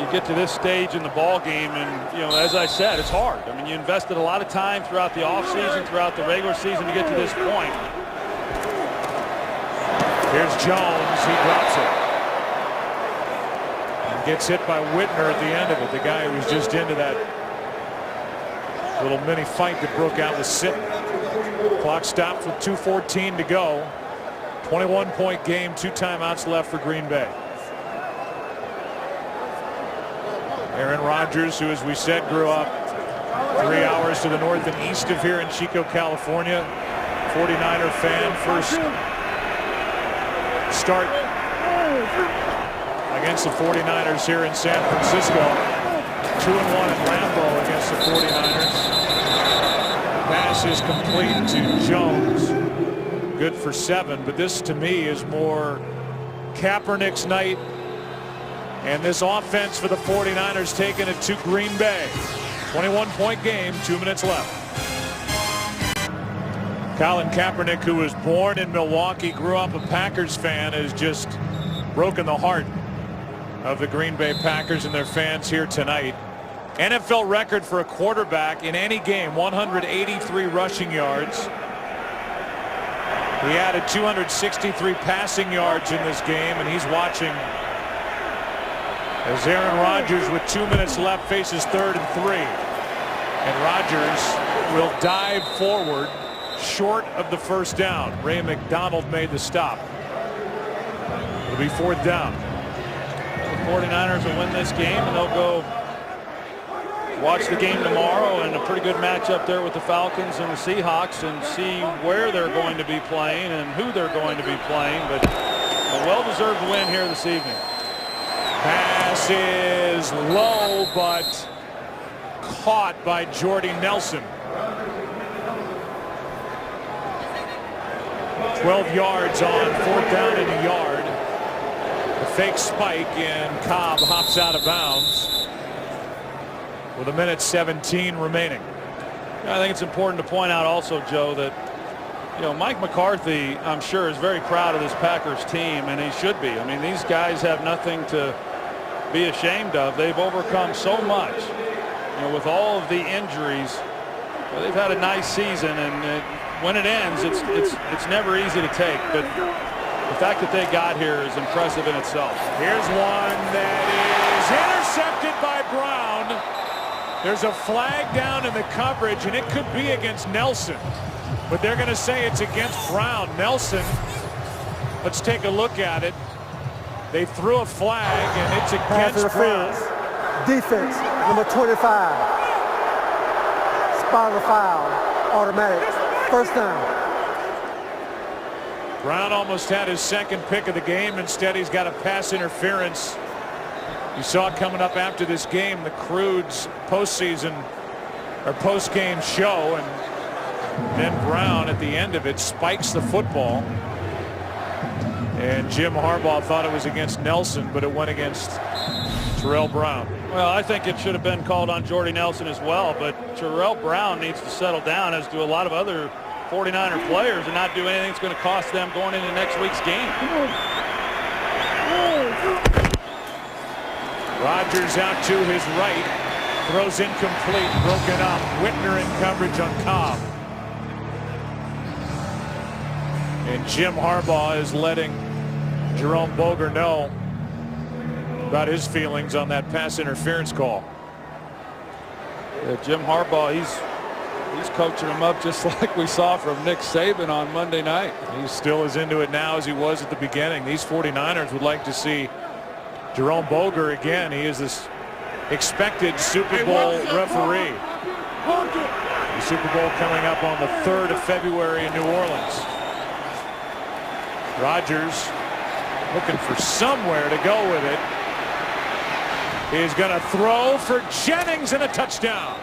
you get to this stage in the ball game, and as I said, it's hard. I mean, you invested a lot of time throughout the offseason, throughout the regular season to get to this point. Here's Jones. He drops it. And gets hit by Whitner at the end of it. The guy who was just into that little mini fight that broke out with Sitton. Clock stops with 2:14 to go. 21-point game. 2 timeouts left for Green Bay. Aaron Rodgers, who, as we said, grew up 3 hours to the north and east of here in Chico, California. 49er fan. First start against the 49ers here in San Francisco. 2-1 at Lambeau against the 49ers. Pass is complete to Jones. Good for 7, but this to me is more Kaepernick's night. And this offense for the 49ers taking it to Green Bay. 21-point game, 2 minutes left. Colin Kaepernick, who was born in Milwaukee, grew up a Packers fan, has just broken the heart of the Green Bay Packers and their fans here tonight. NFL record for a quarterback in any game, 183 rushing yards. He added 263 passing yards in this game, and he's watching as Aaron Rodgers, with 2 minutes left, faces 3rd and 3. And Rodgers will dive forward short of the first down. Ray McDonald made the stop. It'll be 4th down. The 49ers will win this game, and they'll go watch the game tomorrow, and a pretty good matchup there with the Falcons and the Seahawks, and see where they're going to be playing and who they're going to be playing. But a well-deserved win here this evening. Pass is low, but caught by Jordy Nelson. 12 yards on 4th down and a yard. The fake spike, and Cobb hops out of bounds with 1:17 remaining. I think it's important to point out also, Joe, that Mike McCarthy, I'm sure, is very proud of this Packers team, and he should be. I mean, these guys have nothing to be ashamed of. They've overcome so much, with all of the injuries. Well, they've had a nice season, and when it ends, it's never easy to take. But the fact that they got here is impressive in itself. Here's one that is intercepted by Brown. There's a flag down in the coverage, and it could be against Nelson, but they're going to say it's against Brown. Nelson, let's take a look at it. They threw a flag, and it's against Brown. Defense, number 25. Spot the foul, automatic, first down. Brown almost had his second pick of the game. Instead, he's got a pass interference. You saw it coming up after this game, the Crude's postseason or post-game show, and then Brown at the end of it spikes the football. And Jim Harbaugh thought it was against Nelson, but it went against Terrell Brown. Well, I think it should have been called on Jordy Nelson as well, but Terrell Brown needs to settle down, as do a lot of other 49er players, and not do anything that's going to cost them going into next week's game. Rodgers out to his right, throws incomplete, broken up. Whitner in coverage on Cobb. And Jim Harbaugh is letting Jerome Boger know about his feelings on that pass interference call. Yeah, Jim Harbaugh, he's coaching him up just like we saw from Nick Saban on Monday night. He's still as into it now as he was at the beginning. These 49ers would like to see Jerome Boger again. He is this expected Super Bowl referee. The Super Bowl coming up on the 3rd of February in New Orleans. Rodgers looking for somewhere to go with it. He's going to throw for Jennings and a touchdown.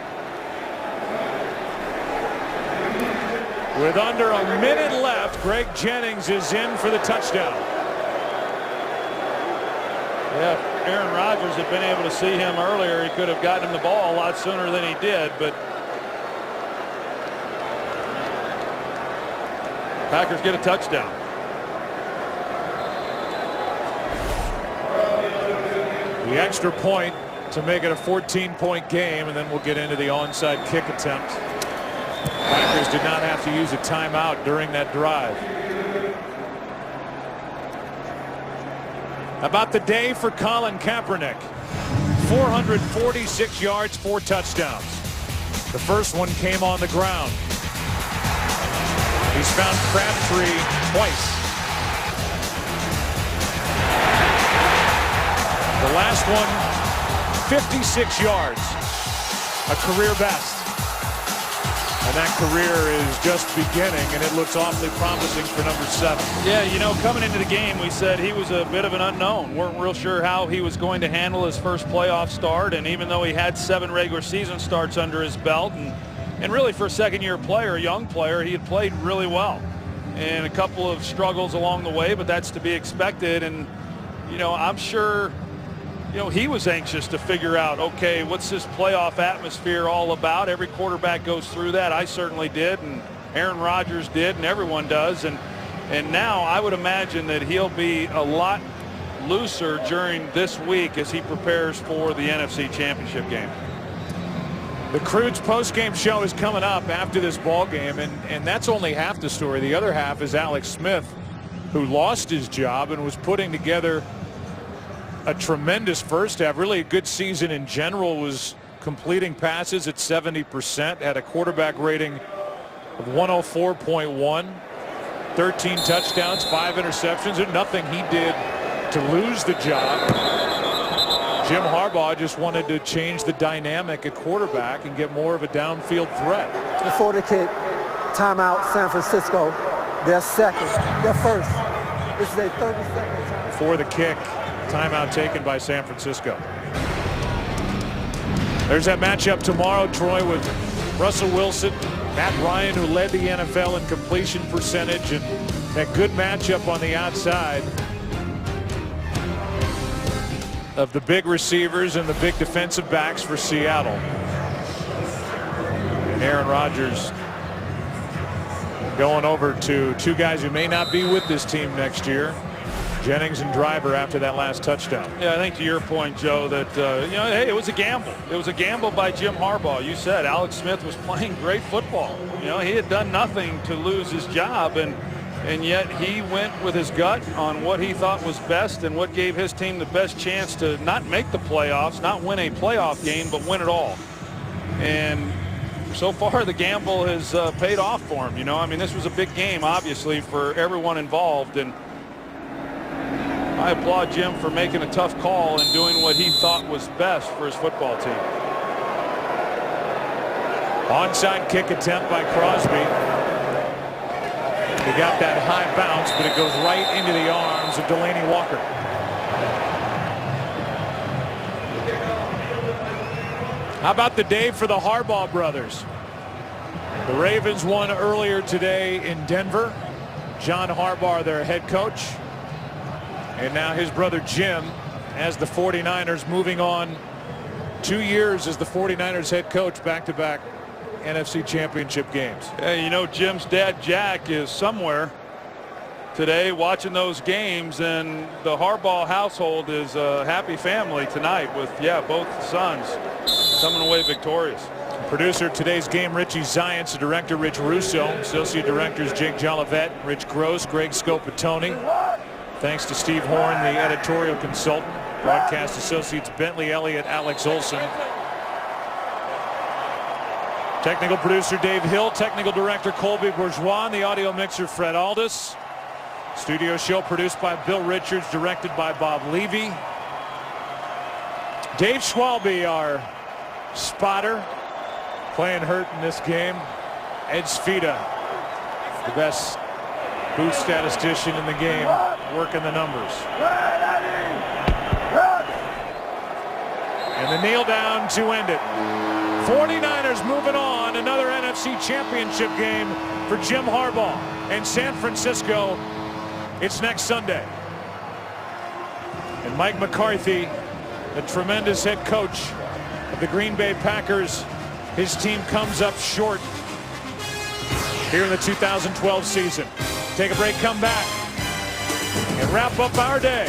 With under a minute left, Greg Jennings is in for the touchdown. Yeah, if Aaron Rodgers had been able to see him earlier, he could have gotten him the ball a lot sooner than he did, but Packers get a touchdown. The extra point to make it a 14-point game, and then we'll get into the onside kick attempt. Packers did not have to use a timeout during that drive. About the day for Colin Kaepernick. 446 yards, 4 touchdowns. The first one came on the ground. He's found Crabtree twice. The last one, 56 yards, a career best. And that career is just beginning, and it looks awfully promising for number 7. Yeah, coming into the game, we said he was a bit of an unknown. Weren't real sure how he was going to handle his first playoff start, and even though he had 7 regular season starts under his belt, and really for a second-year player, a young player, he had played really well. And a couple of struggles along the way, but that's to be expected. And, I'm sure he was anxious to figure out, okay, what's this playoff atmosphere all about? Every quarterback goes through that. I certainly did, and Aaron Rodgers did, and everyone does. And now I would imagine that he'll be a lot looser during this week as he prepares for the NFC Championship game. The Crude's post-game show is coming up after this ball game, and that's only half the story. The other half is Alex Smith, who lost his job and was putting together a tremendous first half, really a good season in general, was completing passes at 70%, had a quarterback rating of 104.1, 13 touchdowns, 5 interceptions, and nothing he did to lose the job. Jim Harbaugh just wanted to change the dynamic at quarterback and get more of a downfield threat. Before the kick, timeout, San Francisco. Their second, their first. This is a 30-second timeout. Before the kick, timeout taken by San Francisco. There's that matchup tomorrow, Troy, with Russell Wilson, Matt Ryan, who led the NFL in completion percentage, and that good matchup on the outside of the big receivers and the big defensive backs for Seattle. And Aaron Rodgers going over to 2 guys who may not be with this team next year. Jennings and Driver after that last touchdown. Yeah, I think to your point, Joe, that hey, it was a gamble. It was a gamble by Jim Harbaugh. You said Alex Smith was playing great football. He had done nothing to lose his job, and yet he went with his gut on what he thought was best and what gave his team the best chance to not make the playoffs, not win a playoff game, but win it all. And so far, the gamble has paid off for him. I mean, this was a big game, obviously, for everyone involved, and I applaud Jim for making a tough call and doing what he thought was best for his football team. Onside kick attempt by Crosby. He got that high bounce, but it goes right into the arms of Delaney Walker. How about the day for the Harbaugh brothers? The Ravens won earlier today in Denver. John Harbaugh, their head coach. And now his brother Jim as the 49ers, moving on 2 years as the 49ers head coach, back-to-back NFC Championship games. Yeah, Jim's dad Jack is somewhere today watching those games, and the Harbaugh household is a happy family tonight with both sons coming away victorious. Producer of today's game, Richie Zients, director Rich Russo, associate directors Jake Jolivet, Rich Gross, Greg Scopatoni. Thanks to Steve Horn, the editorial consultant. Broadcast associates Bentley Elliott, Alex Olson. Technical producer Dave Hill, technical director Colby Bourgeois, and the audio mixer Fred Aldis. Studio show produced by Bill Richards, directed by Bob Levy. Dave Schwalbe, our spotter, playing hurt in this game. Ed Sfida, the best boot statistician in the game, working the numbers. And the kneel down to end it. 49ers moving on. Another NFC Championship game for Jim Harbaugh. And San Francisco, it's next Sunday. And Mike McCarthy, the tremendous head coach of the Green Bay Packers, his team comes up short here in the 2012 season. Take a break, come back, and wrap up our day.